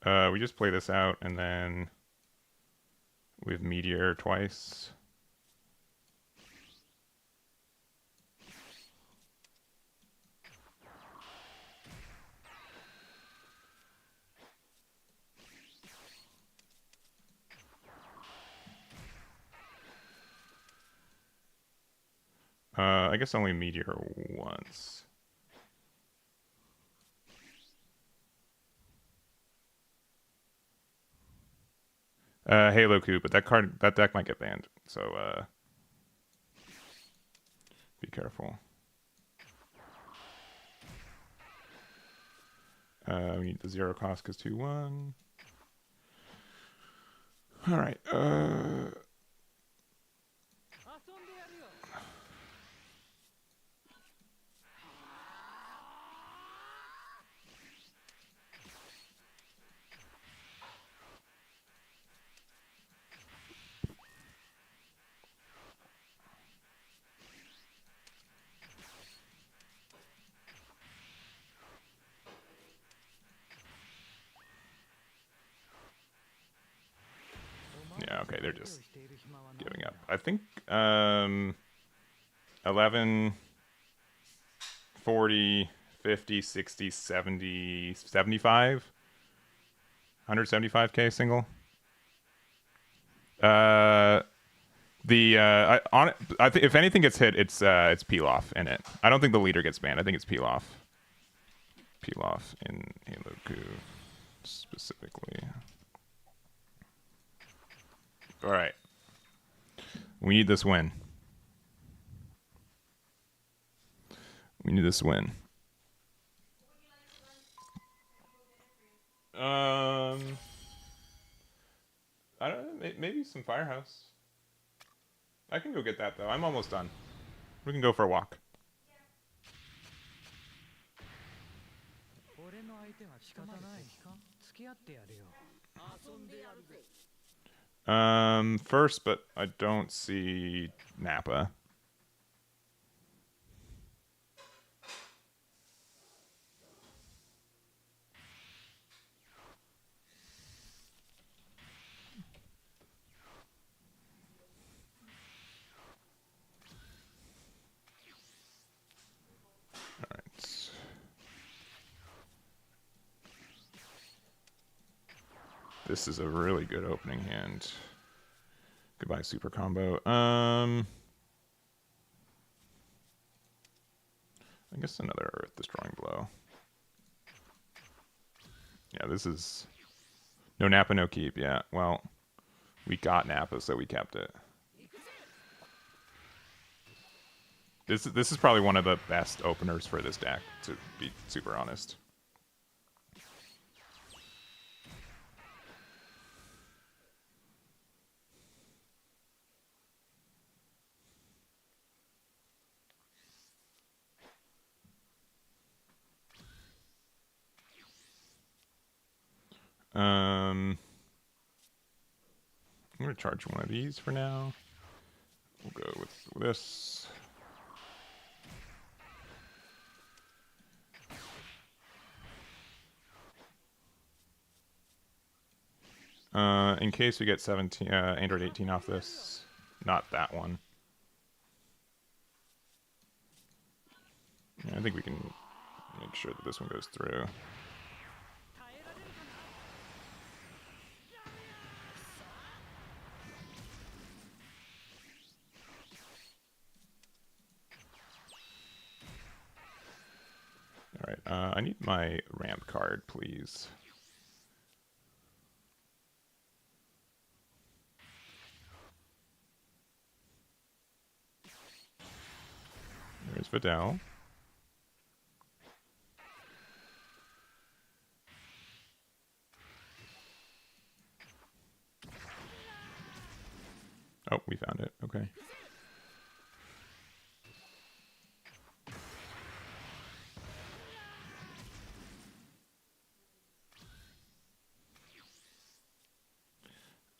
[SPEAKER 1] We just play this out and then with Meteor twice. I guess only Meteor once. Halo coup, but that deck might get banned, so be careful. We need the 0 cost because 2/1. All right.
[SPEAKER 3] 遊んでやるよ
[SPEAKER 1] Yeah, okay, they're just giving up. I think 11, 40, 50, 60, 70, 75, 175k single. I think if anything gets hit, it's Peel-Off in it. I don't think the leader gets banned. I think it's Peel-Off. Peel-Off in Halo Coup specifically. All right. We need this win. We need this win. I don't know, maybe some Firehouse. I can go get that though. I'm almost done. We can go for a walk.
[SPEAKER 3] 俺の相手が仕方ない付き合ってやるよ
[SPEAKER 1] First, but I don't see Nappa. All right. This is a really good opening hand. Goodbye, super combo. I guess another Earth Destroying Blow. Yeah, this is no Nappa, no keep. Yeah, well, we got Nappa, so we kept it. This is probably one of the best openers for this deck, to be super honest. I'm gonna charge one of these for now. We'll go with this. In case we get 17, Android 18 off this, not that one. Yeah, I think we can make sure that this one goes through. All right, I need my ramp card, please. There's Vidal. Oh, we found it. Okay.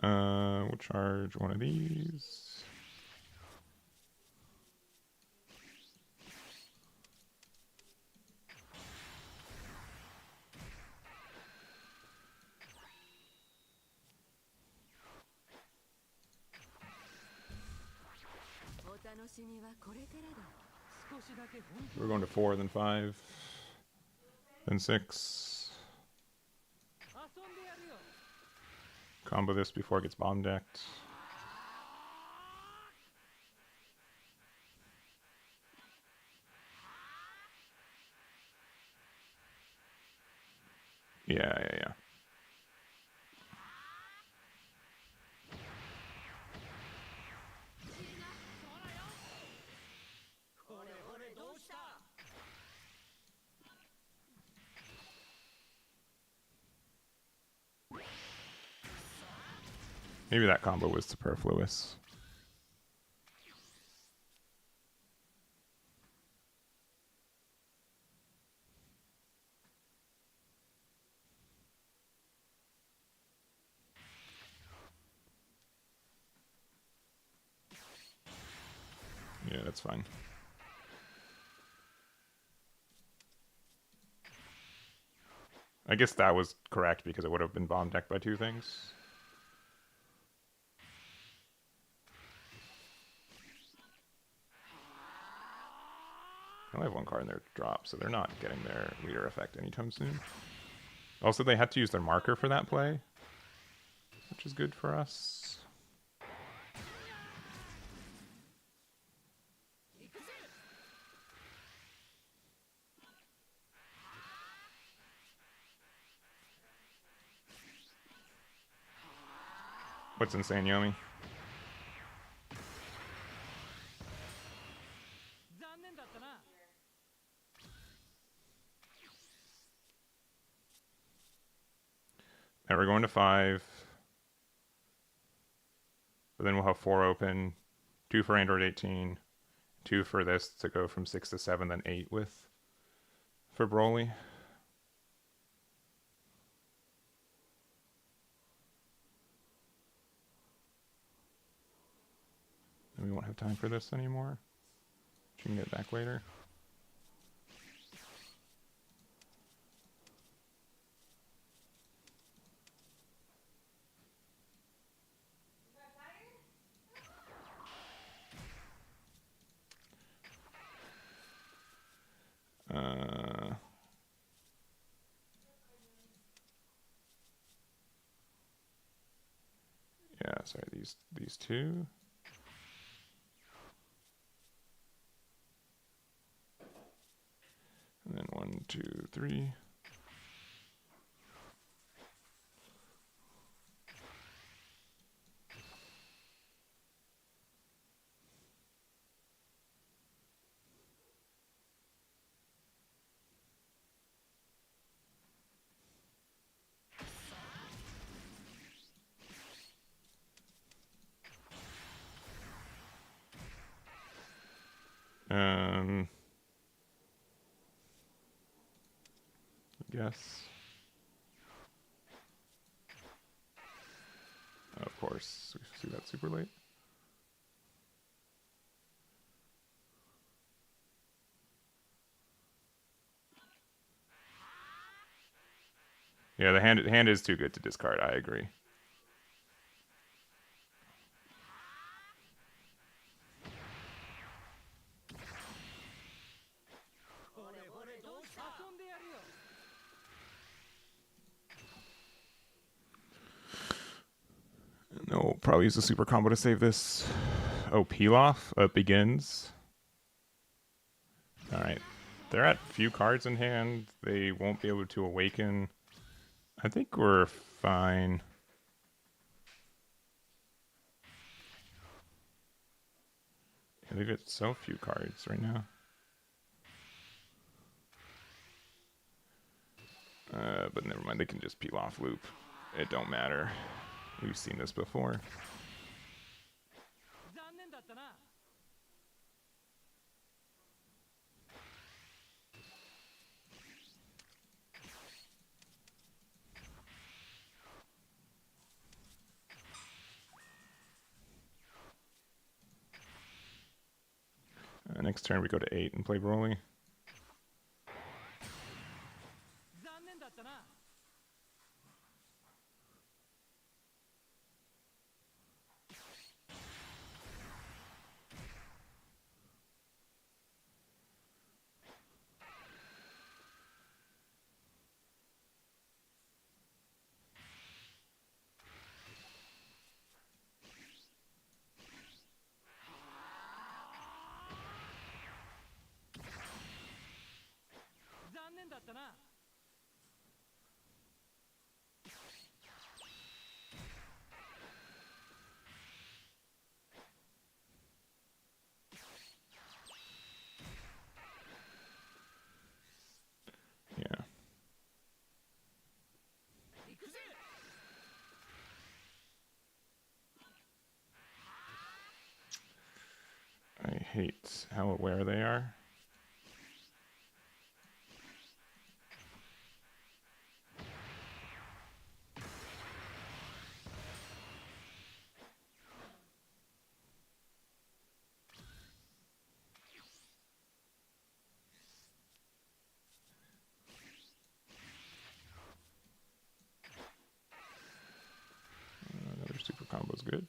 [SPEAKER 1] We'll charge one of these.
[SPEAKER 3] 少しだけ本
[SPEAKER 1] We're going to 4, then 5, then 6.
[SPEAKER 3] 遊んでやるよ
[SPEAKER 1] Combo this before it gets bomb decked. Yeah.
[SPEAKER 3] ほれほれどうした
[SPEAKER 1] Maybe that combo was superfluous. Yeah, that's fine. I guess that was correct because it would have been bomb decked by 2 things. They only have 1 card in their drop, so they're not getting their leader effect anytime soon. Also, they had to use their marker for that play, which is good for us. What's insane, Yomi?
[SPEAKER 3] 残念だったな
[SPEAKER 1] Now we're going to 5. But then we'll have 4 open, 2 for Android 18, 2 for this to go from 6 to 7, then 8 with for Broly. And we won't have time for this anymore. She can get back later. Yeah, sorry, these 2. And then 1, 2, 3. I guess. Of course, we see that super late. Yeah, the hand is too good to discard. I agree. No, probably use a super combo to save this. Oh, Pilaf begins. All right, they're at few cards in hand. They won't be able to awaken. I think we're fine. Yeah, they've got so few cards right now. But never mind, they can just peel off loop. It don't matter. We've seen this before. Next turn we go to 8 and play Broly.
[SPEAKER 3] ったな。
[SPEAKER 1] Yeah. I hate how aware they are. Another super combo is good.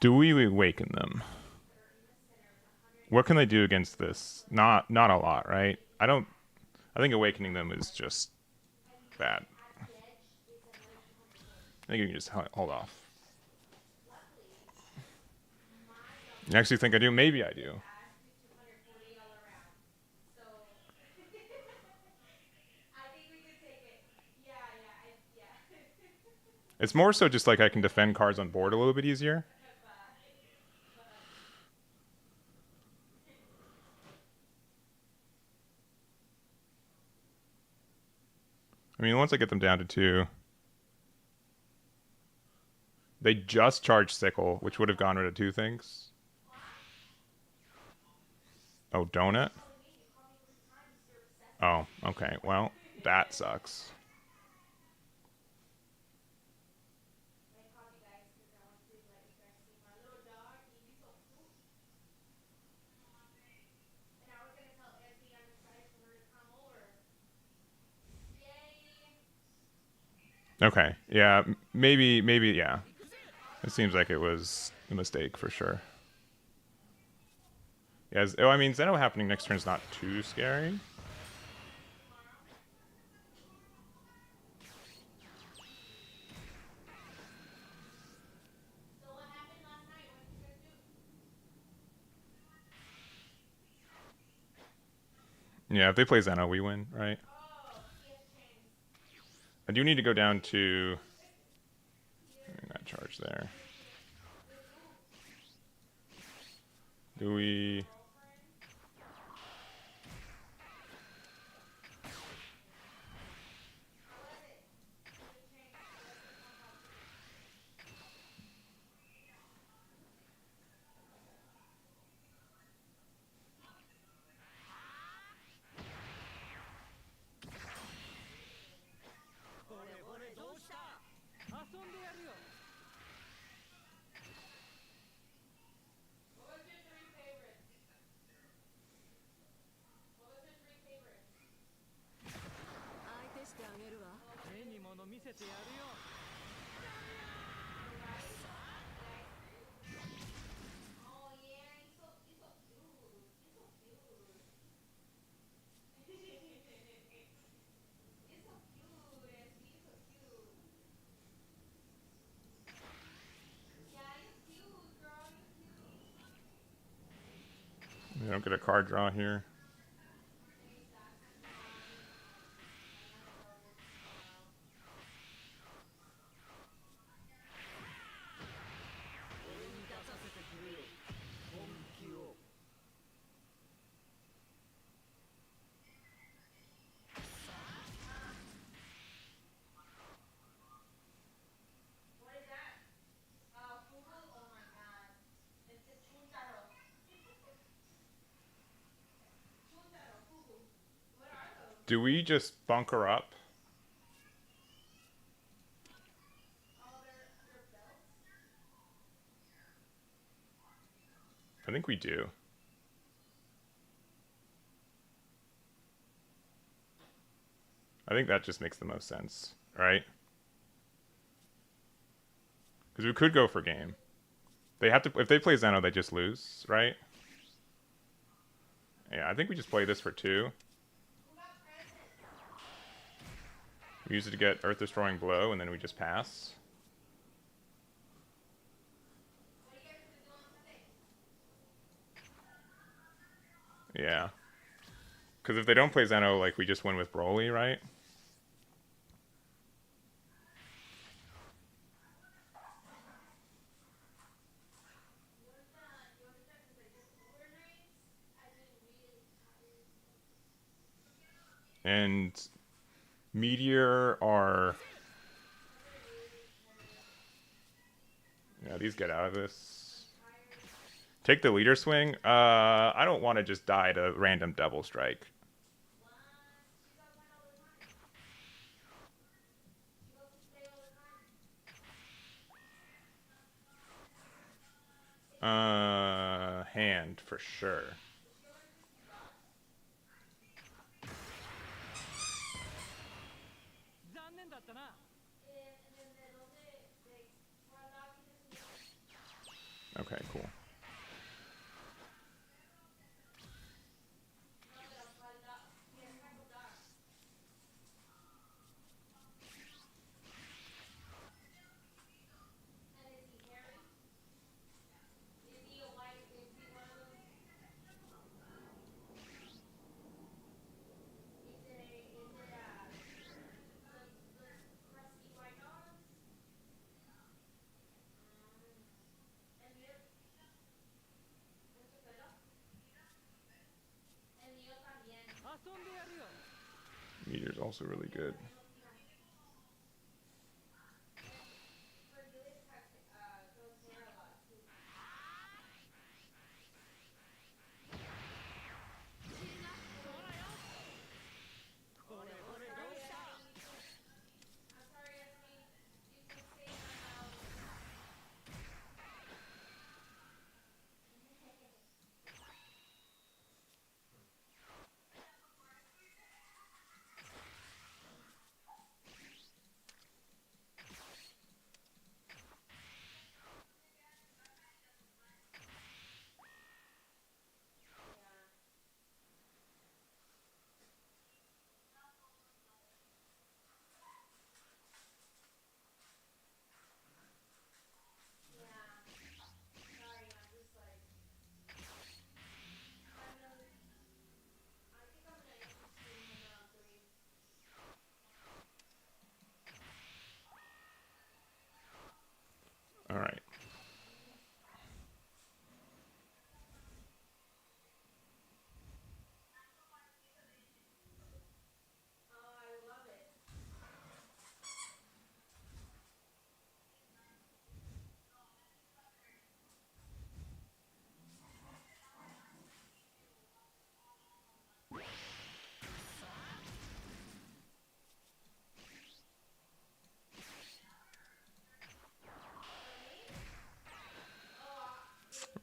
[SPEAKER 1] Do we awaken them? What can they do against this? Not a lot, right? I think awakening them is just bad. I think you can just hold off. You actually think I do? Maybe I do. It's more so just like I can defend cards on board a little bit easier. I mean, once I get them down to 2, they just charge Sickle, which would have gone rid of 2 things. Oh, donut? Oh, okay. Well, that sucks. Okay. Yeah, maybe, yeah. It seems like it was a mistake for sure. Yeah, oh, I mean, Zeno happening next turn is not too scary. Yeah, if they play Zeno, we win, right? I do need to go down to that charge there. Do we? We don't get a card draw here. Do we just bunker up? I think we do. I think that just makes the most sense, right? Because we could go for game. They have to. If they play Zeno, they just lose, right? Yeah, I think we just play this for 2. We use it to get Earth Destroying Blow, and then we just pass. Yeah. Because if they don't play Zeno, like, we just win with Broly, right? And Meteor are... Yeah, these get out of this. Take the leader swing? I don't want to just die to random double strike. Hand for sure. Okay, cool. Meteor's also really good. All right.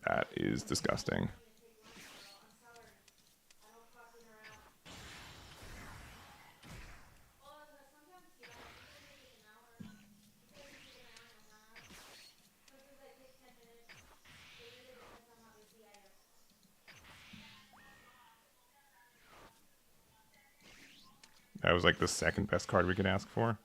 [SPEAKER 1] That is disgusting. That was like the second best card we could ask for.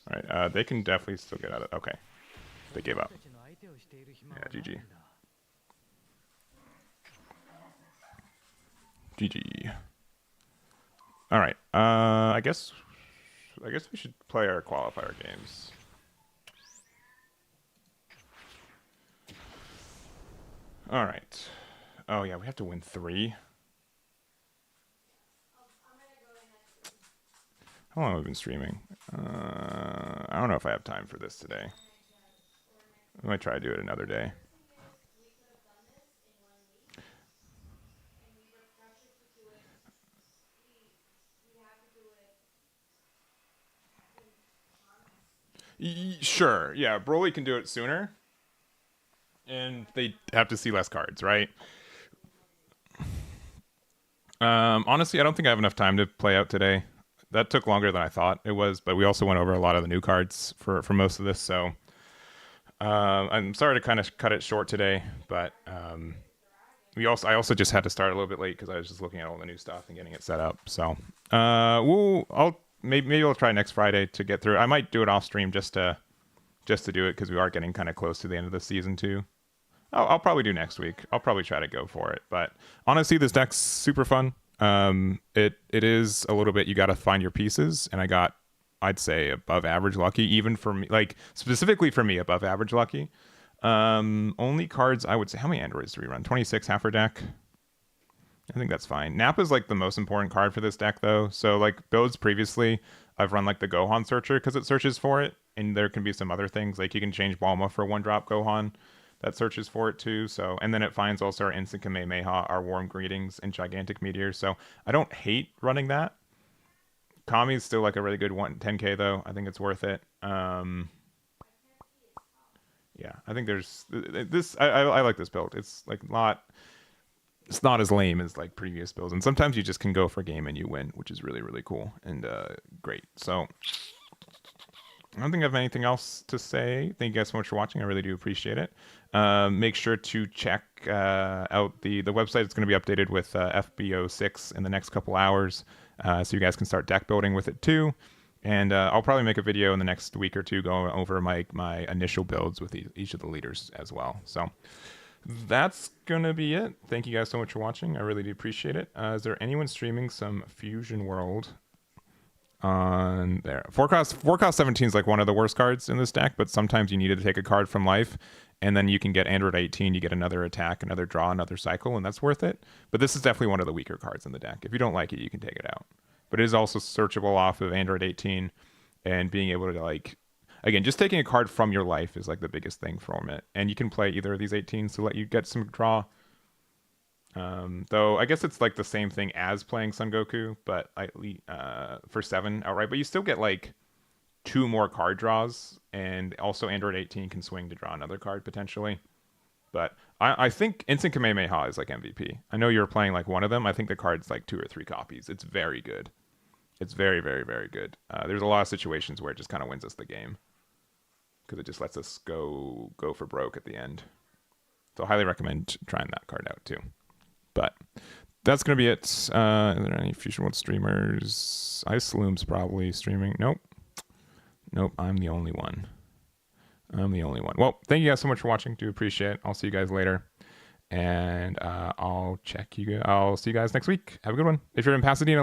[SPEAKER 1] All right, they can definitely still get out of. Okay, they gave up. Yeah, GG. GG. All right. I guess we should play our qualifier games. All right. Oh yeah, we have to win 3. How long have we been streaming? I don't know if I have time for this today. I might try to do it another day. Sure, yeah. Broly can do it sooner, and they have to see less cards, right? Honestly, I don't think I have enough time to play out today. That took longer than I thought it was, but we also went over a lot of the new cards for most of this, so I'm sorry to kind of cut it short today, but I also just had to start a little bit late because I was just looking at all the new stuff and getting it set up. So maybe I'll try next Friday to get through. I might do it off stream just to do it because we are getting kind of close to the end of the season too. I'll probably do next week. I'll probably try to go for it. But honestly, this deck's super fun. It is a little bit, you got to find your pieces, and I got, I'd say, above average lucky, even for me, like specifically for me, above average lucky. Only cards I would say, how many Aandroids do we run? 26 half our deck. I think that's fine. Nappa's like the most important card for this deck though. So like builds previously, I've run like the Gohan Searcher because it searches for it, and there can be some other things like you can change Bulma for 1-drop Gohan that searches for it too. So, and then it finds also our Instant Kamehameha, our Warm Greetings, and Gigantic Meteor. So I don't hate running that. Kami's still like a really good 10k though. I think it's worth it. Yeah, I think there's this. I like this build. It's like it's not as lame as like previous builds, and sometimes you just can go for a game and you win, which is really really cool and great. So I don't think I have anything else to say. Thank you guys so much for watching. I really do appreciate it. Make sure to check out the website. It's going to be updated with FB06 in the next couple hours, so you guys can start deck building with it too. And I'll probably make a video in the next week or two going over my initial builds with each of the leaders as well. So that's going to be it. Thank you guys so much for watching. I really do appreciate it. Is there anyone streaming some Fusion World on there? Forecast 17 is like one of the worst cards in this deck, but sometimes you need to take a card from life, and then you can get Aandroidd 18, you get another attack, another draw, another cycle, and that's worth it. But this is definitely one of the weaker cards in the deck. If you don't like it, you can take it out. But it is also searchable off of Aandroidd 18, and being able to like, again, just taking a card from your life is like the biggest thing from it. And you can play either of these 18s to let you get some draw. Though I guess it's like the same thing as playing Son Goku, but for 7 outright. But you still get like 2 more card draws, and also Aandroidd 18 can swing to draw another card potentially. But I think Instant Kamehameha is like MVP. I know you're playing like one of them. I think the card's like 2 or 3 copies. It's very good. It's very, very, very good. There's a lot of situations where it just kind of wins us the game because it just lets us go for broke at the end. So I highly recommend trying that card out too. But that's going to be it. Is there any Fusion World streamers? Loom's probably streaming. Nope, I'm the only one. Well, thank you guys so much for watching. Do appreciate it. I'll see you guys later. And I'll see you guys next week. Have a good one. If you're in Pasadena,